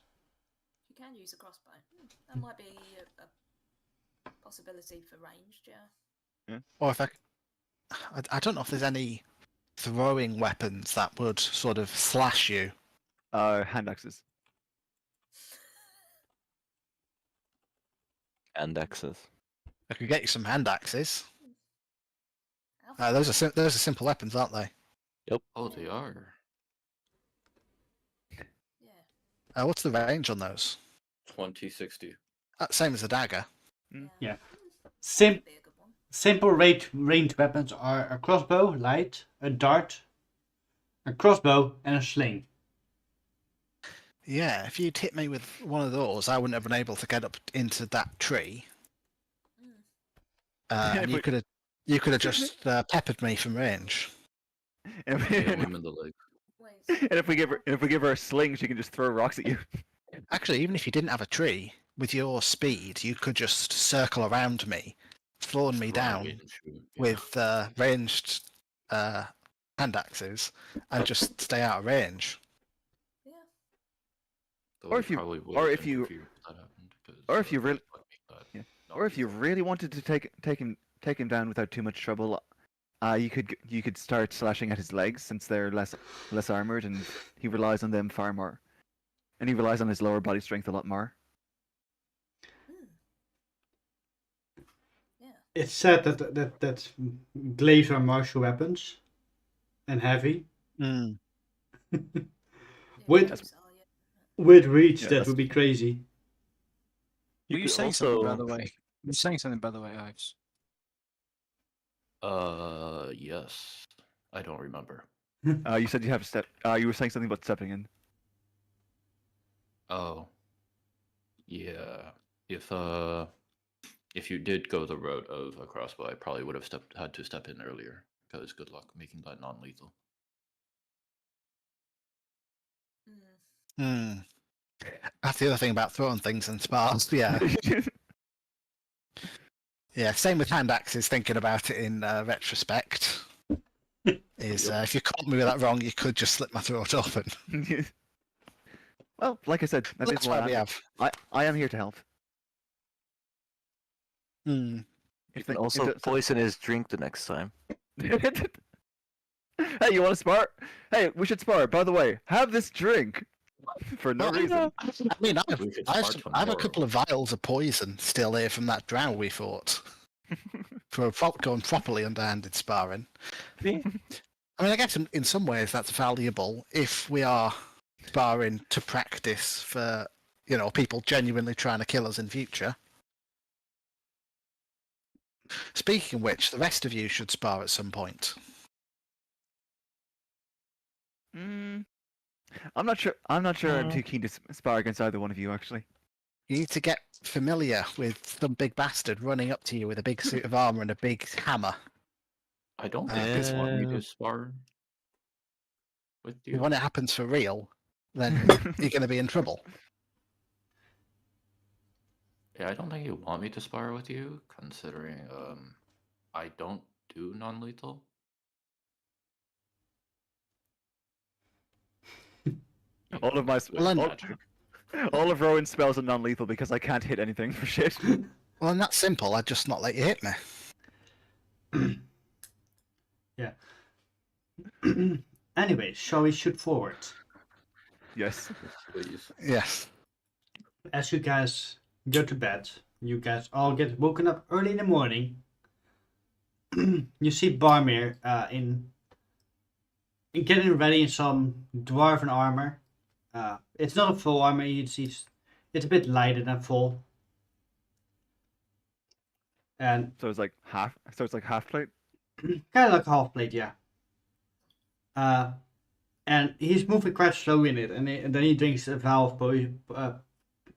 Speaker 6: You can use a crossbow. That might be a possibility for ranged, yeah.
Speaker 4: Or if I don't know if there's any throwing weapons that would sort of slash you.
Speaker 3: Hand axes.
Speaker 1: And axes.
Speaker 4: I could get you some hand axes.
Speaker 6: Alpha.
Speaker 4: Those are simple weapons, aren't they?
Speaker 5: Oh, they are.
Speaker 6: Yeah.
Speaker 4: What's the range on those?
Speaker 5: 2060.
Speaker 4: Same as the dagger.
Speaker 2: Yeah.
Speaker 6: That'd be a good one.
Speaker 2: Simple ranged weapons are a crossbow, light, a dart, a crossbow, and a sling.
Speaker 4: Yeah, if you'd hit me with one of those, I wouldn't have been able to get up into that tree. And you could have just peppered me from range.
Speaker 3: And
Speaker 5: Hit him in the leg.
Speaker 6: Wait.
Speaker 3: if we give her a sling, she can just throw rocks at you.
Speaker 4: Actually, even if you didn't have a tree, with your speed, you could just circle around me, slowing me
Speaker 5: Run
Speaker 4: down
Speaker 5: away and shoot, yeah.
Speaker 4: with ranged hand axes and just stay out of range.
Speaker 6: Yeah.
Speaker 5: Though
Speaker 3: or
Speaker 5: I
Speaker 3: if you-
Speaker 5: probably would
Speaker 3: or
Speaker 5: have
Speaker 3: if you-
Speaker 5: interfered if that happened, 'cause,
Speaker 3: or if you really-
Speaker 5: fuck me, that-
Speaker 3: Yeah.
Speaker 5: not
Speaker 3: Or if you
Speaker 5: easy.
Speaker 3: really wanted to take him down without too much trouble, you could start slashing at his legs since they're less armored, and he relies on them far more, and he relies on his lower body strength a lot more.
Speaker 6: Yeah.
Speaker 2: It's said that glaives are martial weapons and heavy.
Speaker 4: Mm.
Speaker 6: Yeah,
Speaker 2: With-
Speaker 6: those are, yeah.
Speaker 2: With reach,
Speaker 3: Yeah,
Speaker 2: that
Speaker 3: that's-
Speaker 2: would be crazy.
Speaker 1: You
Speaker 7: Were you
Speaker 1: could
Speaker 7: saying something, by
Speaker 1: also-
Speaker 7: the way? You were saying something, by the way, Ives.
Speaker 5: Yes. I don't remember.
Speaker 3: You said you have to step. You were saying something about stepping in.
Speaker 5: Oh, yeah. If you did go the route of a crossbow, I probably would have had to step in earlier. Because good luck making that non-lethal.
Speaker 6: Mm.
Speaker 4: Hmm. That's the other thing about throwing things in spars. Yeah. Yeah. Same with hand axes. Thinking about it in retrospect, is if you caught me with that wrong, you could just slit my throat open.
Speaker 3: Well, like I said, that is
Speaker 4: That's
Speaker 3: why
Speaker 4: why we have.
Speaker 3: I am here to help.
Speaker 4: Hmm.
Speaker 1: You can also poison his drink the next time.
Speaker 3: Hey, you want to spar? Hey, we should spar. By the way, have this drink for no reason.
Speaker 4: I mean,
Speaker 5: We could
Speaker 4: I have
Speaker 5: start
Speaker 4: I have a
Speaker 5: tomorrow.
Speaker 4: couple of vials of poison still here from that drow we fought for going properly underhanded sparring. I mean, I guess in some ways that's valuable if we are sparring to practice for, people genuinely trying to kill us in future. Speaking of which, the rest of you should spar at some point.
Speaker 3: I'm not sure. I'm not sure. I'm too keen to spar against either one of you, actually.
Speaker 4: You need to get familiar with some big bastard running up to you with a big suit of armor and a big hammer.
Speaker 5: I don't think you want me to
Speaker 1: Yeah.
Speaker 5: spar with you.
Speaker 4: When it happens for real, then you're going to be in trouble.
Speaker 5: Yeah, I don't think you want me to spar with you, considering I don't do non-lethal.
Speaker 3: All of my
Speaker 5: With
Speaker 4: Well,
Speaker 5: magic.
Speaker 3: all of Rowan's spells are non-lethal because I can't hit anything for shit.
Speaker 4: Well, and that's simple. I'd just not let you hit me.
Speaker 2: Yeah. Anyway, shall we shoot forward?
Speaker 3: Yes.
Speaker 5: Please.
Speaker 4: Yes.
Speaker 2: As you guys go to bed, you guys all get woken up early in the morning. You see Barmiir in getting ready in some dwarven armor. It's not a full armor. You see, it's a bit lighter than full. And
Speaker 3: So it's like half. So it's like half plate.
Speaker 2: kind of like a half plate, yeah. And he's moving quite slow in it, and then he drinks a vial of poison.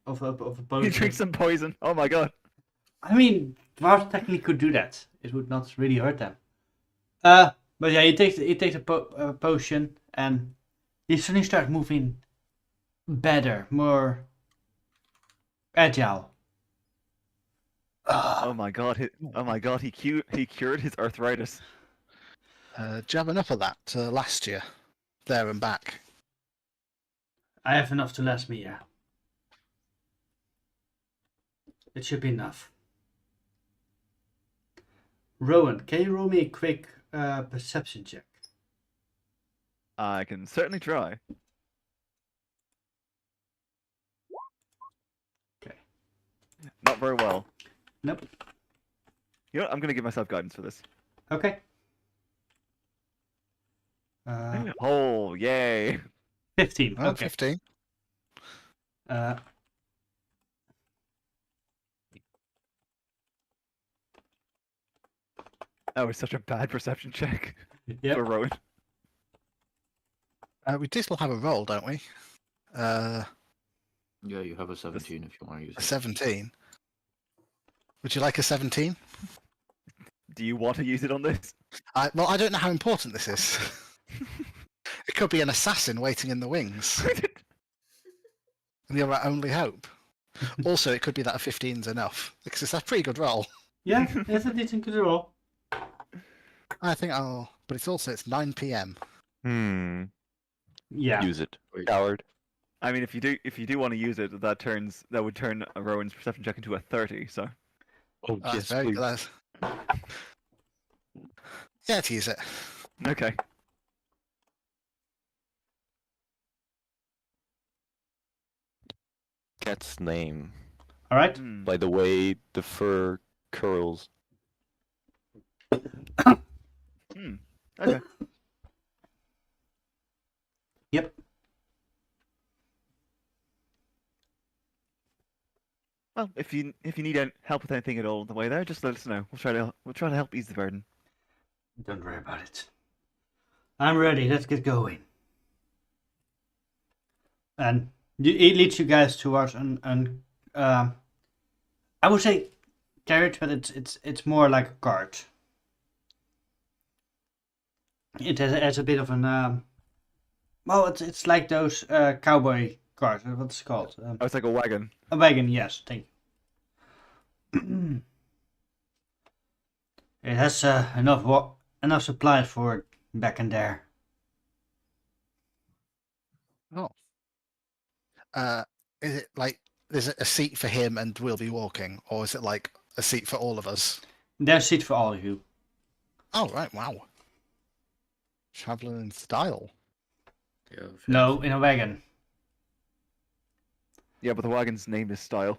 Speaker 2: Of a potion.
Speaker 3: He drinks some poison. Oh my god.
Speaker 2: I mean, dwarves technically could do that. It would not really hurt them. But yeah, he takes a potion, and he suddenly starts moving better, more agile.
Speaker 3: Oh my god. Oh my god. He cured his arthritis.
Speaker 4: Do you have enough of that to last you there and back?
Speaker 2: I have enough to last me, yeah. It should be enough. Rowan, can you roll me a quick perception check?
Speaker 3: I can certainly try.
Speaker 2: Okay.
Speaker 3: Not very well.
Speaker 2: Nope.
Speaker 3: You know what? I'm gonna give myself guidance for this.
Speaker 2: Okay.
Speaker 3: Oh, yay!
Speaker 2: 15.
Speaker 4: Oh,
Speaker 2: Okay.
Speaker 4: 15.
Speaker 3: That was such a bad perception check
Speaker 2: Yep.
Speaker 3: for Rowan.
Speaker 4: We do still have a roll, don't we?
Speaker 5: Yeah, you have a 17 if you want to use
Speaker 4: A
Speaker 5: it.
Speaker 4: 17. Would you like a 17?
Speaker 3: Do you want to use it on this?
Speaker 4: Well, I don't know how important this is. It could be an assassin waiting in the wings, and you're our only hope. Also, it could be that a 15's enough, because it's a pretty good roll.
Speaker 2: Yeah, it's a decent good roll.
Speaker 4: I think I'll... But it's 9 p.m.
Speaker 2: Yeah.
Speaker 1: Use it, coward.
Speaker 3: I mean, if you do want to use it, that would turn a Rowan's perception check into a 30. So
Speaker 1: Oh,
Speaker 4: That's
Speaker 1: yes,
Speaker 4: very
Speaker 1: please.
Speaker 4: glad. Yeah, to use it.
Speaker 3: okay.
Speaker 1: Cat's name.
Speaker 2: All right.
Speaker 3: Hmm.
Speaker 1: By the way, the fur curls.
Speaker 3: Okay.
Speaker 2: Yep.
Speaker 3: Well, if you need help with anything at all on the way there, just let us know. We'll try to help ease the burden.
Speaker 2: Don't worry about it. I'm ready. Let's get going. And it leads you guys towards an I would say carriage, but it's more like a cart. It has a bit of an well, it's like those cowboy carts. What's it called?
Speaker 3: Oh, it's like a wagon.
Speaker 2: A wagon. Yes, thank you. It has enough supplies for back in there.
Speaker 4: Oh. Is it like there's a seat for him and we'll be walking, or is it like a seat for all of us?
Speaker 2: There's seat for all of you.
Speaker 4: Oh right, wow. Traveling in style.
Speaker 5: Yeah,
Speaker 2: No, in a wagon.
Speaker 3: Yeah, but the wagon's name is Style.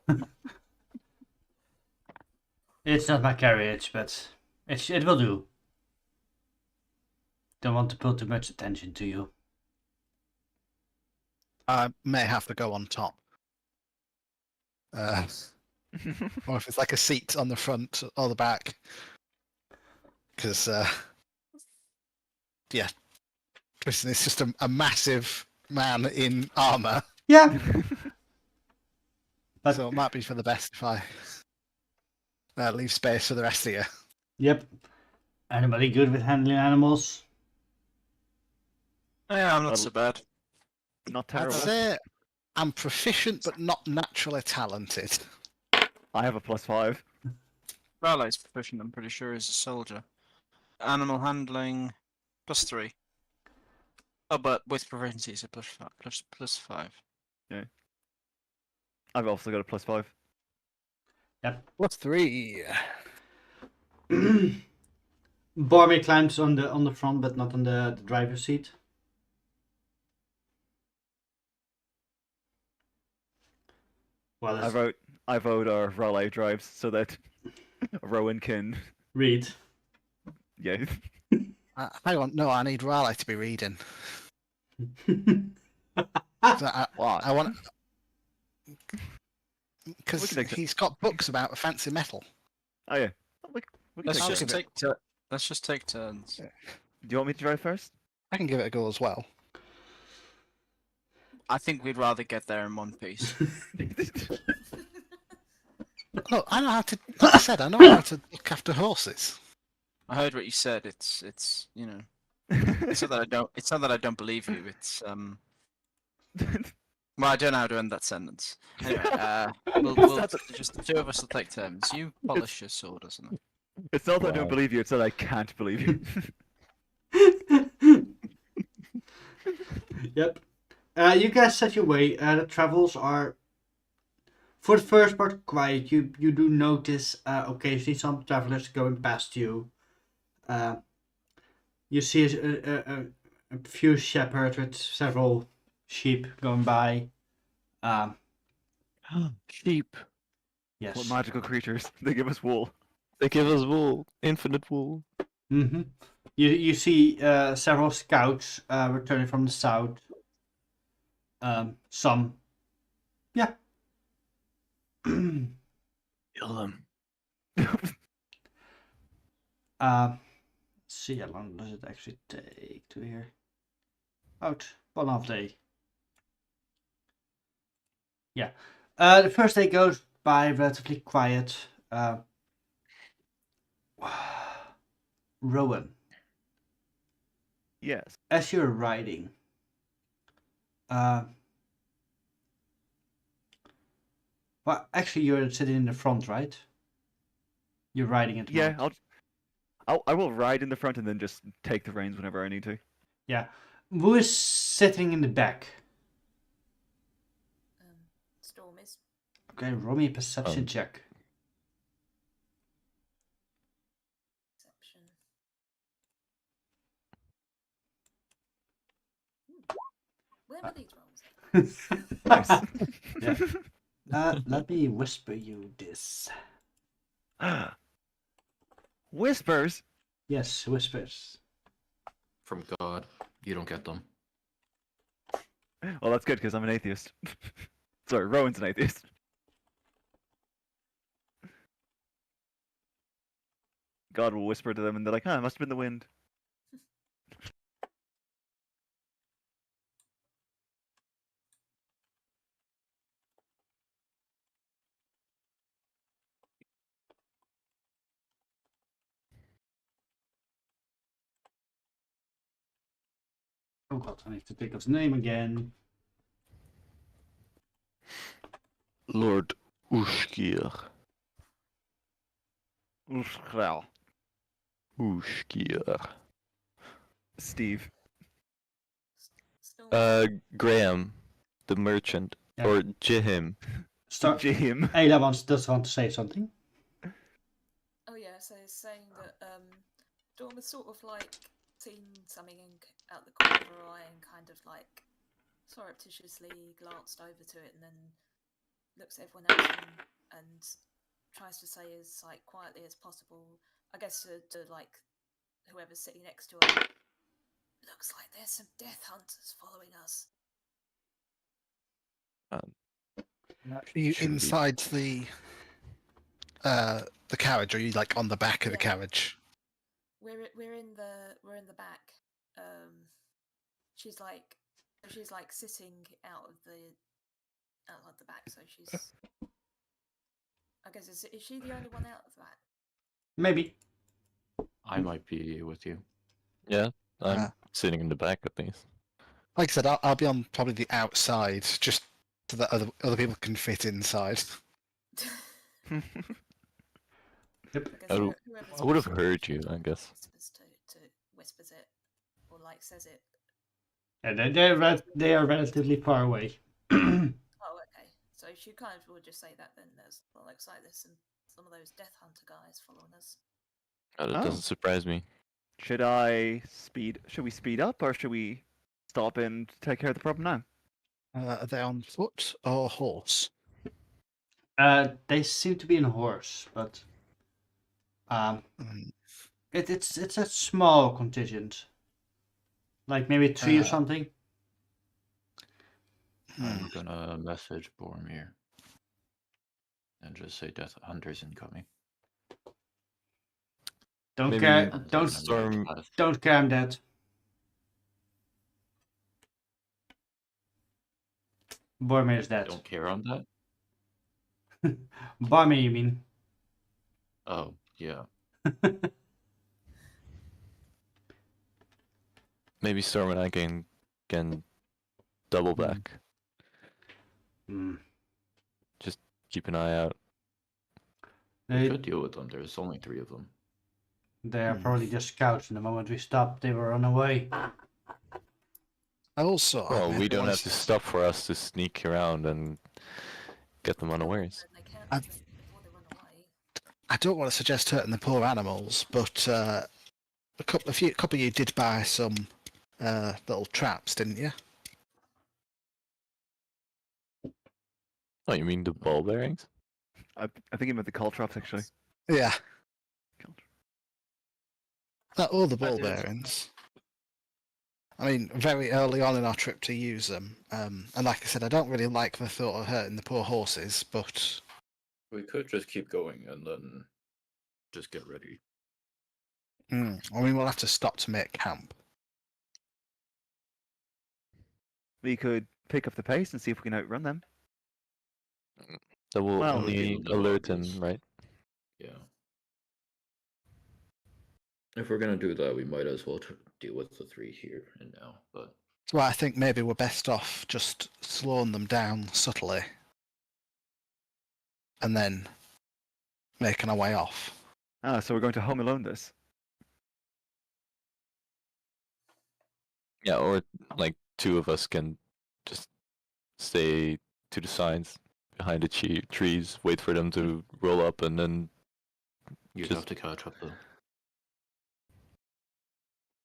Speaker 2: It's not my carriage, but it will do. Don't want to pull too much attention to you.
Speaker 4: I may have to go on top. Or if it's like a seat on the front or the back. Because, yeah, Tristan is just a massive man in armour.
Speaker 2: Yeah. But
Speaker 4: So it might be for the best if I leave space for the rest of you.
Speaker 2: yep. Anybody good with handling animals?
Speaker 7: Yeah, I'm not
Speaker 3: Well,
Speaker 7: so bad.
Speaker 3: Not
Speaker 4: I'd
Speaker 3: terrible.
Speaker 4: say I'm proficient but not naturally talented.
Speaker 3: I have a +5.
Speaker 7: Raleigh's proficient, I'm pretty sure, is a soldier. Animal handling, +3. Oh, but with proficiency, it's a +5.
Speaker 3: I've also got a +5.
Speaker 2: Yep.
Speaker 4: +3.
Speaker 2: Barmiir climbs on the front, but not on the driver's seat. Well,
Speaker 3: I vote Raleigh drives so that Rowan can.
Speaker 2: read.
Speaker 3: Yeah.
Speaker 4: Hang on, no, I need Raleigh to be reading. So
Speaker 3: Why?
Speaker 4: I want
Speaker 3: We
Speaker 4: because
Speaker 3: can accept-
Speaker 4: he's got books about fancy metal.
Speaker 3: Oh yeah. We can
Speaker 7: Let's
Speaker 3: take
Speaker 7: just
Speaker 3: that.
Speaker 7: take turns.
Speaker 3: Do you want me to drive first?
Speaker 4: I can give it a go as well.
Speaker 7: I think we'd rather get there in one piece.
Speaker 4: Look, I know how to. Like I said, I know how to look after horses.
Speaker 7: I heard what you said. It's you know. It's not that I don't. It's not that I don't believe you. It's Well, I don't know how to end that sentence. Anyway, we'll
Speaker 3: That's
Speaker 7: just the two of us will take turns. You polish your sword or something.
Speaker 3: It's not that I
Speaker 1: Wow.
Speaker 3: don't believe you, it's that I can't believe you.
Speaker 2: Yep. You guys set your way. The travels are, for the first part, quiet. You do notice occasionally some travelers going past you. You see a few shepherds with several sheep going by.
Speaker 1: Sheep.
Speaker 2: Yes.
Speaker 3: What magical creatures. They give us wool.
Speaker 1: They give us wool, infinite wool.
Speaker 2: Mm-hmm. You see several scouts returning from the south. Some, yeah.
Speaker 1: Kill them.
Speaker 2: Let's see how long does it actually take to here. About 1.5 day. Yeah. The first day goes by relatively quiet. Rowan,
Speaker 3: Yes.
Speaker 2: as you're riding, well, actually, you're sitting in the front, right? You're riding at the
Speaker 3: Yeah,
Speaker 2: moment.
Speaker 3: I will ride in the front and then just take the reins whenever I need to.
Speaker 2: Yeah. Who is sitting in the back?
Speaker 6: Storm is.
Speaker 2: Okay, roll me a perception
Speaker 1: Um,
Speaker 2: check.
Speaker 6: Perception. Where were these rolls?
Speaker 3: Nice.
Speaker 2: Yeah. Let me whisper you this.
Speaker 3: Whispers?
Speaker 2: Yes, whispers.
Speaker 5: From God, you don't get them.
Speaker 3: Well, that's good because I'm an atheist. Sorry, Rowan's an atheist. God will whisper to them and they're like, it must have been the wind.
Speaker 2: Oh god, I need to think of his name again.
Speaker 1: Lord Ushkir. Ushkir.
Speaker 3: Steve.
Speaker 6: Still,
Speaker 1: Graham, the merchant,
Speaker 2: Yeah.
Speaker 1: or Jihim.
Speaker 2: Start.
Speaker 3: Jim.
Speaker 2: Ayla does want to say something.
Speaker 6: oh yeah, so it's saying that Dawn was sort of like seen something out the corner of her eye and kind of like surreptitiously glanced over to it and then looks at everyone else and tries to say as like quietly as possible, I guess to like whoever's sitting next to her. Looks like there's some death hunters following us.
Speaker 4: Are you
Speaker 1: Should we-
Speaker 4: inside the carriage, or are you like on the back of the
Speaker 6: Yeah.
Speaker 4: carriage?
Speaker 6: We're in the back. She's like sitting out of the back, so she's. I guess is she the only one out of the back?
Speaker 2: Maybe.
Speaker 5: I might be with you.
Speaker 1: Yeah, I'm
Speaker 4: Ah.
Speaker 1: sitting in the back at least.
Speaker 4: Like I said, I'll be on probably the outside, just so that other people can fit inside.
Speaker 6: I guess
Speaker 1: I would-
Speaker 6: whoever's
Speaker 1: I would have
Speaker 6: pushing
Speaker 1: heard
Speaker 6: it
Speaker 1: you, I guess.
Speaker 6: whispers it or like says it.
Speaker 2: Yeah, they are relatively far away.
Speaker 6: Oh, okay. So she kind of will just say that then. Looks like there's some of those Death Hunter guys following us.
Speaker 1: That
Speaker 3: Oh.
Speaker 1: doesn't surprise me.
Speaker 3: Should we speed up, or should we stop and take care of the problem now?
Speaker 4: Are they on foot or horse?
Speaker 2: They seem to be in a horse, but
Speaker 4: Mm,
Speaker 2: it's a small contingent, like maybe 3 or something.
Speaker 5: I'm gonna message Barmiir and just say Death Hunters incoming.
Speaker 2: Don't
Speaker 1: Maybe
Speaker 2: care.
Speaker 5: And
Speaker 2: Don't
Speaker 5: then
Speaker 1: Storm-
Speaker 2: don't care. I'm dead. Barmiir is
Speaker 5: I
Speaker 2: dead.
Speaker 5: don't care on that.
Speaker 2: Barmiir, you mean?
Speaker 5: Oh, yeah.
Speaker 1: Maybe Storm and I can double back.
Speaker 2: Hmm.
Speaker 1: Just keep an eye out.
Speaker 5: We
Speaker 2: They
Speaker 5: could deal with them. There's only 3 of them.
Speaker 2: are probably just scouts. And the moment we stopped, they were on the way.
Speaker 4: Also,
Speaker 1: Well,
Speaker 4: maybe
Speaker 1: we don't
Speaker 4: one
Speaker 1: have to stop for us to sneak around and get them unawares.
Speaker 6: And they can't
Speaker 4: I've-
Speaker 6: do it before they run away.
Speaker 4: I don't want to suggest hurting the poor animals, but a couple of you did buy some little traps, didn't you?
Speaker 1: Oh, you mean the ball bearings?
Speaker 3: I think about the call traps actually.
Speaker 4: Yeah. Not all the ball
Speaker 7: did.
Speaker 4: bearings. I mean, very early on in our trip to use them, and like I said, I don't really like the thought of hurting the poor horses, but
Speaker 5: We could just keep going and then just get ready.
Speaker 4: I mean, we'll have to stop to make camp.
Speaker 3: We could pick up the pace and see if we can outrun them.
Speaker 1: That will
Speaker 3: Well,
Speaker 5: would be
Speaker 1: only
Speaker 5: the
Speaker 1: alert them,
Speaker 5: obvious.
Speaker 1: right?
Speaker 5: Yeah. If we're gonna do that, we might as well deal with the 3 here and now. But
Speaker 4: So I think maybe we're best off just slowing them down subtly, and then making our way off.
Speaker 3: Ah, so we're going to Home Alone this.
Speaker 1: Yeah, or like 2 of us can just stay to the sides behind the trees, wait for them to roll up, and then
Speaker 5: you'd
Speaker 1: Just-
Speaker 5: have to catch up though.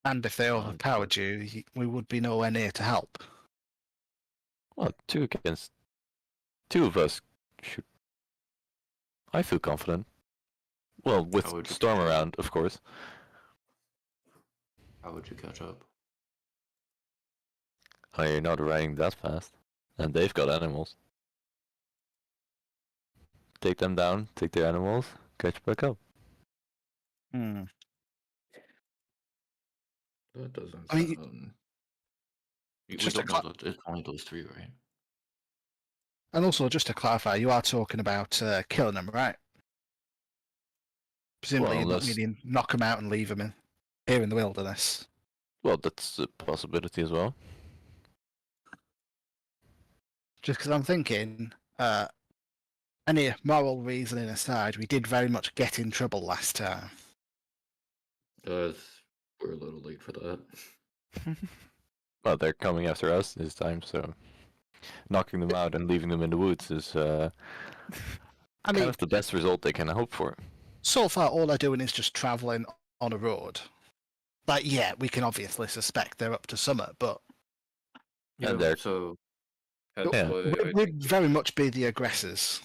Speaker 4: And if they overpowered you, we would be nowhere near to help.
Speaker 1: well, 2 against 2 of us should. I feel confident. Well, with
Speaker 5: How would you
Speaker 1: Storm
Speaker 5: catch up?
Speaker 1: around, of course.
Speaker 5: How would you catch up?
Speaker 1: Oh, you're not riding that fast, and they've got animals. Take them down, take their animals, catch back up.
Speaker 5: That doesn't
Speaker 4: I mean,
Speaker 5: sound. We
Speaker 4: just a
Speaker 5: don't know that it's only those 3, right?
Speaker 4: And also, just to clarify, you are talking about killing them, right? Presumably,
Speaker 1: Well,
Speaker 4: you're not
Speaker 1: unless-
Speaker 4: meaning knock them out and leave them here in the wilderness.
Speaker 1: Well, that's a possibility as well.
Speaker 4: Just because I'm thinking, any moral reasoning aside, we did very much get in trouble last time.
Speaker 5: We're a little late for that.
Speaker 1: Well, they're coming after us this time, so knocking them out and leaving them in the woods is
Speaker 4: I
Speaker 1: kind
Speaker 4: mean,
Speaker 1: of the best result they can hope for.
Speaker 4: so far all they're doing is just travelling on a road. Like, yeah, we can obviously suspect they're up to something, but
Speaker 5: Yeah,
Speaker 1: they're-
Speaker 5: so that's
Speaker 1: Yeah.
Speaker 5: why I
Speaker 4: we'd
Speaker 5: think
Speaker 4: very much be the aggressors.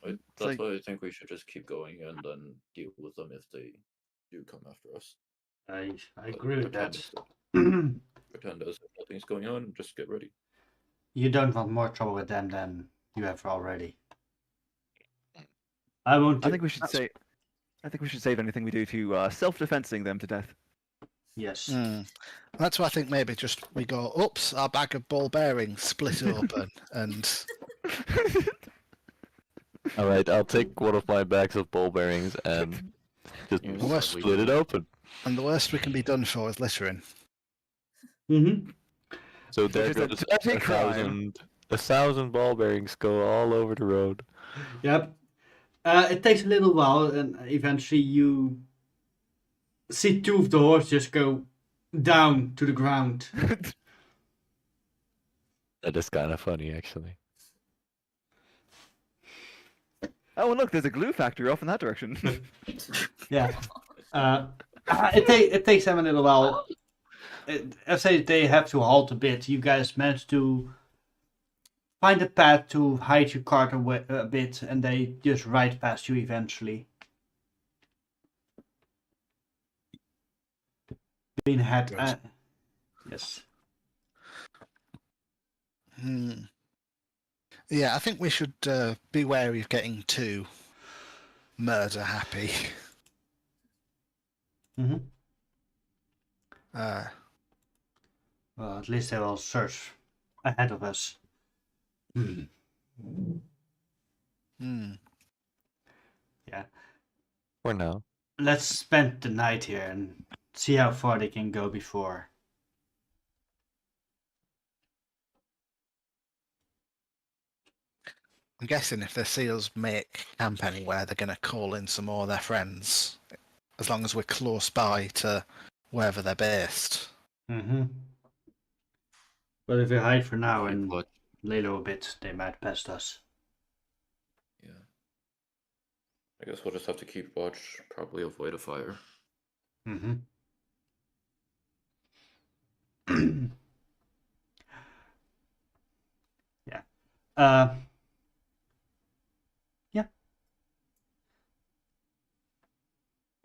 Speaker 5: that's
Speaker 3: like-
Speaker 5: why I think we should just keep going and then deal with them if they do come after us.
Speaker 2: I agree with that.
Speaker 5: Pretend as if nothing's going on and just get ready.
Speaker 2: You don't want more trouble with them than you have already. I won't.
Speaker 3: I think we should say. I think we should save anything we do to self-defensing them to death.
Speaker 2: Yes.
Speaker 4: That's why I think maybe just we go, oops, our bag of ball bearings split open, and
Speaker 1: All right, I'll take one of my bags of ball bearings and just
Speaker 5: Yeah,
Speaker 4: Well,
Speaker 1: split it open.
Speaker 4: the worst we can be done for is littering.
Speaker 2: Mm-hmm.
Speaker 1: So there
Speaker 3: is a
Speaker 1: goes
Speaker 3: dirty crime.
Speaker 1: 1,000 ball bearings go all over the road.
Speaker 2: Yep. It takes a little while, and eventually you see two of the horses just go down to the ground.
Speaker 1: That is kind of funny, actually.
Speaker 3: Oh, and look, there's a glue factory off in that direction.
Speaker 2: Yeah. It takes them a little while. I say they have to halt a bit. You guys manage to find a path to hide your cart away a bit, and they just ride past you eventually. Being had. Yes.
Speaker 4: Yeah, I think we should be wary of getting too murder happy.
Speaker 2: Mm-hmm.
Speaker 4: Well,
Speaker 2: at least they will search ahead of us. Yeah.
Speaker 1: For now.
Speaker 2: Let's spend the night here and see how far they can go before.
Speaker 4: I'm guessing if they see us make camp anywhere, they're going to call in some more of their friends, as long as we're close by to wherever they're based.
Speaker 2: Mm-hmm. But if we hide for now
Speaker 5: Keep
Speaker 2: and
Speaker 5: watch.
Speaker 2: lay low a bit, they might pest us.
Speaker 5: Yeah. I guess we'll just have to keep watch, probably avoid a fire.
Speaker 2: Mm-hmm. Yeah. Yeah.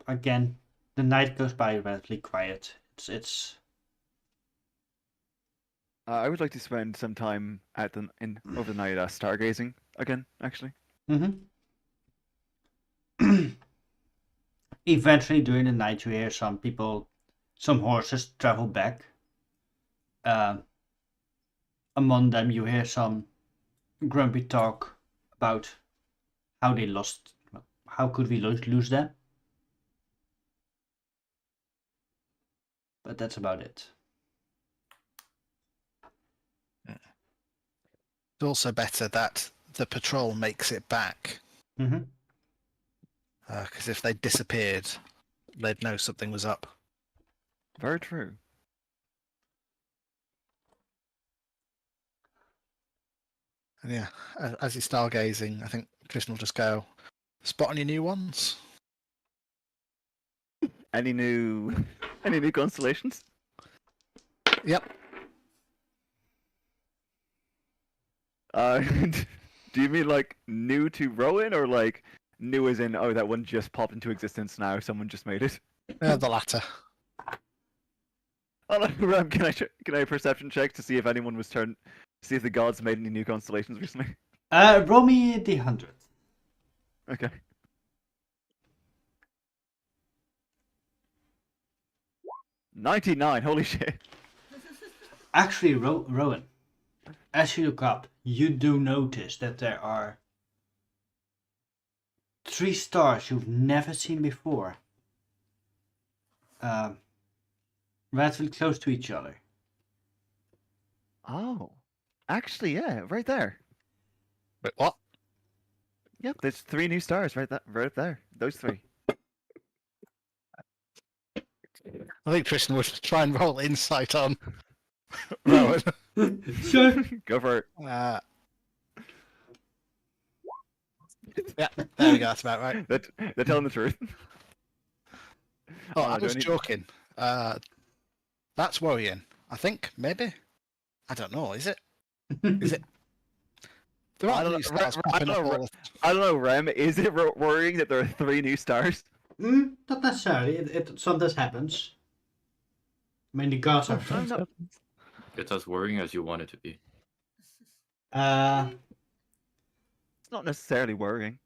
Speaker 2: Again, the night goes by relatively quiet. It's
Speaker 3: I would like to spend some time over the night stargazing again, actually.
Speaker 2: Mm-hmm. Eventually, during the night, you hear some horses travel back. Among them, you hear some grumpy talk about how they lost. How could we lose them? But that's about it.
Speaker 4: It's also better that the patrol makes it back,
Speaker 2: Mm-hmm.
Speaker 4: because if they disappeared, they'd know something was up.
Speaker 3: Very true.
Speaker 4: And yeah, as you're stargazing, I think Tristan will just go, spot any new ones?
Speaker 3: Any new constellations?
Speaker 4: Yep.
Speaker 3: Do you mean like new to Rowan, or like new as in, oh, that one just popped into existence now, someone just made it?
Speaker 4: The latter.
Speaker 3: Oh, no, Ram, can I perception check to see if anyone was see if the gods made any new constellations recently?
Speaker 2: Roll me the 100.
Speaker 3: Okay. $99, holy shit.
Speaker 2: Actually, Rowan, as you look up, you do notice that there are 3 stars you've never seen before. relatively close to each other.
Speaker 3: Oh, actually, yeah, right there.
Speaker 4: Wait, what?
Speaker 3: Yep, there's 3 new stars right up there. Those 3.
Speaker 4: I think Tristan would try and roll insight on Rowan.
Speaker 2: Sure.
Speaker 3: Go for it.
Speaker 4: Yeah, there we go. That's about right.
Speaker 3: They're telling the truth.
Speaker 4: Oh,
Speaker 3: Oh,
Speaker 4: I
Speaker 3: do I
Speaker 4: was
Speaker 3: need-
Speaker 4: joking. That's worrying. I think maybe. I don't know. Is it? Is it? There
Speaker 3: I
Speaker 4: aren't
Speaker 3: don't
Speaker 4: new
Speaker 3: know,
Speaker 4: stars
Speaker 3: I
Speaker 4: popping
Speaker 3: don't
Speaker 4: up
Speaker 3: know,
Speaker 4: all the
Speaker 3: I don't know, Rem. Is it worrying that there are 3 new stars?
Speaker 2: Not necessarily. It sometimes happens. I mean, the gods are.
Speaker 3: Oh, no.
Speaker 5: It's as worrying as you want it to be.
Speaker 3: It's not necessarily worrying.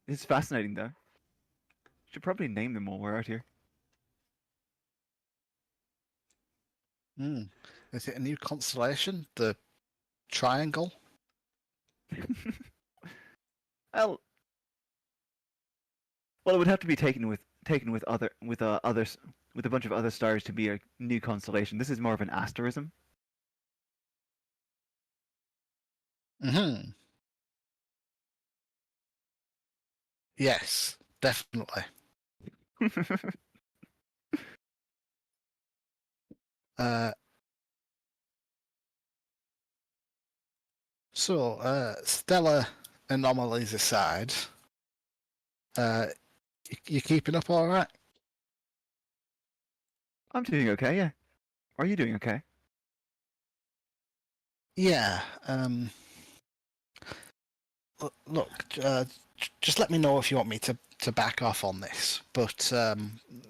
Speaker 3: It's fascinating, though. Should probably name them while we're out here.
Speaker 4: Is it a new constellation? The Triangle?
Speaker 3: Well, it would have to be taken with others with a bunch of other stars to be a new constellation. This is more of an asterism.
Speaker 4: Yes, definitely. Stellar anomalies aside, you keeping up all right?
Speaker 3: I'm doing okay, yeah. Are you doing okay?
Speaker 4: Yeah. Look, just let me know if you want me to back off on this. But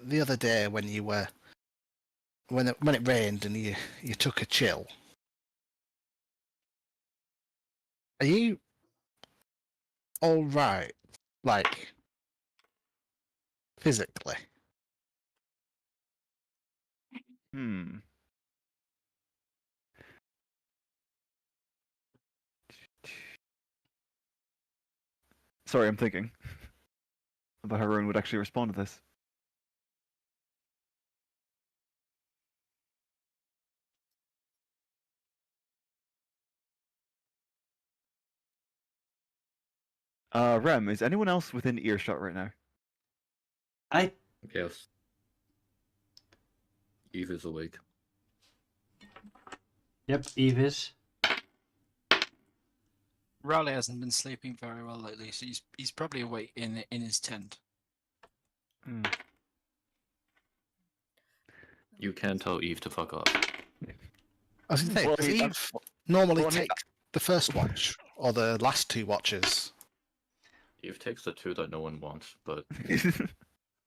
Speaker 4: the other day when you were when it rained and you took a chill, are you all right? Like physically?
Speaker 3: Hmm. Sorry, I'm thinking about how Rowan would actually respond to this. Rem, is anyone else within earshot right now?
Speaker 2: I
Speaker 5: Yes. Eve is awake.
Speaker 2: Yep, Eve is.
Speaker 7: Raleigh hasn't been sleeping very well lately, so he's probably awake in his tent.
Speaker 3: Hmm.
Speaker 5: You can tell Eve to fuck off.
Speaker 4: I was going to say,
Speaker 3: Well,
Speaker 4: does
Speaker 3: I mean,
Speaker 4: Eve normally
Speaker 3: well, I mean,
Speaker 4: take the first watch or the last 2 watches?
Speaker 5: Eve takes the 2 that no one wants, but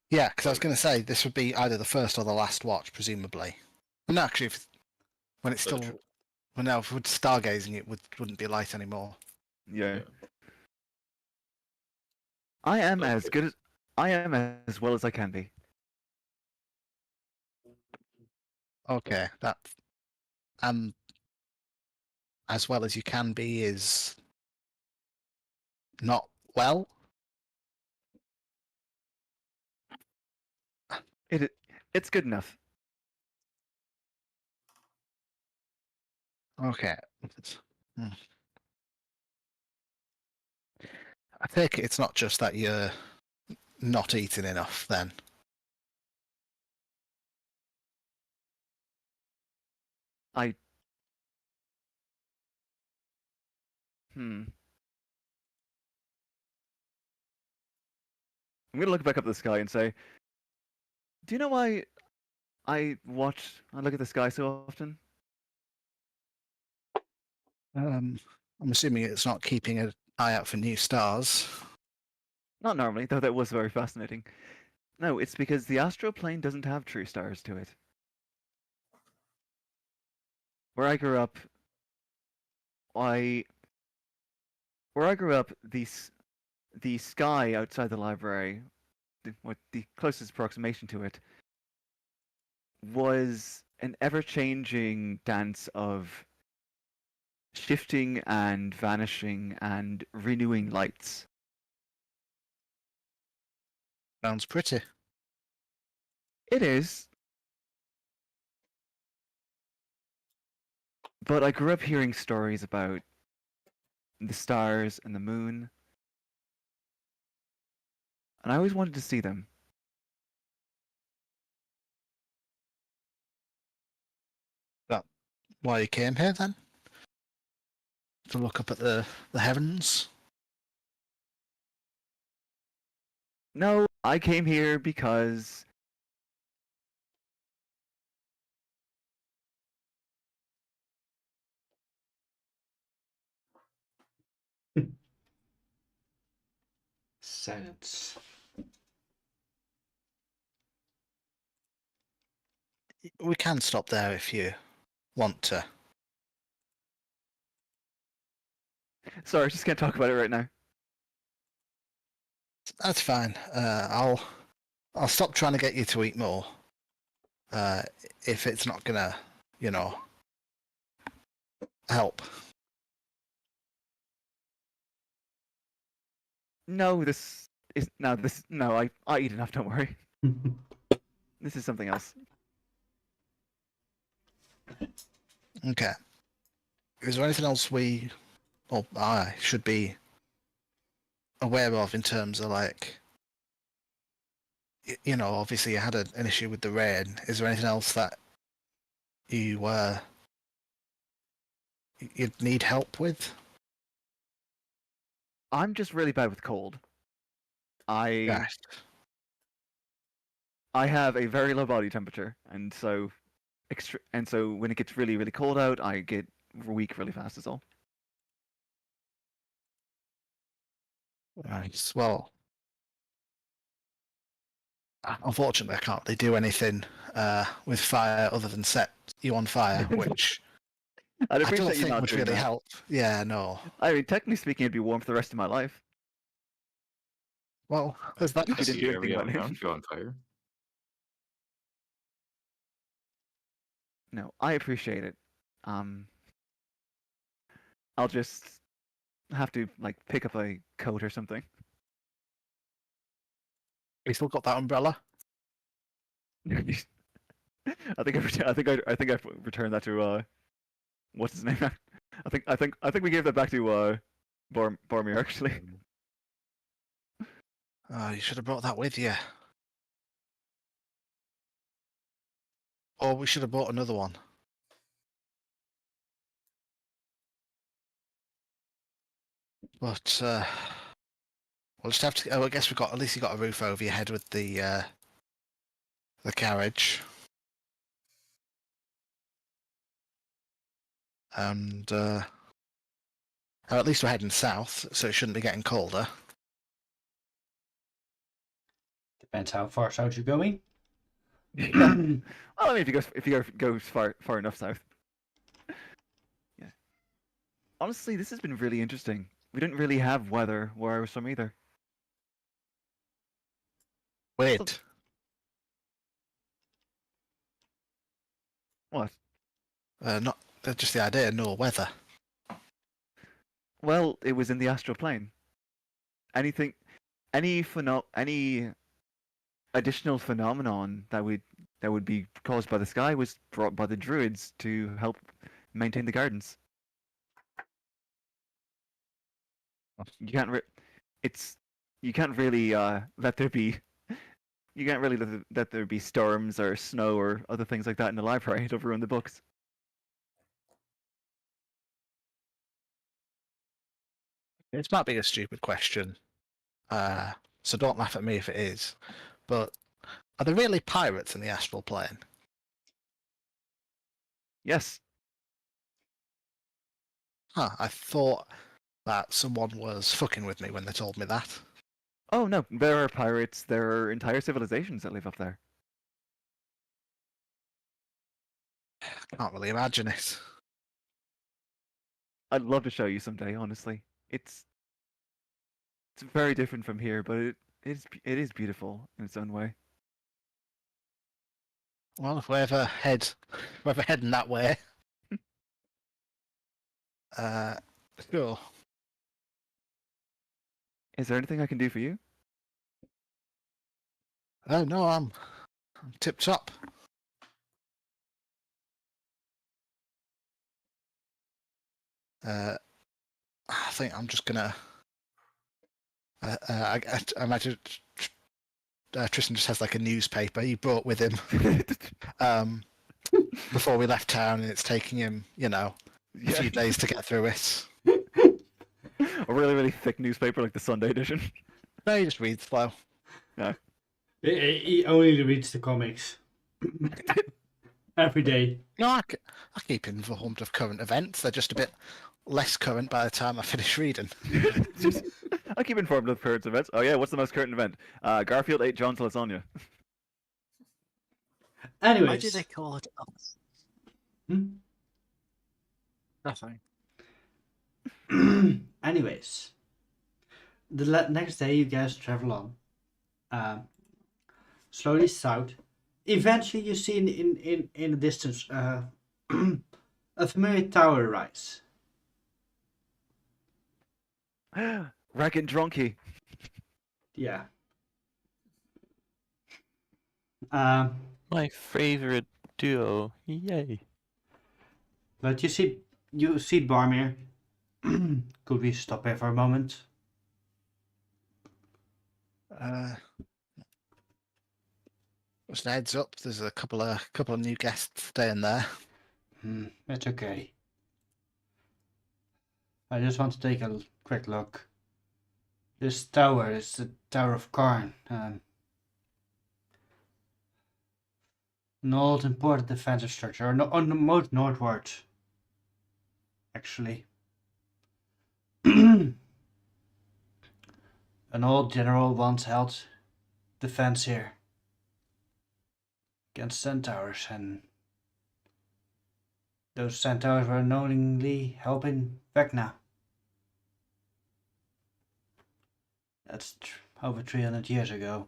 Speaker 4: Yeah, because I was going to say this would be either the first or the last watch, presumably. Well, no, actually, when it's
Speaker 5: So
Speaker 4: still
Speaker 5: true.
Speaker 4: well, no, if we're stargazing, it wouldn't be light anymore.
Speaker 3: yeah.
Speaker 5: yeah.
Speaker 3: I am
Speaker 5: Okay.
Speaker 3: as well as I can be.
Speaker 4: Okay, that as well as you can be is not well.
Speaker 3: It's good enough.
Speaker 4: Okay. Hmm. I take it it's not just that you're not eating enough then.
Speaker 3: Hmm. I'm gonna look back up at the sky and say, do you know why I look at the sky so often?
Speaker 4: I'm assuming it's not keeping an eye out for new stars.
Speaker 3: Not normally, though that was very fascinating. No, it's because the astral plane doesn't have true stars to it. Where I grew up, the sky outside the library, the closest approximation to it, was an ever-changing dance of shifting and vanishing and renewing lights.
Speaker 4: Sounds pretty.
Speaker 3: It is, But I grew up hearing stories about the stars and the moon, and I always wanted to see them.
Speaker 4: Why you came here then? To look up at the heavens?
Speaker 3: No, I came here because
Speaker 2: Silence.
Speaker 4: We can stop there if you want to.
Speaker 3: sorry, I just can't talk about it right now.
Speaker 4: That's fine. I'll stop trying to get you to eat more. If it's not gonna, help.
Speaker 3: No, I eat enough, don't worry. This is something else.
Speaker 4: Okay. Is there anything else I should be aware of in terms of obviously you had an issue with the rain. Is there anything else that you'd need help with?
Speaker 3: I'm just really bad with cold.
Speaker 4: Yes.
Speaker 3: I have a very low body temperature, and so when it gets really, really cold out, I get weak really fast as well.
Speaker 4: Right. Well, unfortunately, I can't really do anything with fire other than set you on fire, which
Speaker 3: I'd
Speaker 4: I
Speaker 3: appreciate
Speaker 4: don't
Speaker 3: you
Speaker 4: think
Speaker 3: not
Speaker 4: would
Speaker 3: doing
Speaker 4: really
Speaker 3: that.
Speaker 4: help. Yeah, no.
Speaker 3: I mean, technically speaking, it'd be warm for the rest of my life.
Speaker 4: Well, there's that.
Speaker 3: You didn't
Speaker 5: See
Speaker 3: do anything
Speaker 5: every
Speaker 3: about it.
Speaker 5: account go on fire.
Speaker 3: No, I appreciate it. I'll just have to pick up a coat or something.
Speaker 4: You still got that umbrella?
Speaker 3: I think I returned that to what's his name? I think we gave that back to Barmiir actually.
Speaker 4: Oh, you should have brought that with you. Or we should have bought another one. But we'll just have to. Oh, I guess at least you got a roof over your head with the carriage. And at least we're heading south, so it shouldn't be getting colder.
Speaker 2: Depends how far south you're going.
Speaker 3: Yeah. Well, I mean, if you go far enough south. Yeah. Honestly, this has been really interesting. We didn't really have weather where I was from either.
Speaker 4: Wait.
Speaker 3: What?
Speaker 4: Not just the idea, no weather.
Speaker 3: Well, it was in the astral plane. Any additional phenomenon that would be caused by the sky was brought by the druids to help maintain the gardens. You can't really let there be let there be storms or snow or other things like that in the library. It'll ruin the books.
Speaker 4: This might be a stupid question, so don't laugh at me if it is. But are there really pirates in the astral plane?
Speaker 3: Yes.
Speaker 4: Huh, I thought that someone was fucking with me when they told me that.
Speaker 3: Oh no, there are pirates. There are entire civilizations that live up there.
Speaker 4: Can't really imagine it.
Speaker 3: I'd love to show you someday. Honestly, it's very different from here, but it is beautiful in its own way.
Speaker 4: Well, if we're ever heading that way, sure.
Speaker 3: Is there anything I can do for you?
Speaker 4: Oh no, I'm tip top. I think I'm just gonna. I imagine Tristan just has like a newspaper he brought with him before we left town, and it's taking him, a few days to get through it.
Speaker 3: A really, really thick newspaper like the Sunday edition.
Speaker 4: No, he just reads slow.
Speaker 2: He only reads the comics. Every day.
Speaker 4: No, I keep informed of current events. They're just a bit less current by the time I finish reading.
Speaker 3: I keep informed of current events. Oh yeah, what's the most current event? Garfield ate John's lasagna.
Speaker 2: Anyways.
Speaker 7: Why do they call it us? Nothing.
Speaker 2: Anyways. The next day you guys travel on. Slowly south. Eventually you see in the distance a familiar tower rise.
Speaker 3: Rack and Drunky.
Speaker 2: Yeah.
Speaker 1: My favorite duo. Yay.
Speaker 2: But you see Barmiir. Could we stop here for a moment?
Speaker 4: Just a heads up. There's a couple of new guests staying there.
Speaker 2: It's okay. I just want to take a quick look. This tower is the Tower of Karn. An old important defensive structure, on the most northward, actually. An old general once held defense here against centaurs, and those centaurs were knowingly helping Vecna. That's over 300 years ago.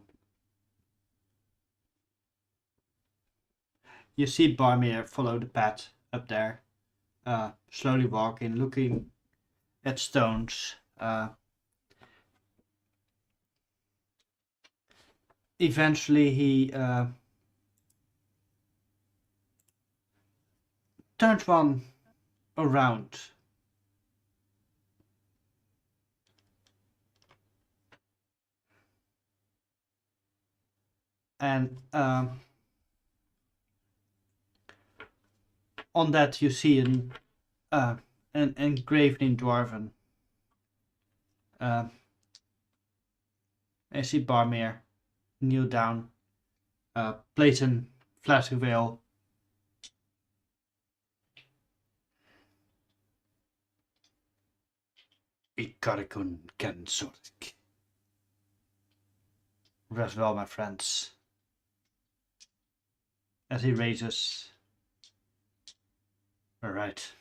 Speaker 2: You see Barmiir follow the path up there, slowly walking, looking at stones. Eventually he turns one around. And on that you see an engraved in Dwarven. I see Barmiir kneel down, Playton flash veil. Ikarikun Kensurik. Rest well, my friends. As he raises. Alright,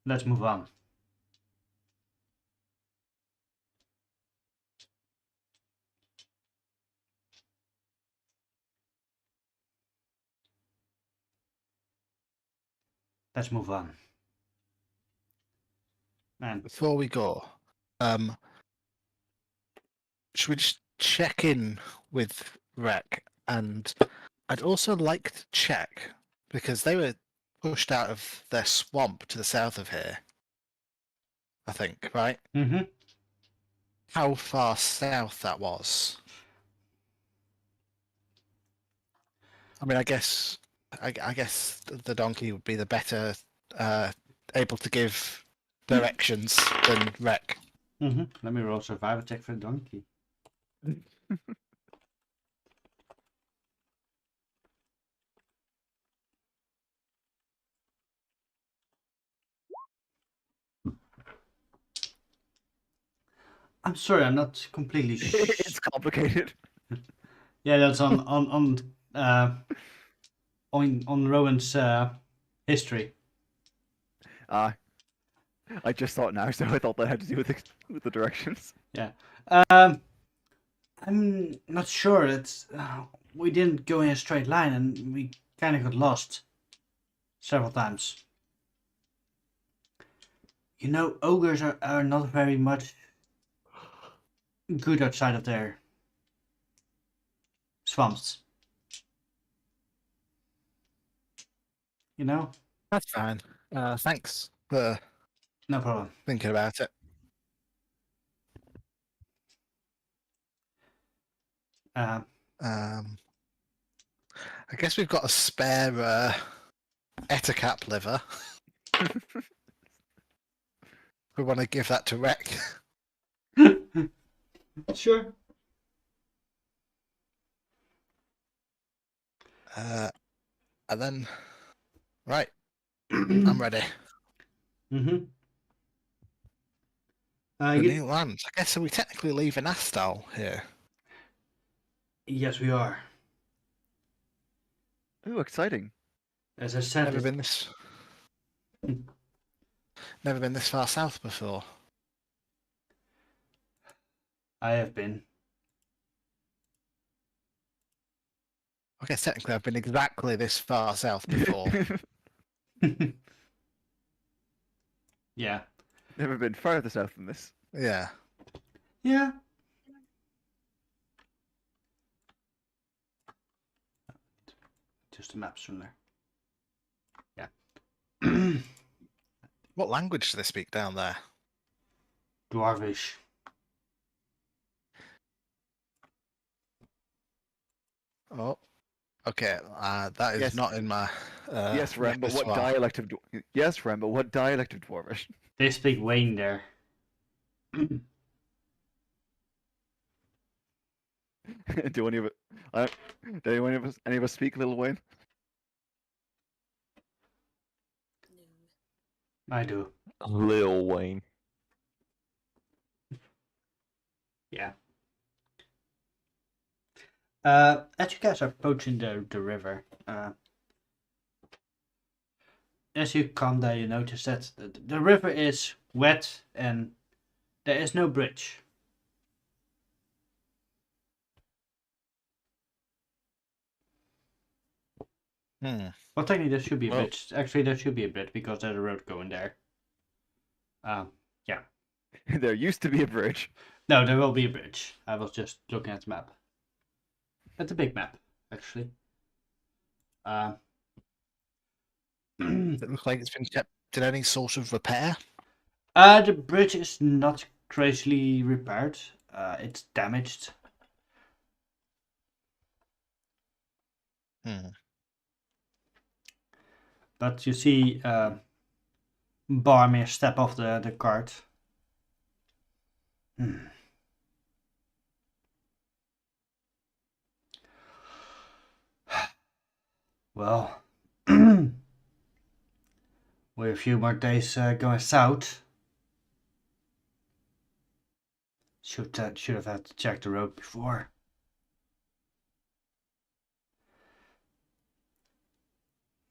Speaker 2: let's move on. Let's move on. Man.
Speaker 4: Before we go, should we just check in with Rec? And I'd also like to check, because they were pushed out of their swamp to the south of here, I think, right?
Speaker 2: Mm-hmm.
Speaker 4: How far south that was? I mean, I guess the donkey would be the better able to give directions than Rec.
Speaker 2: Mm-hmm. Let me roll survival check for the donkey. I'm sorry, I'm not completely
Speaker 3: It's complicated.
Speaker 2: Yeah, that's on Rowan's history.
Speaker 3: I just thought now, so I thought that had to do with the directions.
Speaker 2: Yeah. I'm not sure. It's we didn't go in a straight line, and we kind of got lost several times. You know, ogres are not very much good outside of their swamps. You know?
Speaker 4: That's fine. Thanks for
Speaker 2: No problem.
Speaker 4: Thinking about it.
Speaker 2: Uh,
Speaker 4: I guess we've got a spare Etacap liver. We want to give that to Rec.
Speaker 2: sure.
Speaker 4: And then, right, I'm ready.
Speaker 2: Mm-hmm.
Speaker 4: The
Speaker 2: You,
Speaker 4: new land. I guess, are we technically leaving Astal here?
Speaker 2: yes, we are.
Speaker 3: Ooh, exciting.
Speaker 2: As I said,
Speaker 4: Never been this. Never been this far south before.
Speaker 2: I have been.
Speaker 4: I guess technically I've been exactly this far south before.
Speaker 2: Yeah.
Speaker 3: Never been further south than this.
Speaker 4: Yeah.
Speaker 2: Yeah. Just the maps from there. Yeah.
Speaker 4: What language do they speak down there?
Speaker 2: Dwarvish.
Speaker 4: Oh, okay. That is
Speaker 3: Yes.
Speaker 4: not in my.
Speaker 3: Yes, Rem, but what
Speaker 4: repertoire.
Speaker 3: dialect of Yes, Rem, but what dialect of Dwarvish?
Speaker 2: They speak Wayne there.
Speaker 3: Do any of it? Do any of us speak Little Wayne?
Speaker 6: No.
Speaker 2: I do.
Speaker 1: Lil Wayne.
Speaker 2: Yeah. As you guys are approaching the river, as you come there, you notice that the river is wet and there is no bridge.
Speaker 4: Hmm.
Speaker 2: Well, technically, there should be a
Speaker 4: Well-
Speaker 2: bridge. Actually, there should be a bridge because there's a road going there. Yeah.
Speaker 3: There used to be a bridge.
Speaker 2: No, there will be a bridge. I was just looking at the map. At the big map, actually.
Speaker 4: Does it look like it's been kept in any sort of repair?
Speaker 2: The bridge is not crazily repaired. It's damaged.
Speaker 4: Hmm.
Speaker 2: But you see Barmiir step off the cart. Well, we're a few more days going south. Should have had to check the road before.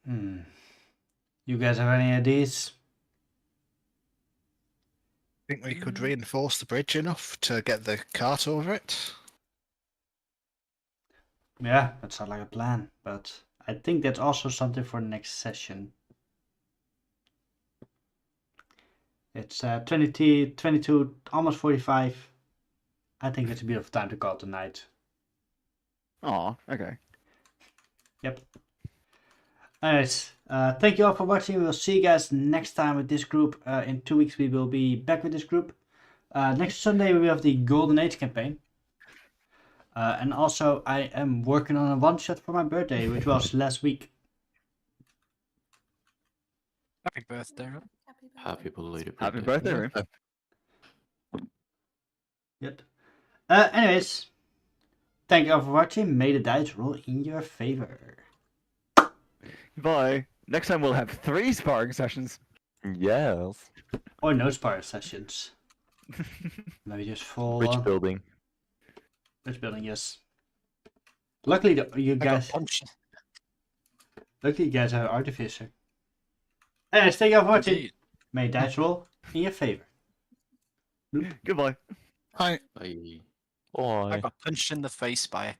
Speaker 2: You guys have any ideas?
Speaker 4: Think we could reinforce the bridge enough to get the cart over it?
Speaker 2: Yeah, that sounds like a plan, but I think that's also something for next session. It's 22, almost 45. I think it's a bit of time to call it a night.
Speaker 3: Aw, okay.
Speaker 2: Yep. Anyways, thank you all for watching. We'll see you guys next time with this group. In 2 weeks, we will be back with this group. Next Sunday, we have the Golden Age campaign. And also, I am working on a one-shot for my birthday, which was last week.
Speaker 7: Happy birthday, Rob.
Speaker 5: Happy belated
Speaker 3: Happy birthday, Rem.
Speaker 2: Yep. Anyways, thank you all for watching. May the dice roll in your favor.
Speaker 3: Bye. Next time we'll have 3 sparring sessions.
Speaker 1: Yes.
Speaker 2: Or no sparring sessions. Maybe just full
Speaker 1: Bridge
Speaker 2: on.
Speaker 1: building.
Speaker 2: Bridge building, yes. Luckily, you guys have an artificer. Anyways, thank you all for watching.
Speaker 7: Indeed.
Speaker 2: May dice roll in your favor.
Speaker 3: Goodbye.
Speaker 4: Hi.
Speaker 5: Bye.
Speaker 7: I
Speaker 1: Bye.
Speaker 7: got punched in the face by a cat.